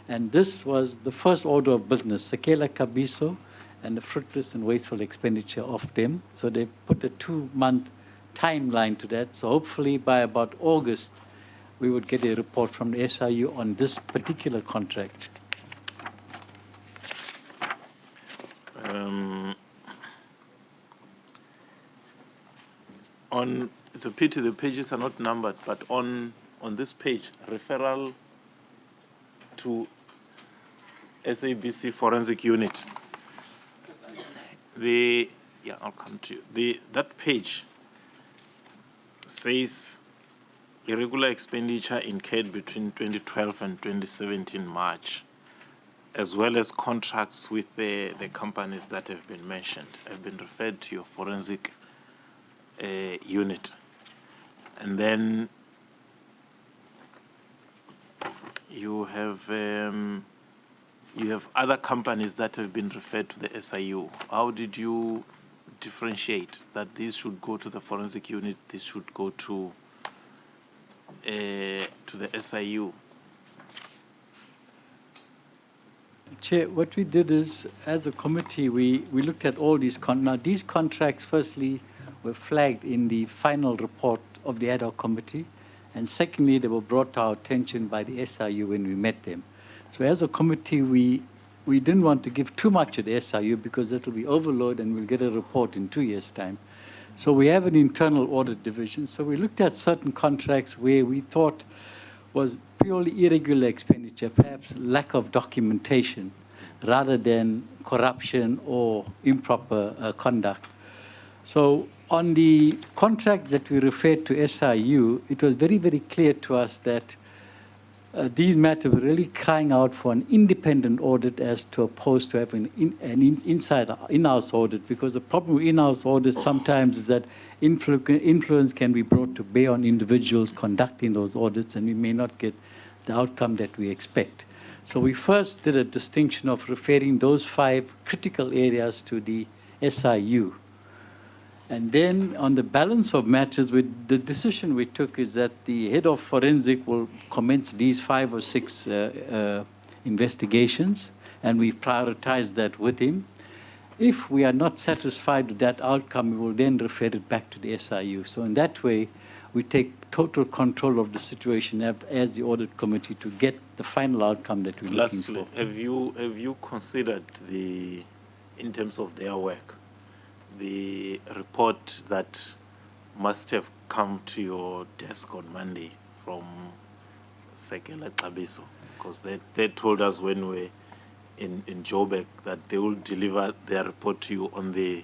And this was the first order of business, Saka Cabo and the fruitless and wasteful expenditure of them. So they put a 2-month timeline to that. So hopefully by about August, we would get a report from the SIU on this particular contract. It's a pity the pages are not numbered, but on this page, referral to SABC Forensic Unit. I'll come to you. That page says irregular expenditure incurred between 2012 and 2017 March, as well as contracts with the companies that have been mentioned, have been referred to your forensic unit. And then you have other companies that have been referred to the SIU. How did you differentiate that these should go to the forensic unit, this should go to the SIU? Chair, what we did is, as a committee, we looked at all these now these contracts firstly were flagged in the final report of the ad hoc committee, and secondly they were brought to our attention by the SIU when we met them. So as a committee we didn't want to give too much to the SIU because it will be overload and we'll get a report in 2 years' time. So we have an internal audit division. So we looked at certain contracts where we thought was purely irregular expenditure, perhaps lack of documentation, rather than corruption or improper conduct. So on the contracts that we referred to SIU, it was very, very clear to us that these matters were really crying out for an independent audit as to opposed to having in-house audit, because the problem with in-house audit sometimes is that influence can be brought to bear on individuals conducting those audits, and we may not get the outcome that we expect. So we first did a distinction of referring those 5 critical areas to the SIU. And then on the balance of matters, the decision we took is that the head of forensic will commence these 5 or 6 investigations, and we prioritized that with him. If we are not satisfied with that outcome, we will then refer it back to the SIU. So in that way, we take total control of the situation as the audit committee to get the final outcome that we're looking for. Have you considered in terms of their work, the report that must have come to your desk on Monday from Saka Cabo? Because they told us when we were in Joburg that they will deliver their report to you on the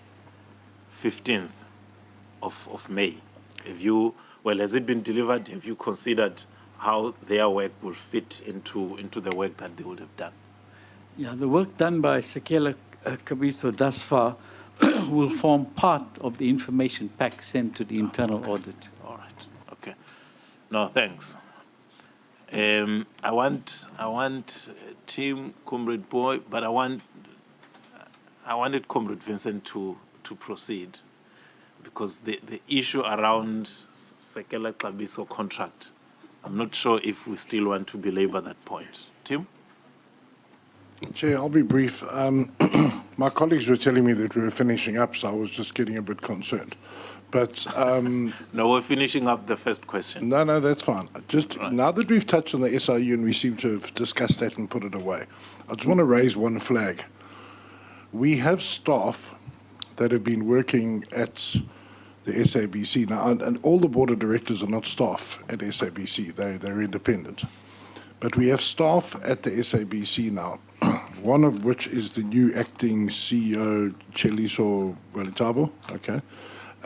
15th of May. Has it been delivered? Have you considered how their work will fit into the work that they would have done? Yeah, the work done by Saka Cabo thus far will form part of the information pack sent to the internal audit. All right. Okay. No, thanks. I want Team Comrade Boy, but I wanted Comrade Vincent to proceed, because the issue around Saka Cabo contract, I'm not sure if we still want to belabor that point. Tim? Chair, I'll be brief. My colleagues were telling me that we were finishing up, so I was just getting a bit concerned. But no, we're finishing up the first question. No, that's fine. Just right. Now that we've touched on the SIU and we seem to have discussed that and put it away, I just want to raise one flag. We have staff that have been working at the SABC now, and all the board of directors are not staff at SABC. They're independent. But we have staff at the SABC now, one of which is the new acting CEO, Cheliso Welitabo, okay,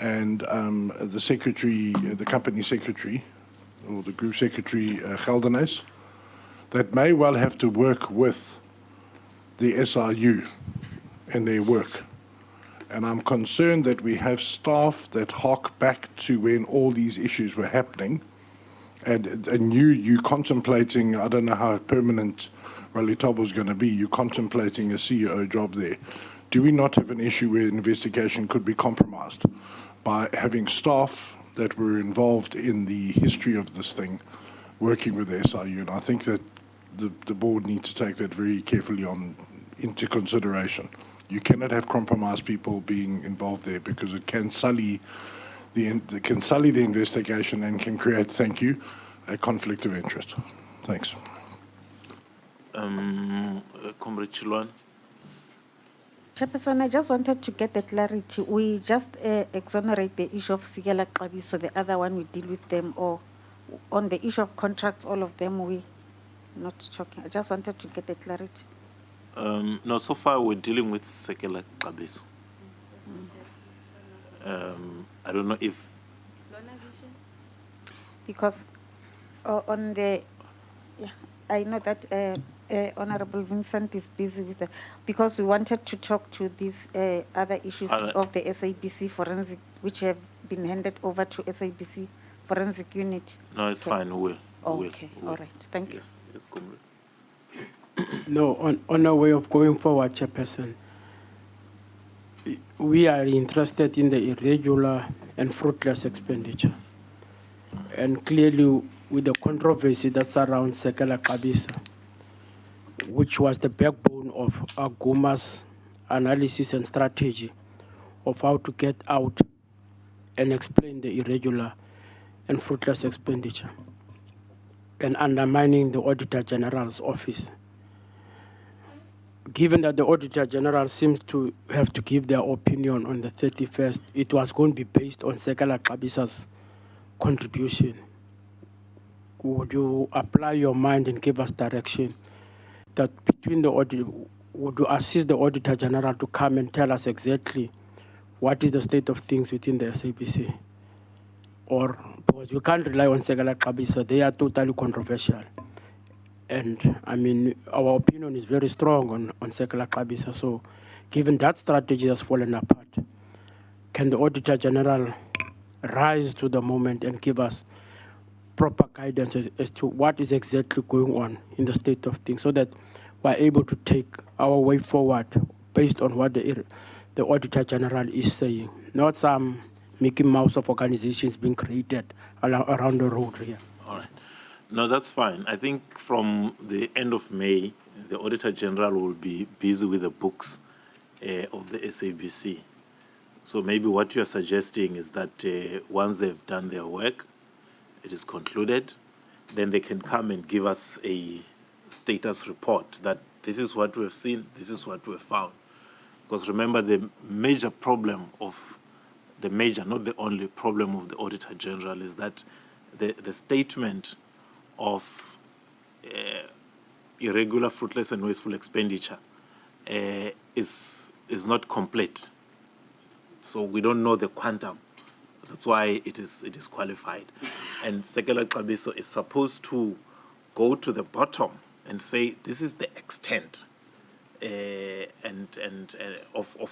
and the secretary, the company secretary, or the group secretary, Geldenes, that may well have to work with the SIU in their work. And I'm concerned that we have staff that hark back to when all these issues were happening, and you contemplating, I don't know how permanent Welitabo is going to be, you're contemplating a CEO job there. Do we not have an issue where investigation could be compromised by having staff that were involved in the history of this thing working with the SIU? And I think that the board needs to take that very carefully into consideration. You cannot have compromised people being involved there, because it can sully the investigation and can create, thank you, a conflict of interest. Thanks. Comrade Chilwan. Chairperson, I just wanted to get the clarity. We just exonerate the issue of Saka Cabo, so the other one we deal with them, or on the issue of contracts, all of them we not talking. I just wanted to get the clarity. No, so far we're dealing with Saka Cabo. I don't know if... Because on the... Yeah, I know that Honorable Vincent is busy with that, because we wanted to talk to these other issues of the SABC forensic, which have been handed over to SABC forensic unit. No, it's fine. We will. Okay, all right. Thank you. Yes, Comrade. No, on a way of going forward, Chairperson, we are interested in the irregular and fruitless expenditure. And clearly, with the controversy that's around Saka Cabo, which was the backbone of Aguma's analysis and strategy of how to get out and explain the irregular and fruitless expenditure and undermining the Auditor General's office. Given that the Auditor General seems to have to give their opinion on the 31st, it was going to be based on Saka Cabo's contribution. Would you apply your mind and give us direction that between the audit, would you assist the Auditor General to come and tell us exactly what is the state of things within the SABC? Or, because you can't rely on Saka Cabo, so they are totally controversial. And I mean, our opinion is very strong on Saka Cabo. So given that strategy has fallen apart, can the Auditor General rise to the moment and give us proper guidance as to what is exactly going on in the state of things so that we're able to take our way forward based on what the Auditor General is saying, not some Mickey Mouse of organizations being created around the road here. All right. No, that's fine. I think from the end of May, the Auditor General will be busy with the books of the SABC. So maybe what you're suggesting is that once they've done their work, it is concluded, then they can come and give us a status report that this is what we've seen, this is what we've found. Because remember, the major problem of the major, not the only problem of the Auditor General is that the statement of irregular, fruitless, and wasteful expenditure is not complete. So we don't know the quantum. That's why it is qualified. And Saka Cabo is supposed to go to the bottom and say this is the extent of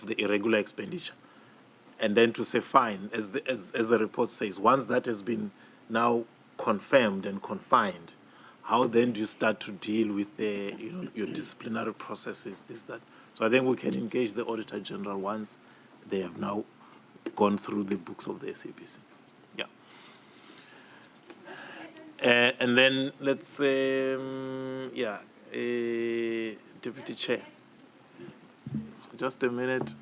the irregular expenditure, and then to say fine, as the report says, once that has been now confirmed and confined, how then do you start to deal with your disciplinary processes, this, that? So I think we can engage the Auditor General once they have now gone through the books of the SABC. Yeah. And then let's say, Deputy Chair. Just a minute.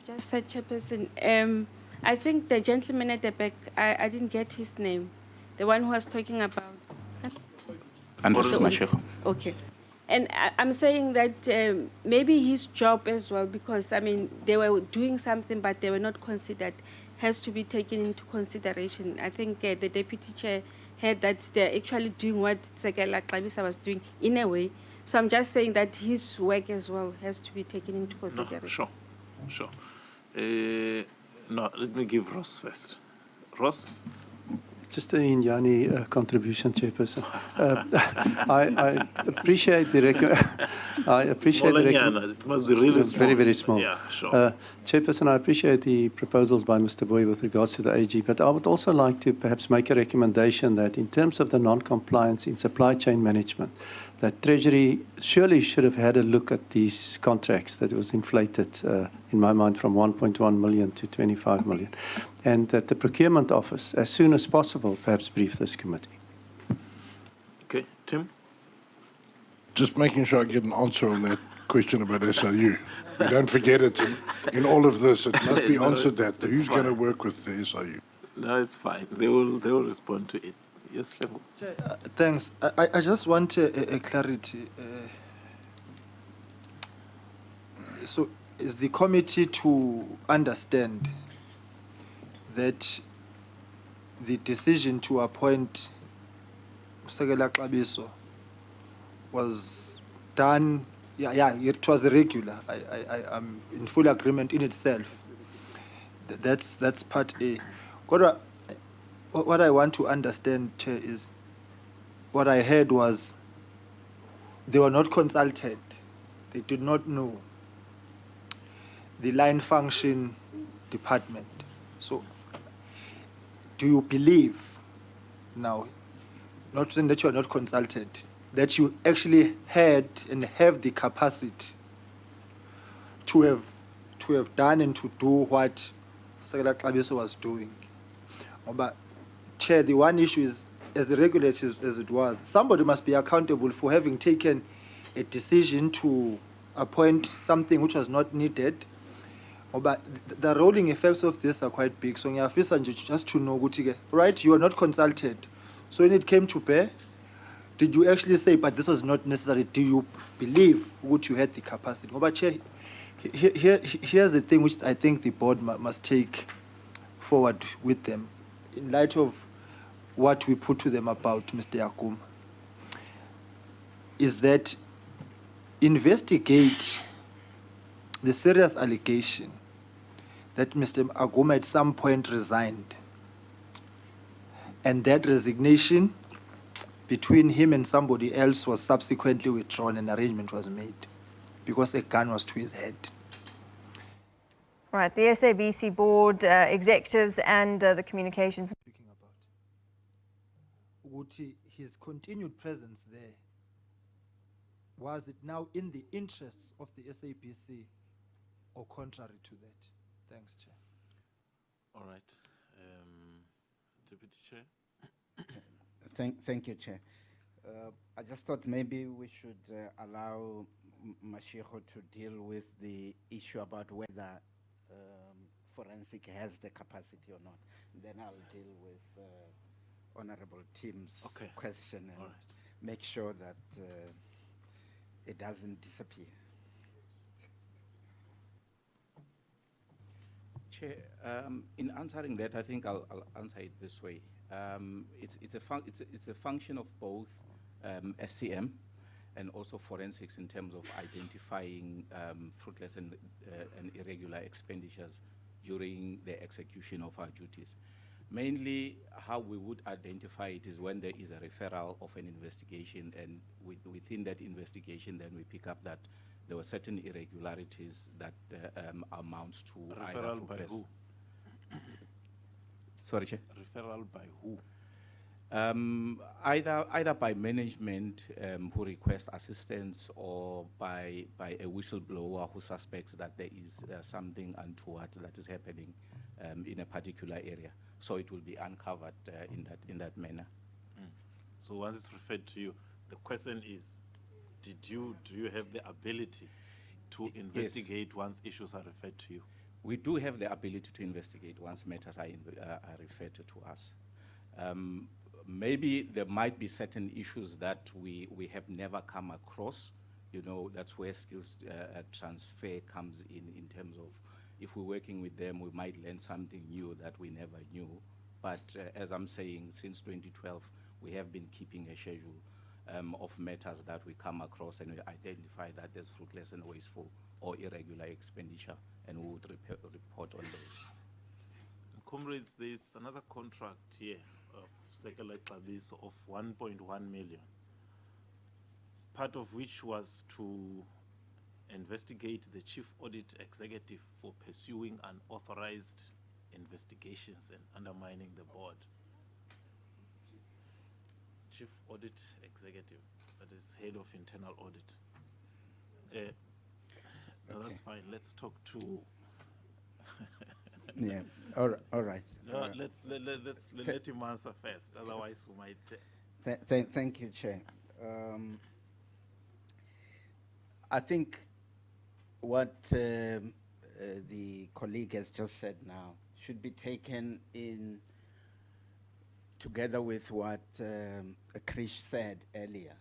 Just said, Chairperson, I think the gentleman at the back, I didn't get his name. The one who was talking about. Andres Machego. Okay. And I'm saying that maybe his job as well, because, I mean, they were doing something, but they were not considered, has to be taken into consideration. I think the Deputy Chair heard that they're actually doing what Saka Cabo was doing in a way. So I'm just saying that his work as well has to be taken into consideration. No, sure. No, let me give Ross first. Ross? Just an Inyani contribution, Chairperson. I appreciate the It must be really small. Very, very small. Yeah, sure. Chairperson, I appreciate the proposals by Mr. Boy with regards to the AG, but I would also like to perhaps make a recommendation that in terms of the non-compliance in supply chain management, that Treasury surely should have had a look at these contracts that was inflated, in my mind, from 1.1 million to 25 million. And that the Procurement Office, as soon as possible, perhaps brief this committee. Okay, Tim? Just making sure I get an answer on that question about SIU. We don't forget it in all of this. It must be answered that. Who's going to work with the SIU? No, it's fine. They will respond to it. Yes, Lebo. Thanks. I just want a clarity. So is the committee to understand that the decision to appoint Saka Cabo was done, it was irregular. I'm in full agreement in itself. That's part A. What I want to understand, Chair, is what I heard was they were not consulted. They did not know the line function department. So, do you believe now, not saying that you are not consulted, that you actually had and have the capacity to have done and to do what Saka Cabo was doing? But Chair, the one issue is, as irregular as it was, somebody must be accountable for having taken a decision to appoint something which was not needed. But the rolling effects of this are quite big. So ngiyafisa nje just to know, right, you are not consulted. So when it came to bear, did you actually say, but this was not necessary? Do you believe what you had the capacity? But Chair, here's the thing which I think the board must take forward with them in light of what we put to them about Mr. Aguma, is that investigate the serious allegation that Mr. Aguma at some point resigned, and that resignation between him and somebody else was subsequently withdrawn and arrangement was made because a gun was to his head. Right, the SABC board executives and the communications. Speaking about Uti, his continued presence there, was it now in the interests of the SABC or contrary to that? Thanks, Chair. All right. Deputy Chair. Thank you, Chair. I just thought maybe we should allow Mashiko to deal with the issue about whether forensic has the capacity or not. Then I'll deal with Honorable Tim's question and make sure that it doesn't disappear. Chair, in answering that, I think I'll answer it this way. It's a function of both SCM and also forensics in terms of identifying fruitless and irregular expenditures during the execution of our duties. Mainly, how we would identify it is when there is a referral of an investigation, and within that investigation, then we pick up that there were certain irregularities that amounts to Referral by who? Sorry, Chair? Referral by who? Either by management who requests assistance, or by a whistleblower who suspects that there is something untoward that is happening in a particular area. So it will be uncovered in that manner. So once it's referred to you, the question is, do you have the ability to investigate once issues are referred to you? We do have the ability to investigate once matters are referred to us. Maybe there might be certain issues that we have never come across. You know, that's where skills transfer comes in terms of, if we're working with them, we might learn something new that we never knew. But as I'm saying, since 2012, we have been keeping a schedule of matters that we come across, and we identify that there's fruitless and wasteful or irregular expenditure, and we would report on those. Comrades, there's another contract here of Saka Cabo of 1.1 million, part of which was to investigate the chief audit executive for pursuing unauthorized investigations and undermining the board. Chief audit executive, that is head of internal audit. No, that's fine. Let's talk to. Yeah. All right. No, let's let him answer first. Otherwise, we might. Thank you, Chair. I think what the colleague has just said now should be taken in together with what Krish said earlier,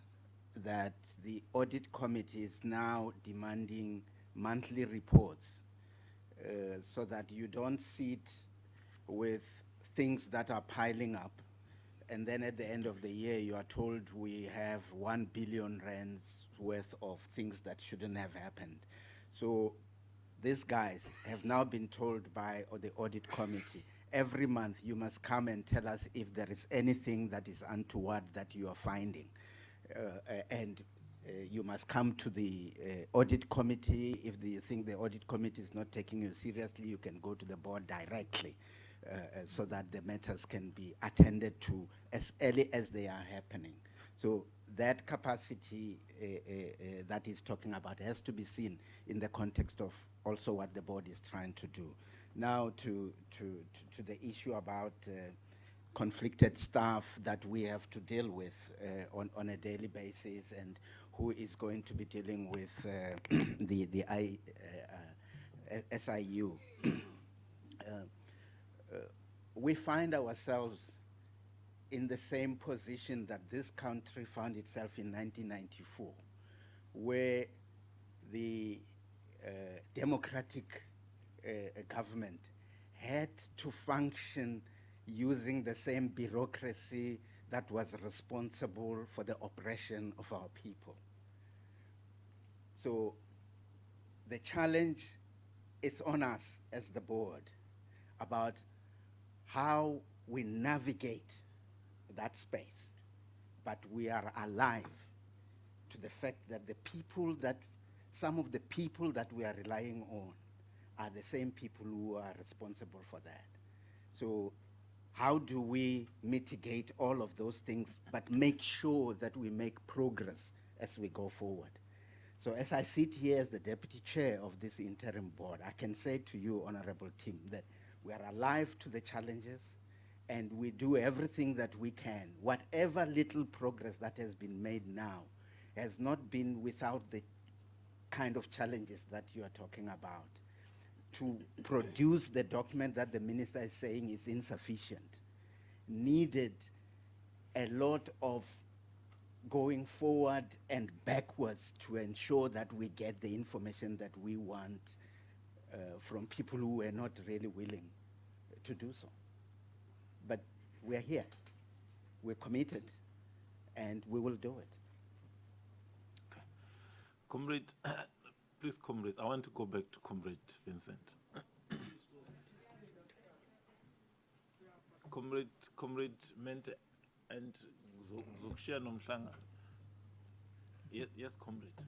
that the audit committee is now demanding monthly reports so that you don't sit with things that are piling up, and then at the end of the year you are told we have 1 billion rands worth of things that shouldn't have happened. So these guys have now been told by the audit committee, every month you must come and tell us if there is anything that is untoward that you are finding. And you must come to the audit committee. If you think the audit committee is not taking you seriously, you can go to the board directly. so that the matters can be attended to as early as they are happening. So that capacity that he's talking about has to be seen in the context of also what the board is trying to do. Now to the issue about conflicted staff that we have to deal with on a daily basis, and who is going to be dealing with the SIU. We find ourselves in the same position that this country found itself in 1994, where the democratic government had to function using the same bureaucracy that was responsible for the oppression of our people. So the challenge is on us as the board about how we navigate that space, but we are alive to the fact that the people that, some of the people that we are relying on are the same people who are responsible for that. So how do we mitigate all of those things, but make sure that we make progress as we go forward? So as I sit here as the deputy chair of this interim board, I can say to you, honorable team, that we are alive to the challenges and we do everything that we can. Whatever little progress that has been made now has not been without the kind of challenges that you are talking about. To produce the document that the minister is saying is insufficient needed a lot of going forward and backwards to ensure that we get the information that we want from people who were not really willing to do so. But we're here, we're committed, and we will do it. Okay. Comrade, please, comrades, I want to go back to Comrade Vincent. Comrade Mente and Zokshiya Nomhlanga. Yes, comrade.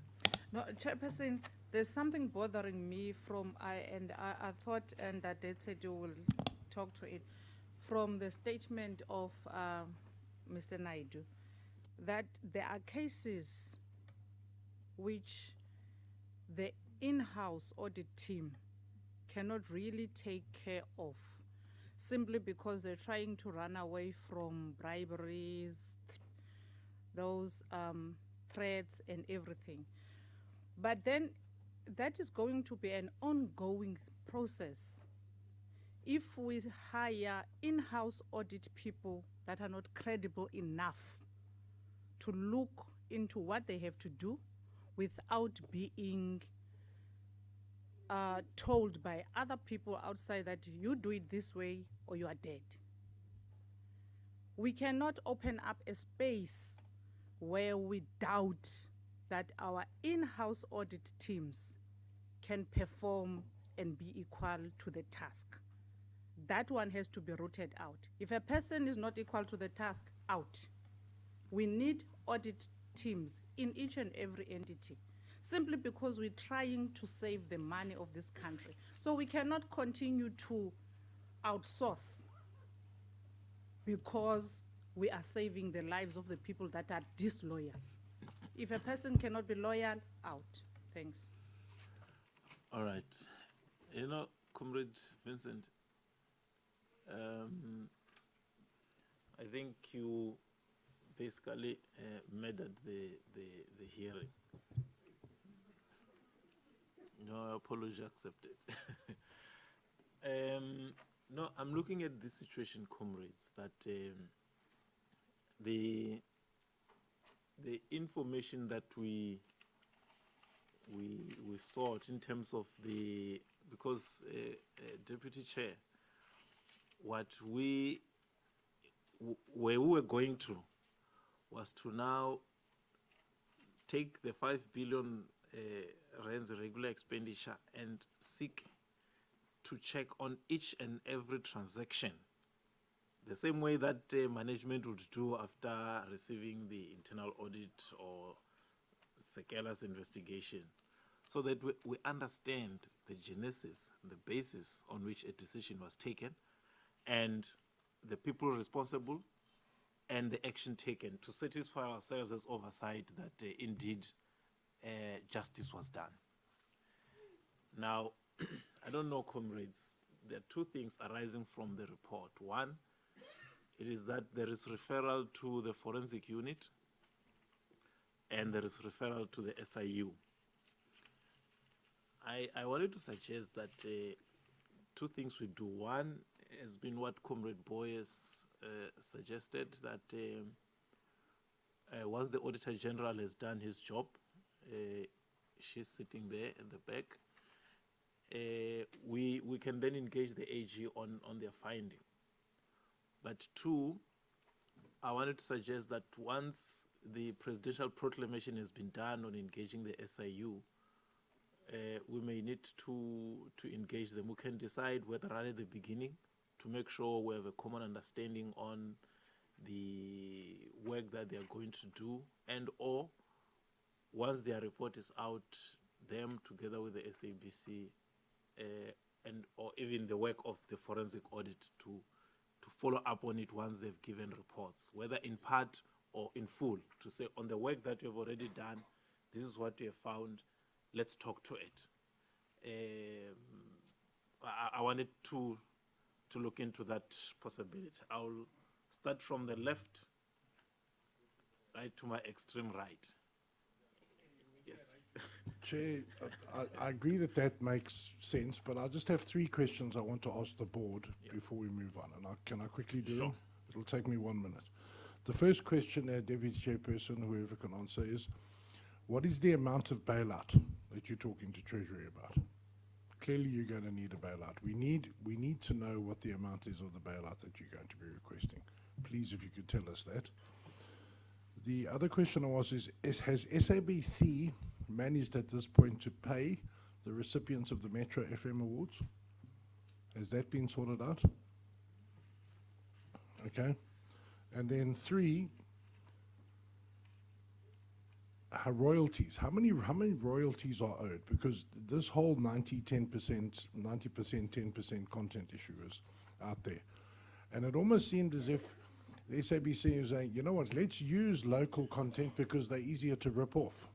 No, Chairperson, there's something bothering me from, I thought, and that they said you will talk to it, from the statement of Mr. Naidu, that there are cases which the in-house audit team cannot really take care of, simply because they're trying to run away from briberies, those threats and everything. But then that is going to be an ongoing process. If we hire in-house audit people that are not credible enough to look into what they have to do without being told by other people outside that you do it this way or you are dead. We cannot open up a space where we doubt that our in-house audit teams can perform and be equal to the task. That one has to be rooted out. If a person is not equal to the task, out. We need audit teams in each and every entity, simply because we're trying to save the money of this country. So we cannot continue to outsource because we are saving the lives of the people that are disloyal. If a person cannot be loyal, out. Thanks. All right. You know, Comrade Vincent, I think you basically murdered the hearing. No apology accepted. No, I'm looking at this situation, comrades, that the information that we sought in terms of the, because Deputy Chair, what where we were going to was to now take the 5 billion rands regular expenditure and seek to check on each and every transaction, the same way that management would do after receiving the internal audit or Sekela's investigation, so that we understand the genesis, the basis on which a decision was taken, and the people responsible and the action taken to satisfy ourselves as oversight that indeed justice was done. Now, I don't know, comrades, there are two things arising from the report. One, it is that there is referral to the forensic unit and there is referral to the SIU. I wanted to suggest that two things we do. One has been what Comrade Boyes suggested, that once the Auditor General has done his job, she's sitting there at the back, we can then engage the AG on their finding. But two, I wanted to suggest that once the presidential proclamation has been done on engaging the SIU, we may need to engage them. We can decide whether right at the beginning to make sure we have a common understanding on the work that they are going to do, and or once their report is out, them together with the SABC and or even the work of the forensic audit to follow up on it once they've given reports, whether in part or in full, to say on the work that you have already done, this is what you have found, let's talk to it. I wanted to look into that possibility. I'll start from the left, right to my extreme right. Yes. Chair, I agree that that makes sense, but I just have three questions I want to ask the board before we move on. And can I quickly do them? It'll take me 1 minute. The first question, Deputy Chairperson, whoever can answer, is what is the amount of bailout that you're talking to Treasury about? Clearly, you're going to need a bailout. We need to know what the amount is of the bailout that you're going to be requesting. Please, if you could tell us that. The other question I was is has SABC managed at this point to pay the recipients of the Metro FM awards? Has that been sorted out? Okay. And then three, royalties. How many royalties are owed? Because this whole 90%, 10% content issue is out there. And it almost seemed as if the SABC is saying, you know what, let's use local content because they're easier to rip off.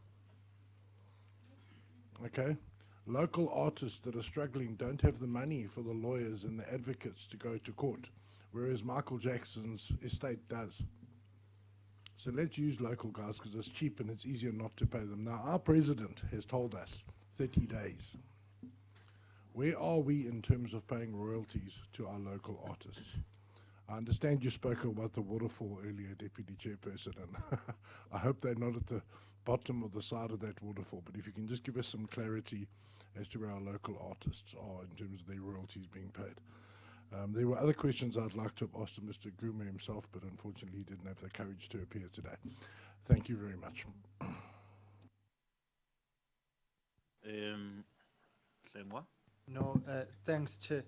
Okay? Local artists that are struggling don't have the money for the lawyers and the advocates to go to court, whereas Michael Jackson's estate does. So let's use local guys because it's cheap and it's easier not to pay them. Now, our president has told us 30 days. Where are we in terms of paying royalties to our local artists? I understand you spoke about the waterfall earlier, Deputy Chairperson, and I hope they're not at the bottom or the side of that waterfall, but if you can just give us some clarity as to where our local artists are in terms of their royalties being paid. There were other questions I'd like to have asked Mr. Gume himself, but unfortunately he didn't have the courage to appear today. Thank you very much. No, thanks, Chair.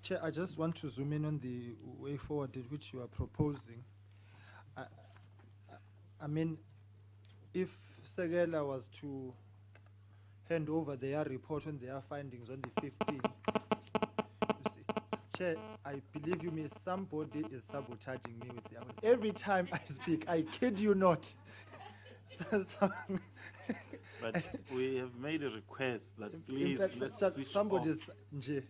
Chair, I just want to zoom in on the way forward which you are proposing. I mean, if Segela was to hand over their report on their findings on the 15th, you see, Chair, I believe you me, somebody is sabotaging me with their own. Every time I speak, I kid you not. But we have made a request that please let's switch somebody's off.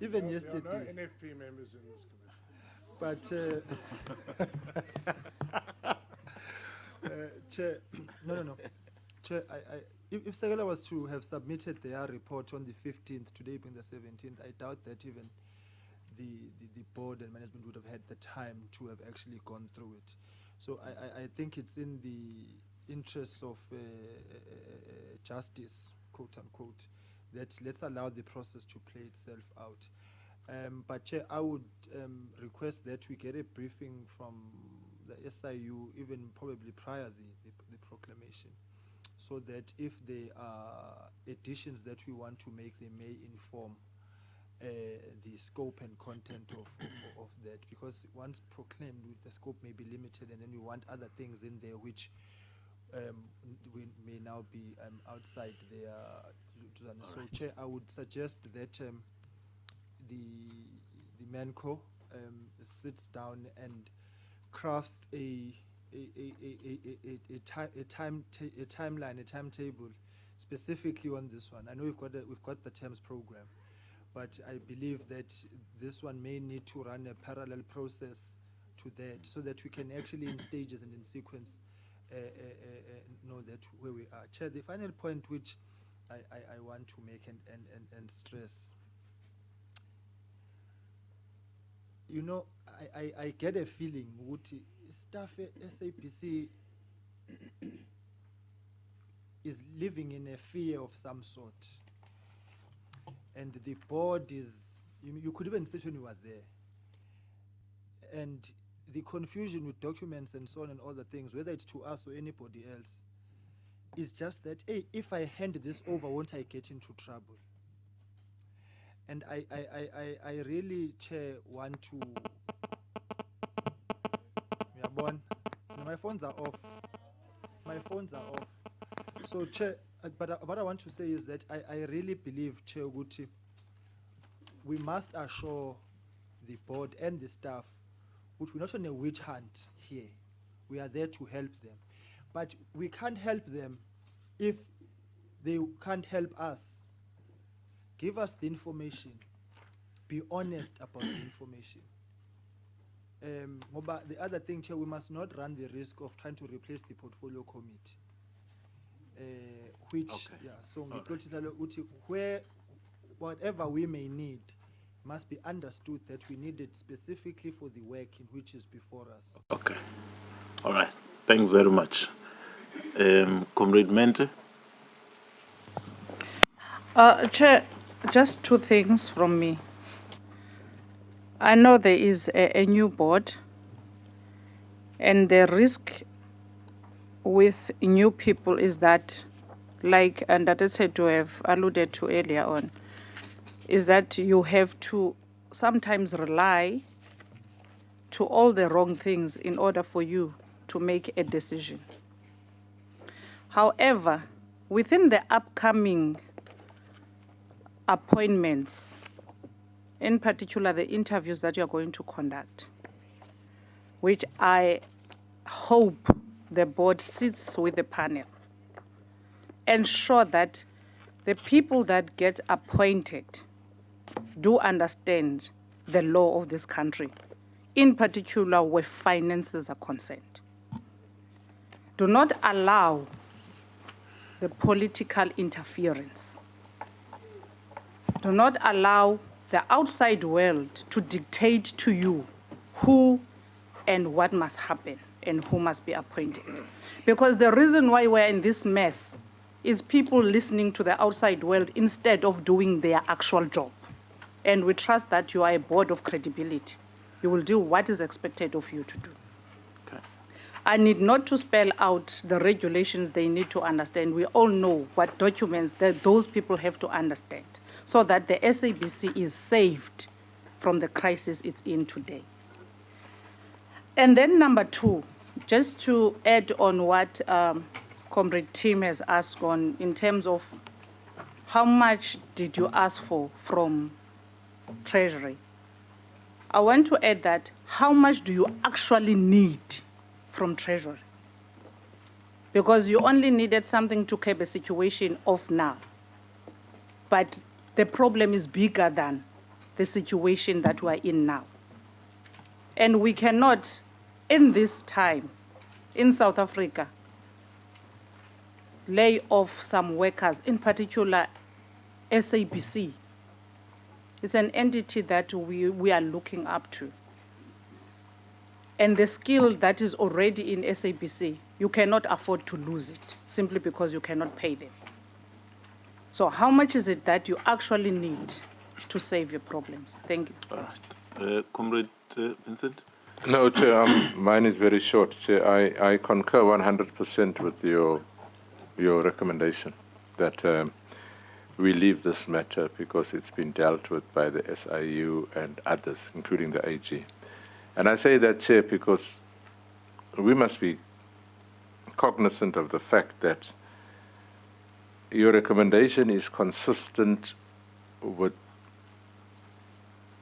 Even There yesterday. are no NFP members in this committee. But Chair, no. Chair, if Segela was to have submitted their report on the 15th, today being the 17th, I doubt that even the board and management would have had the time to have actually gone through it. So I think it's in the interests of justice, quote unquote, that let's allow the process to play itself out. But Chair, I would request that we get a briefing from the SIU, even probably prior the proclamation, so that if there are additions that we want to make, they may inform the scope and content of that. Because once proclaimed, the scope may be limited, and then we want other things in there which we may now be outside their. So, Chair, I would suggest that the MANCO sits down and crafts a timeline, a timetable, specifically on this one. I know we've got the terms program, but I believe that this one may need to run a parallel process to that, so that we can actually, in stages and in sequence, know that where we are. Chair, the final point which I want to make and stress, you know, I get a feeling Wuti staff at SABC is living in a fear of some sort, and the board is, you could even sit when you were there, and the confusion with documents and so on and other things, whether it's to us or anybody else, is just that, hey, if I hand this over, won't I get into trouble? And I really, Chair, want to, no, my phones are off. My phones are off. So, Chair, but what I want to say is that I really believe, Chair Guti, we must assure the board and the staff that we're not on a witch hunt here. We are there to help them. But we can't help them if they can't help us. Give us the information. Be honest about the information. The other thing, Chair, we must not run the risk of trying to replace the portfolio committee. Which, okay. Yeah, so right. Where whatever we may need must be understood that we need it specifically for the work in which is before us. Okay. All right. Thanks very much. Comrade Mente. Chair, just two things from me. I know there is a new board, and the risk with new people is that, like, and that is said to have alluded to earlier on, is that you have to sometimes rely to all the wrong things in order for you to make a decision. However, within the upcoming appointments, in particular the interviews that you're going to conduct, which I hope the board sits with the panel, ensure that the people that get appointed do understand the law of this country, in particular where finances are concerned. Do not allow the political interference. Do not allow the outside world to dictate to you who and what must happen and who must be appointed. Because the reason why we're in this mess is people listening to the outside world instead of doing their actual job. And we trust that you are a board of credibility. You will do what is expected of you to do. Okay. I need not to spell out the regulations they need to understand. We all know what documents that those people have to understand, so that the SABC is saved from the crisis it's in today. And then number two, just to add on what Comrade Tim has asked on in terms of how much did you ask for from Treasury? I want to add that how much do you actually need from Treasury? Because you only needed something to curb a situation of now. But the problem is bigger than the situation that we are in now. And we cannot, in this time, in South Africa, lay off some workers, in particular SABC. It's an entity that we are looking up to. And the skill that is already in SABC, you cannot afford to lose it, simply because you cannot pay them. So how much is it that you actually need to save your problems? Thank you. All right. Comrade Vincent? No, Chair, mine is very short, Chair. I concur 100% with your recommendation that we leave this matter because it's been dealt with by the SIU and others, including the AG. And I say that, Chair, because we must be cognizant of the fact that your recommendation is consistent with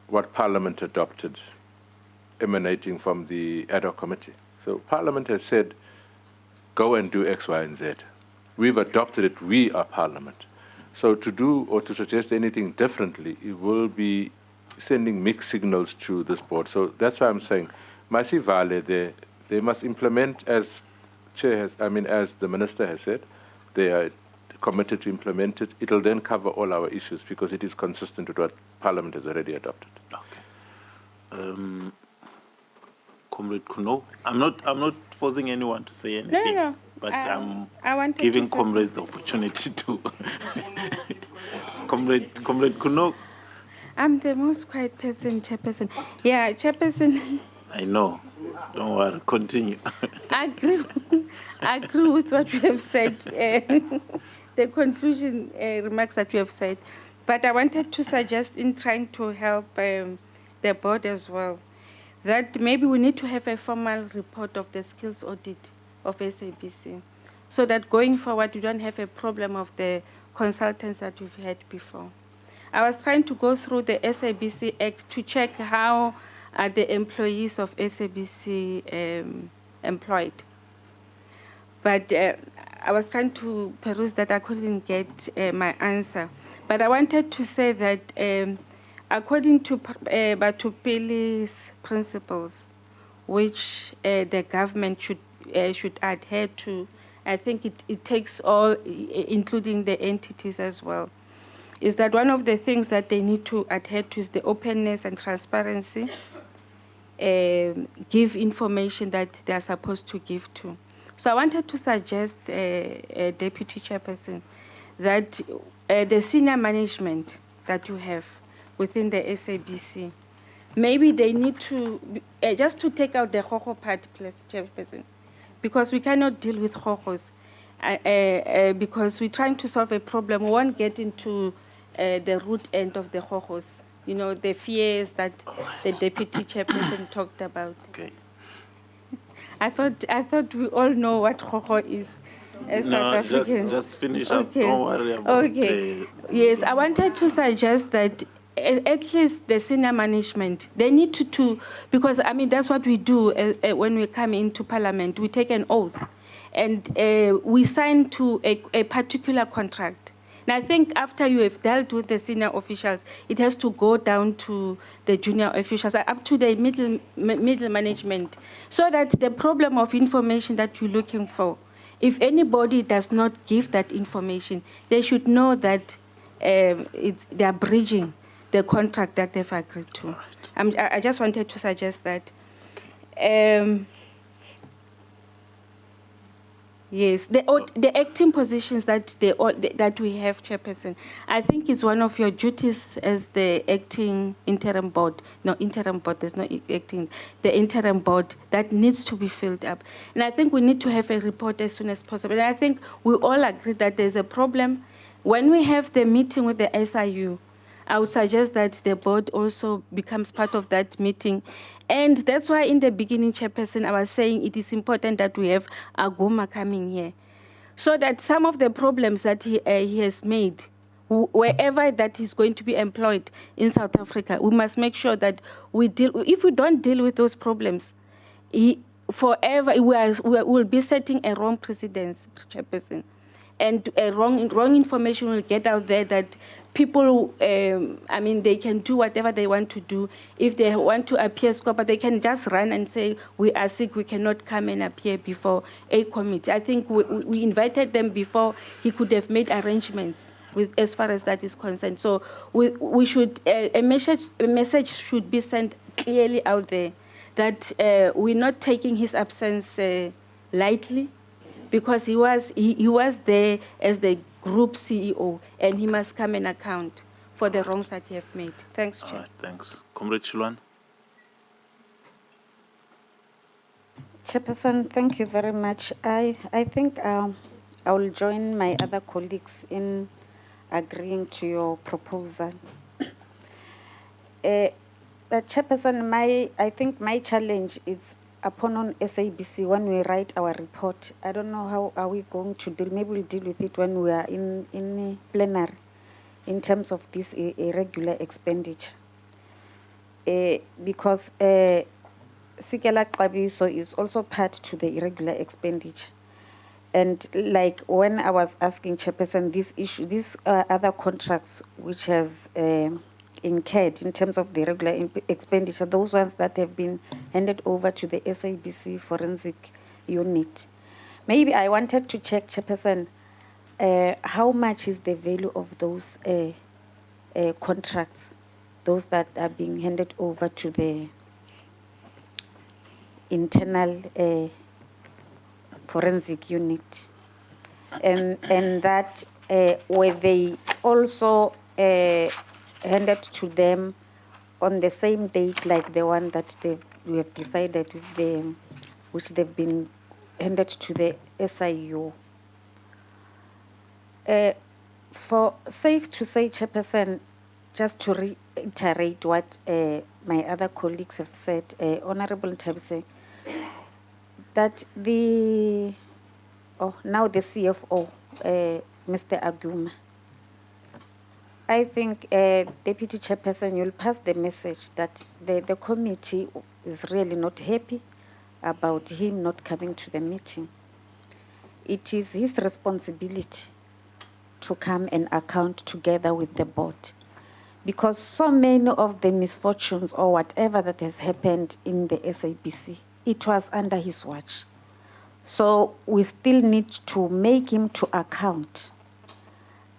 what Parliament adopted emanating from the ad hoc committee. So Parliament has said, go and do X, Y, and Z. We've adopted it. We are Parliament. So to do or to suggest anything differently, it will be sending mixed signals to this board. So that's why I'm saying, Masi Vale, they must implement as as the Minister has said, they are committed to implement it. It'll then cover all our issues because it is consistent with what Parliament has already adopted. Okay. Comrade Kuno, I'm not forcing anyone to say anything. No. But I wanted giving to say comrades the opportunity to. Comrade Kuno. I'm the most quiet person, Chairperson. Yeah, Chairperson. I know. Don't worry. Continue. I agree with what you have said, the conclusion remarks that you have said. But I wanted to suggest, in trying to help the board as well, that maybe we need to have a formal report of the skills audit of SABC, so that going forward, you don't have a problem of the consultants that we've had before. I was trying to go through the SABC Act to check how are the employees of SABC employed. But I was trying to peruse that, I couldn't get my answer. But I wanted to say that according to Batupili's principles, which the government should adhere to, I think it takes all, including the entities as well, is that one of the things that they need to adhere to is the openness and transparency, give information that they are supposed to give to. So I wanted to suggest, Deputy Chairperson, that the senior management that you have within the SABC, maybe they need to, just to take out the Hoho part, please, Chairperson, because we cannot deal with Hohos, because we're trying to solve a problem. We won't get into the root end of the Hohos, you know, the fears that the Deputy Chairperson talked about. Okay. I thought we all know what Hoho is. South Africans. Just finish up. Don't worry about it. Yes, I wanted to suggest that at least the senior management, they need to because I mean that's what we do when we come into Parliament. We take an oath, and we sign to a particular contract. And I think after you have dealt with the senior officials, it has to go down to the junior officials, up to the middle management, so that the problem of information that you're looking for, if anybody does not give that information, they should know that they are breaching the contract that they've agreed to. Right. I just wanted to suggest that. Yes, the acting positions that we have, Chairperson, I think it's one of your duties as the acting interim board. No, interim board, there's no acting. The interim board that needs to be filled up. And I think we need to have a report as soon as possible. And I think we all agree that there's a problem. When we have the meeting with the SIU, I would suggest that the board also becomes part of that meeting. And that's why in the beginning, Chairperson, I was saying it is important that we have Aguma coming here, so that some of the problems that he has made, wherever that is going to be employed in South Africa, we must make sure that we deal. If we don't deal with those problems, forever we will be setting a wrong precedence, Chairperson. And wrong information will get out there that people, I mean, they can do whatever they want to do. If they want to appear Scopa, they can just run and say, we are sick, we cannot come and appear before a committee. I think we invited them before he could have made arrangements with, as far as that is concerned. So we should, a message should be sent clearly out there that we're not taking his absence lightly, because he was there as the group CEO, and he must come and account for the wrongs that he have made. Thanks, Chair. Thanks. Comrade Shilwan. Chairperson, thank you very much. I think I will join my other colleagues in agreeing to your proposal. But Chairperson, I think my challenge is upon on SABC when we write our report. I don't know how are we going to deal. Maybe we'll deal with it when we are in plenary, in terms of this irregular expenditure. Because Sikela Qabiso is also part to the irregular expenditure. And like when I was asking Chairperson this issue, these other contracts which has incurred in terms of the regular expenditure, those ones that have been handed over to the SABC forensic unit. Maybe I wanted to check, Chairperson, how much is the value of those contracts, those that are being handed over to the internal forensic unit, and that were they also handed to them on the same date like the one that we have decided with them, which they've been handed to the SIU. For safe to say, Chairperson, just to reiterate what my other colleagues have said, Honorable Ntabise, that now the CFO, Mr. Aguma, I think, Deputy Chairperson, you'll pass the message that the committee is really not happy about him not coming to the meeting. It is his responsibility to come and account together with the board, because so many of the misfortunes or whatever that has happened in the SABC, it was under his watch. So we still need to make him to account.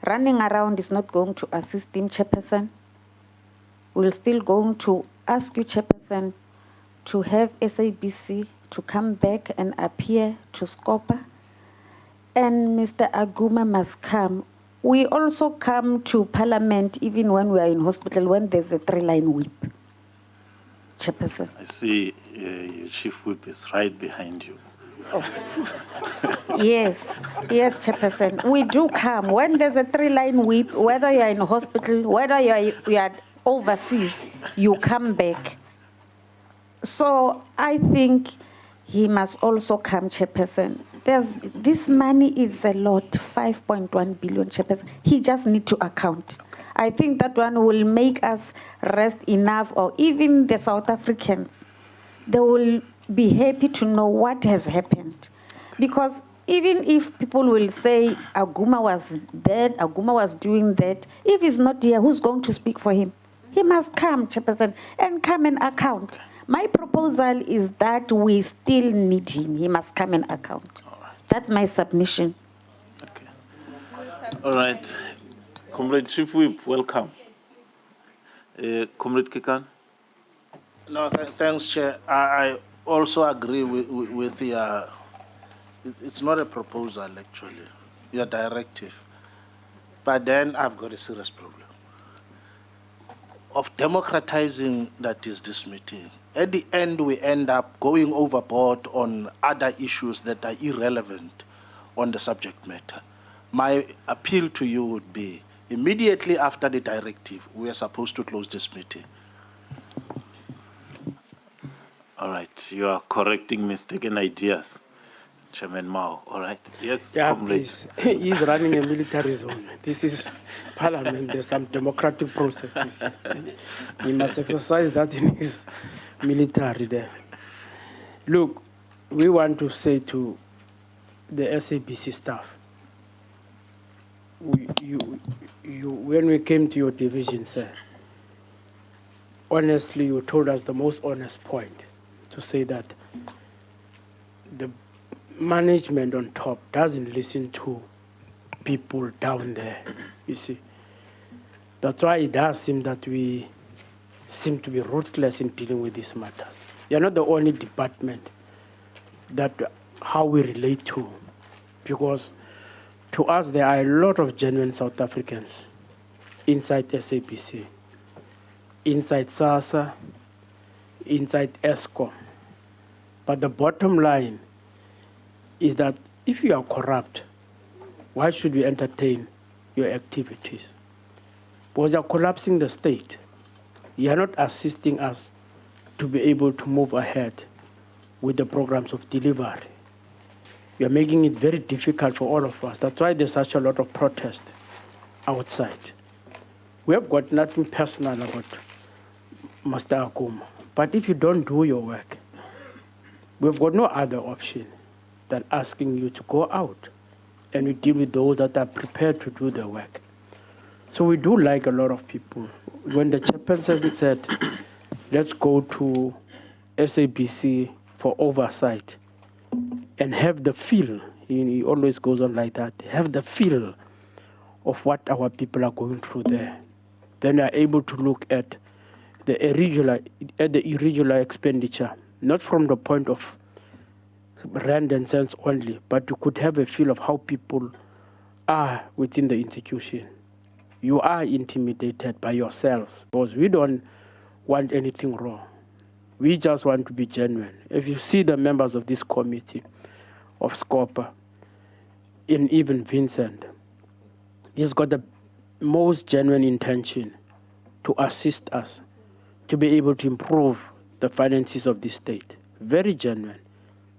Running around is not going to assist him, Chairperson. We're still going to ask you, Chairperson, to have SABC to come back and appear to Scopa. And Mr. Aguma must come. We also come to Parliament even when we are in hospital, when there's a 3-line whip. Chairperson. I see your chief whip is right behind you. Oh. Yes, Chairperson. We do come. When there's a 3-line whip, whether you're in hospital, whether you are overseas, you come back. So I think he must also come, Chairperson. This money is a lot, 5.1 billion, Chairperson. He just need to account. I think that one will make us rest enough, or even the South Africans, they will be happy to know what has happened. Because even if people will say Aguma was dead, Aguma was doing that, if he's not here, who's going to speak for him? He must come, Chairperson, and come and account. My proposal is that we still need him. He must come and account. That's my submission. Okay. All right. Comrade Chief Whip, welcome. Comrade Kikan? No, thanks, Chair. I also agree with the, it's not a proposal, actually, your directive. But then I've got a serious problem of democratizing that is this meeting. At the end, we end up going overboard on other issues that are irrelevant on the subject matter. My appeal to you would be, immediately after the directive, we are supposed to close this meeting. All right, you are correcting mistaken ideas, Chairman Mao. All right, yes, yeah, comrade. please. He's running a military zone. This is Parliament. There's some democratic processes. He must exercise that in his military there. Look, we want to say to the SABC staff, when we came to your division, sir, honestly, you told us the most honest point to say that the management on top doesn't listen to people down there, you see. That's why it does seem that we seem to be ruthless in dealing with these matters. You're not the only department that how we relate to, because to us there are a lot of genuine South Africans inside SABC, inside SASA, inside ESCO. But the bottom line is that if you are corrupt, why should we entertain your activities? Because you're collapsing the state. You are not assisting us to be able to move ahead with the programs of delivery. You are making it very difficult for all of us. That's why there's such a lot of protest outside. We have got nothing personal about Master Aguma. But if you don't do your work, we've got no other option than asking you to go out and we deal with those that are prepared to do the work. So we do like a lot of people. When the chairperson said, let's go to SABC for oversight and have the feel, he always goes on like that, have the feel of what our people are going through there. Then we are able to look at the irregular expenditure, not from the point of rand and cents only, but you could have a feel of how people are within the institution. You are intimidated by yourselves because we don't want anything wrong. We just want to be genuine. If you see the members of this committee of Scopa, and even Vincent, he's got the most genuine intention to assist us to be able to improve the finances of this state. Very genuine.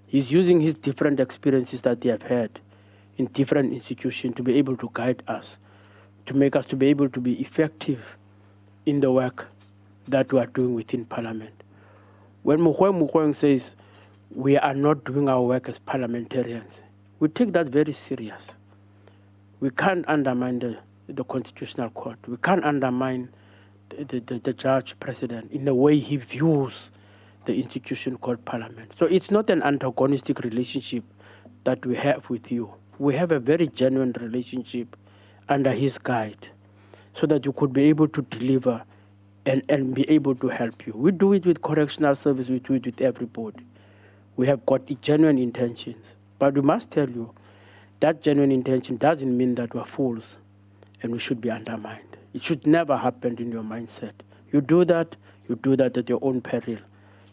He's using his different experiences that they have had in different institutions to be able to guide us, to make us to be able to be effective in the work that we are doing within Parliament. When Mukwege says we are not doing our work as parliamentarians, we take that very serious. We can't undermine the Constitutional Court. We can't undermine the judge president in the way he views the institution called Parliament. So it's not an antagonistic relationship that we have with you. We have a very genuine relationship under his guide so that you could be able to deliver and be able to help you. We do it with correctional service, we do it with everybody. We have got genuine intentions. But we must tell you, that genuine intention doesn't mean that we're fools and we should be undermined. It should never happen in your mindset. You do that at your own peril.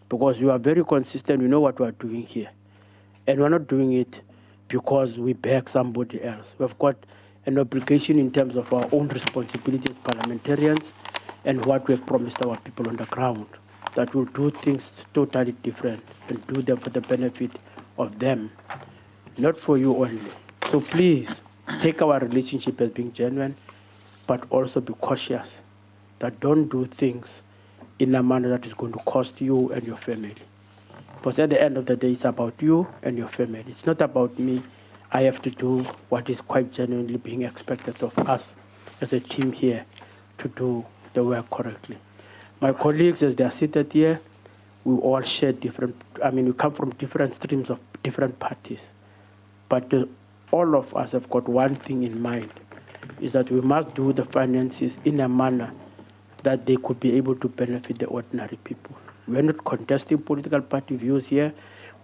Because you are very consistent, we know what we are doing here. And we're not doing it because we beg somebody else. We've got an obligation in terms of our own responsibility as parliamentarians and what we have promised our people on the ground, that we'll do things totally different and do them for the benefit of them, not for you only. So please, take our relationship as being genuine, but also be cautious that don't do things in a manner that is going to cost you and your family. Because at the end of the day, it's about you and your family. It's not about me. I have to do what is quite genuinely being expected of us as a team here to do the work correctly. My colleagues, as they are seated here, we all share we come from different streams of different parties. But all of us have got one thing in mind, is that we must do the finances in a manner that they could be able to benefit the ordinary people. We're not contesting political party views here,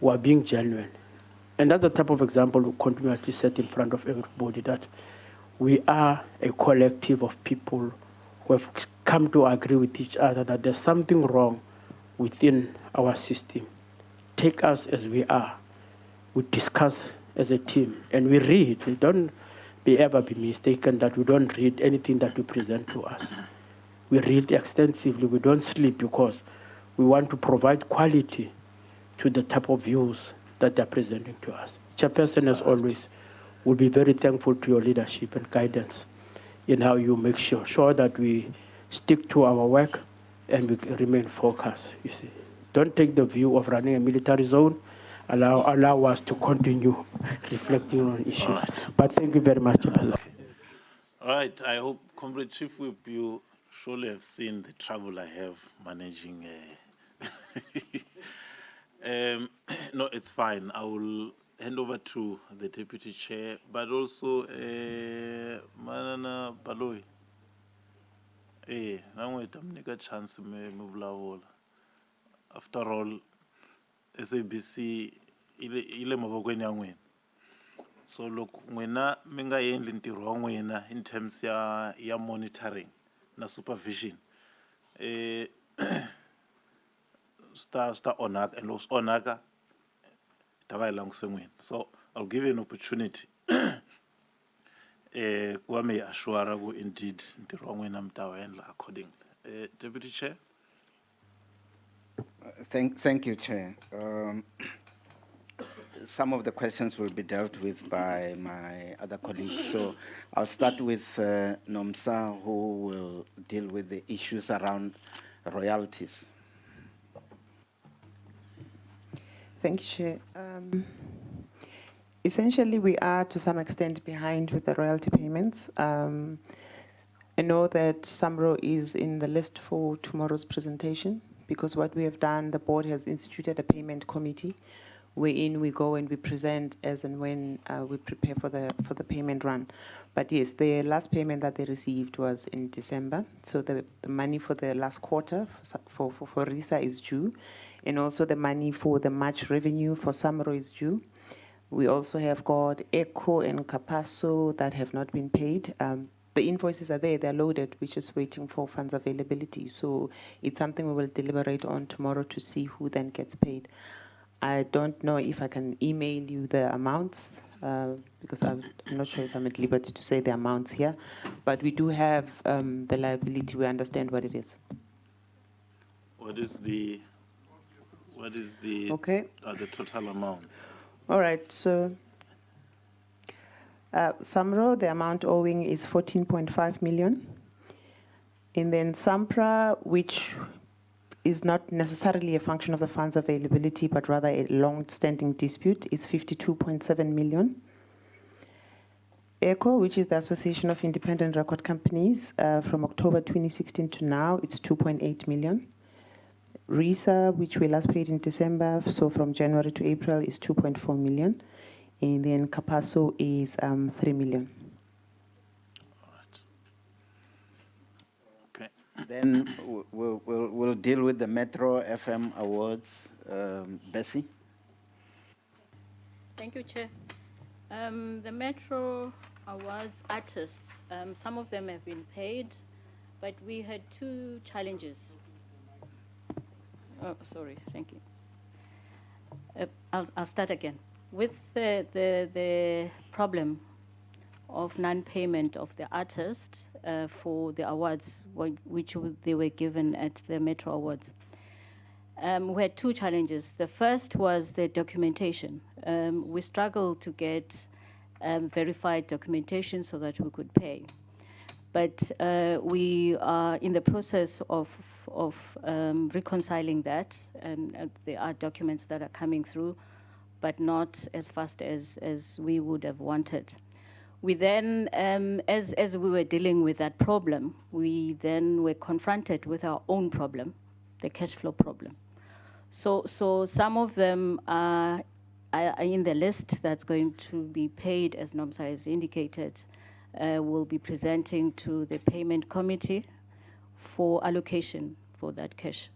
we are being genuine. And that's the type of example we continuously set in front of everybody, that we are a collective of people who have come to agree with each other that there's something wrong within our system. Take us as we are. We discuss as a team and we read. We don't ever be mistaken that we don't read anything that you present to us. We read extensively. We don't sleep because we want to provide quality to the type of views that they're presenting to us. Chairperson, as always, will be very thankful to your leadership and guidance in how you make sure that we stick to our work and we remain focused, you see. Don't take the view of running a military zone. Allow us to continue reflecting on issues. Right. But thank you very much, Chairperson. Okay. All right, I hope, Comrade Chief Whip, you surely have seen the trouble I have managing. No, it's fine. I will hand over to the Deputy Chair, but also Manana Baloi. Namnika chance me. After all, SABC ile mabokweni ya n'wina. So look, n'wina mi nga endli ntirho wa n'wina in terms ya monitoring na supervision. Sta onaka and los onaka ta va languse n'wina. So I'll give you an opportunity. Kuva me assure ku indeed ntirho wa n'wina mi ta wu endla accordingly. Deputy Chair. Thank you, Chair. Some of the questions will be dealt with by my other colleagues. So I'll start with Nomsa, who will deal with the issues around royalties. Thank you, Chair. Essentially, we are to some extent behind with the royalty payments. I know that SAMRO is in the list for tomorrow's presentation because what we have done, the board has instituted a payment committee wherein we go and we present as and when we prepare for the payment run. But yes, the last payment that they received was in December. So the money for the last quarter for RISA is due. And also the money for the March revenue for SAMRO is due. We also have got ECHO and Capasso that have not been paid. The invoices are there, they're loaded, we're just waiting for funds availability. So it's something we will deliberate on tomorrow to see who then gets paid. I don't know if I can email you the amounts, because I'm not sure if I'm at liberty to say the amounts here, but we do have the liability, we understand what it is. What is the okay. The total amounts? All right, so SAMRO, the amount owing is 14.5 million. And then SAMPRA, which is not necessarily a function of the fund's availability, but rather a long-standing dispute, is 52.7 million. ECHO, which is the Association of Independent Record Companies, from October 2016 to now, it's 2.8 million. RISA, which we last paid in December, so from January to April, is 2.4 million. And then Capasso is 3 million. Okay. Then we'll deal with the Metro FM awards. Bessie? Thank you, Chair. The Metro Awards artists, some of them have been paid, but we had two challenges. Oh, sorry, thank you. I'll start again. With the problem of non-payment of the artists for the awards which they were given at the Metro Awards, we had two challenges. The first was the documentation. We struggled to get verified documentation so that we could pay. But we are in the process of reconciling that, and there are documents that are coming through, but not as fast as we would have wanted. We then, as we were dealing with that problem, we then were confronted with our own problem, the cash flow problem. So some of them are in the list that's going to be paid, as NOMSA has indicated. Will be presenting to the payment committee for allocation for that cash.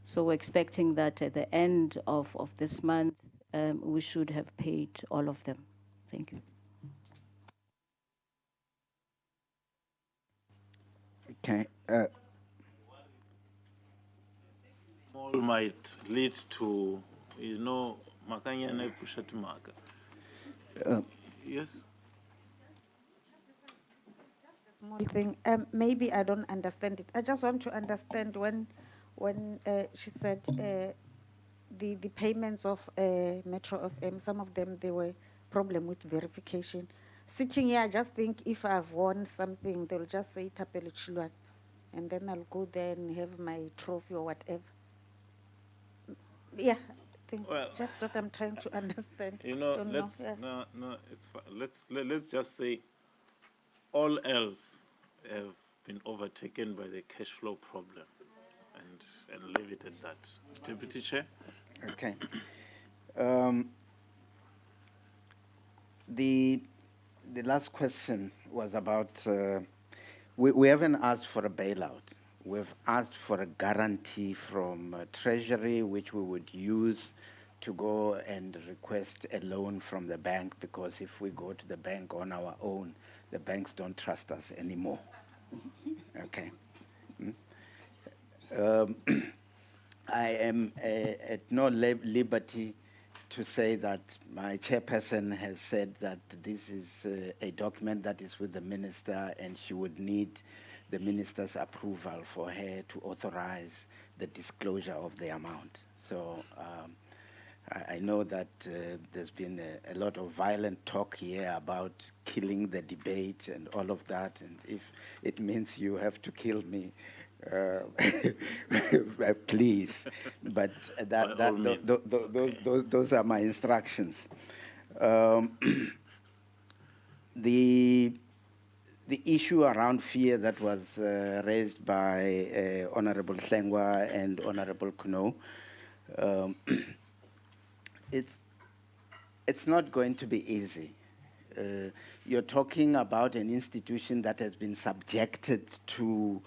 So we're expecting that at the end of this month, we should have paid all of them. Thank you. Okay. Small might lead to, makanya pusha to mark. Yes. Small thing. Maybe I don't understand it. I just want to understand when she said the payments of Metro FM, some of them, there were problem with verification. Sitting here, I just think if I've won something, they'll just say Tapele Chilwan, and then I'll go there and have my trophy or whatever. Yeah, I think just what I'm trying to understand. Let's just say all else have been overtaken by the cash flow problem, and leave it at that. Deputy Chair. Okay. The last question was about, we haven't asked for a bailout. We've asked for a guarantee from Treasury, which we would use to go and request a loan from the bank, because if we go to the bank on our own, the banks don't trust us anymore. Okay. I am at no liberty to say that my chairperson has said that this is a document that is with the minister, and she would need the minister's approval for her to authorize the disclosure of the amount. So I know that there's been a lot of violent talk here about killing the debate and all of that, and if it means you have to kill me, Please, but those are my instructions. The issue around fear that was raised by Honorable Slengwa and Honorable Kuno, it's not going to be easy. You're talking about an institution that has been subjected to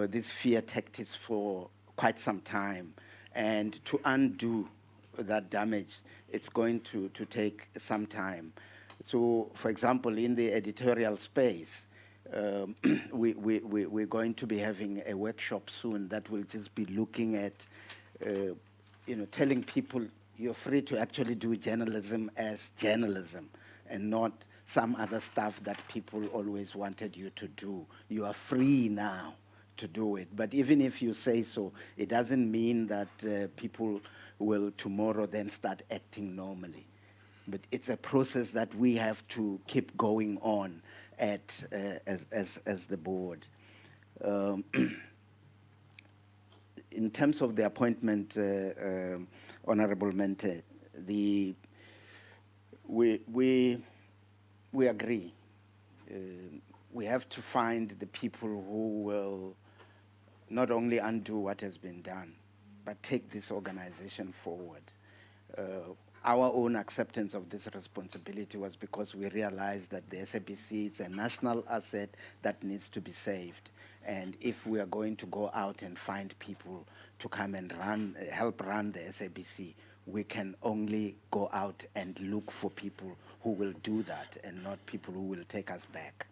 these fear tactics for quite some time, and to undo that damage, it's going to take some time. So, for example, in the editorial space, we're going to be having a workshop soon that will just be looking at, telling people you're free to actually do journalism as journalism and not some other stuff that people always wanted you to do. You are free now to do it. But even if you say so, it doesn't mean that people will tomorrow then start acting normally. But it's a process that we have to keep going on at as the board. In terms of the appointment, Honorable Mente, we agree. We have to find the people who will not only undo what has been done, but take this organization forward. Our own acceptance of this responsibility was because we realized that the SABC is a national asset that needs to be saved. And if we are going to go out and find people to come and help run the SABC, we can only go out and look for people who will do that and not people who will take us back.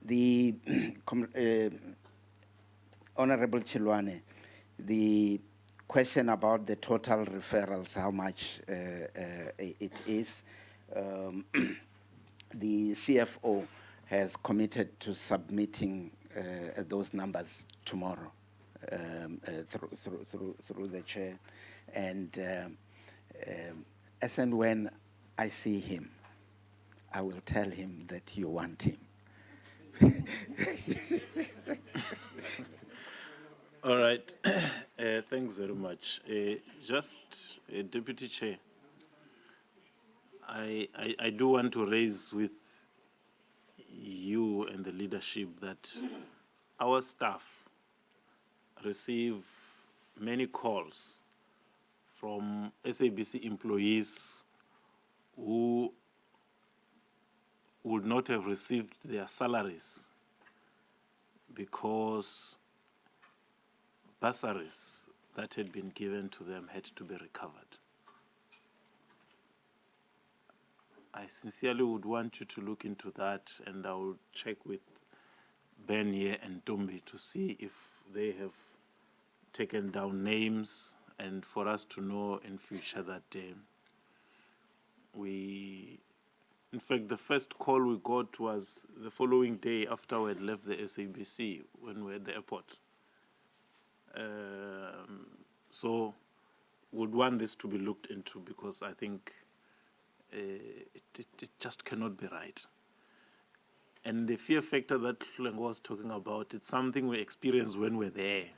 The Honorable Chilwane, the question about the total referrals, how much it is, the CFO has committed to submitting those numbers tomorrow through the chair. And as and when I see him, I will tell him that you want him. All right. Thanks very much. Deputy Chair, I do want to raise with you and the leadership that our staff receive many calls from SABC employees who would not have received their salaries because bursaries that had been given to them had to be recovered. I sincerely would want you to look into that, and I will check with Ben here and Tombi to see if they have taken down names, and for us to know in future that in fact, the first call we got was the following day after we had left the SABC when we were at the airport. So would want this to be looked into, because I think it just cannot be right. And the fear factor that Lengo was talking about, it's something we experienced when we were there.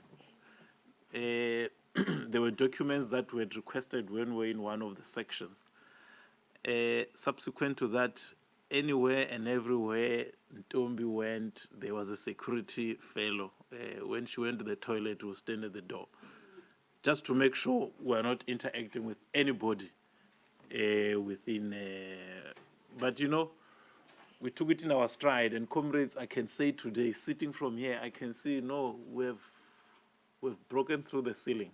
There were documents that were requested when we were in one of the sections. Subsequent to that, anywhere and everywhere Ntombi went, there was a security fellow. When she went to the toilet, we would stand at the door, just to make sure we're not interacting with anybody within. But we took it in our stride, and comrades, I can say today, sitting from here, I can see, no, we've broken through the ceiling.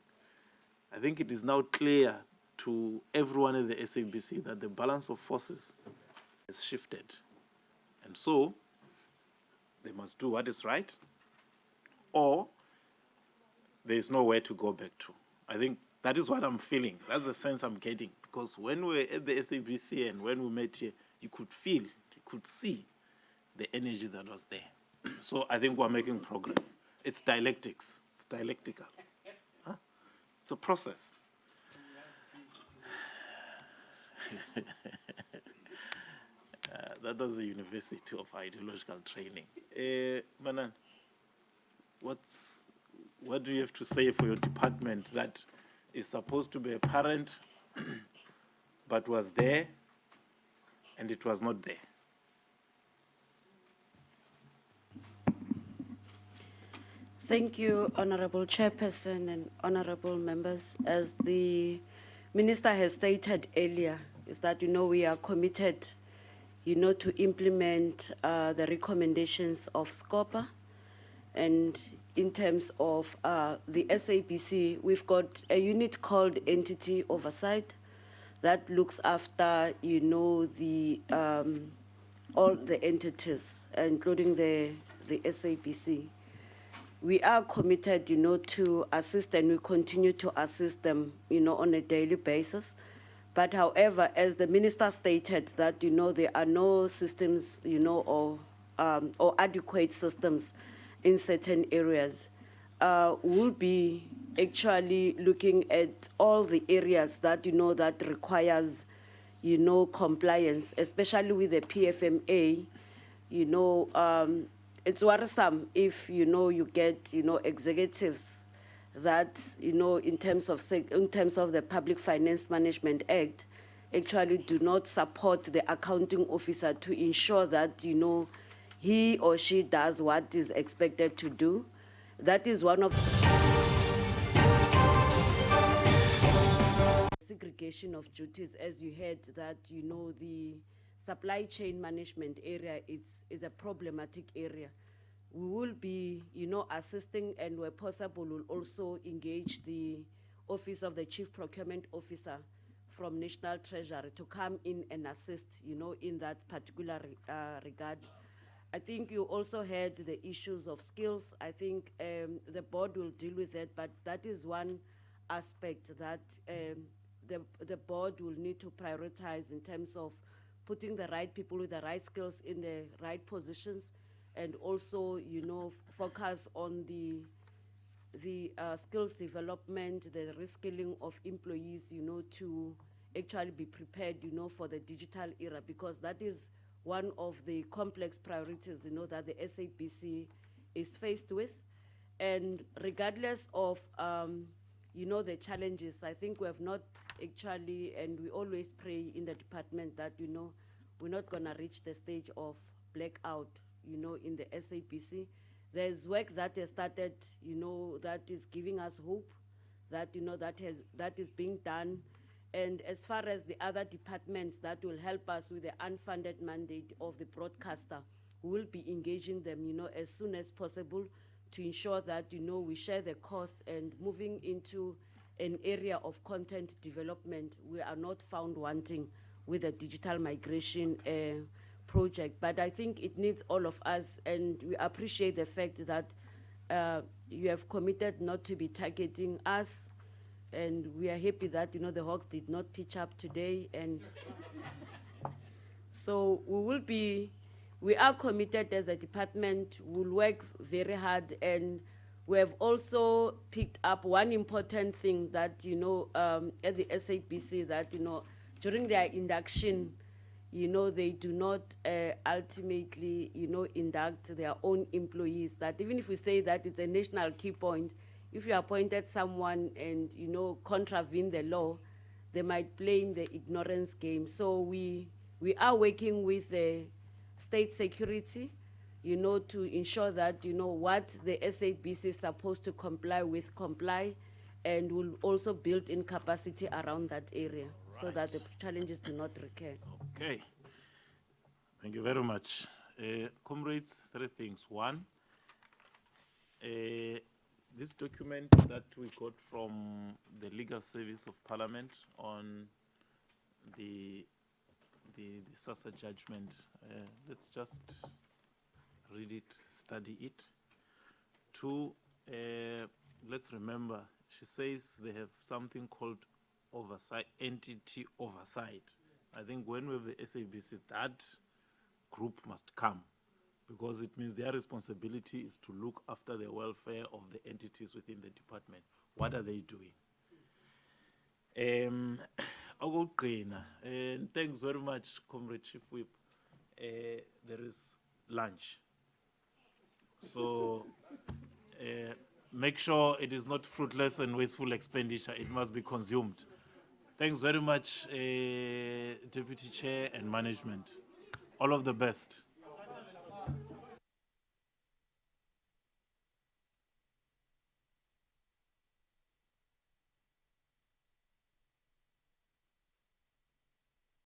I think it is now clear to everyone in the SABC that the balance of forces has shifted. And so, they must do what is right, or there is nowhere to go back to. I think that is what I'm feeling. That's the sense I'm getting. Because when we were at the SABC and when we met here, you could feel, you could see the energy that was there. So I think we're making progress. It's dialectics. It's dialectical. Huh? It's a process. That was the University of Ideological Training. Manan, what do you have to say for your department that is supposed to be a parent, but was there, and it was not there? Thank you, Honorable Chairperson and honorable members. As the Minister has stated earlier, is that, we are committed, to implement the recommendations of Scopa. And in terms of the SABC, we've got a unit called Entity Oversight that looks after, the all the entities, including the SABC. We are committed, to assist, and we continue to assist them, on a daily basis. But however, as the minister stated that, there are no systems, or adequate systems in certain areas, we'll be actually looking at all the areas that, that requires, compliance, especially with the PFMA. It's worrisome if, you get, executives that, in terms of the Public Finance Management Act, actually do not support the accounting officer to ensure that, he or she does what is expected to do. That is one of segregation of duties, as you heard, that, the supply chain management area is a problematic area. We will be, assisting, and where possible, will also engage the Office of the Chief Procurement Officer from National Treasury to come in and assist, in that particular regard. I think you also had the issues of skills. I think the board will deal with that, but that is one aspect that the board will need to prioritize in terms of putting the right people with the right skills in the right positions, and also, focus on the skills development, the reskilling of employees, to actually be prepared, for the digital era, because that is one of the complex priorities, that the SABC is faced with. And regardless of, the challenges, I think we have not actually, and we always pray in the department that, we're not gonna reach the stage of blackout, in the SABC. There's work that has started, that is giving us hope that, that is being done. And as far as the other departments that will help us with the unfunded mandate of the broadcaster, we will be engaging them, as soon as possible to ensure that, we share the costs, and moving into an area of content development, we are not found wanting with the digital migration project. But I think it needs all of us, and we appreciate the fact that you have committed not to be targeting us, and we are happy that, the Hawks did not pitch up today. And so we are committed as a department. We'll work very hard, and we have also picked up one important thing that, at the SABC, that, during their induction, they do not ultimately, induct their own employees. That even if we say that it's a national key point, if you appointed someone and, contravene the law, they might play in the ignorance game. So we are working with the state security, to ensure that, what the SABC is supposed to comply with, comply, and will also build in capacity around that area, so that the challenges do not recur. Okay. Thank you very much. Comrades, three things. One, this document that we got from the Legal Service of Parliament on the SASA judgment, let's just read it, study it. Two, let's remember, she says they have something called oversight, entity oversight. I think when we have the SABC, that group must come, because it means their responsibility is to look after the welfare of the entities within the department. What are they doing? And thanks very much, Comrade Chief Whip. there is lunch. So make sure it is not fruitless and wasteful expenditure. It must be consumed. Thanks very much, Deputy Chair and management. All of the best.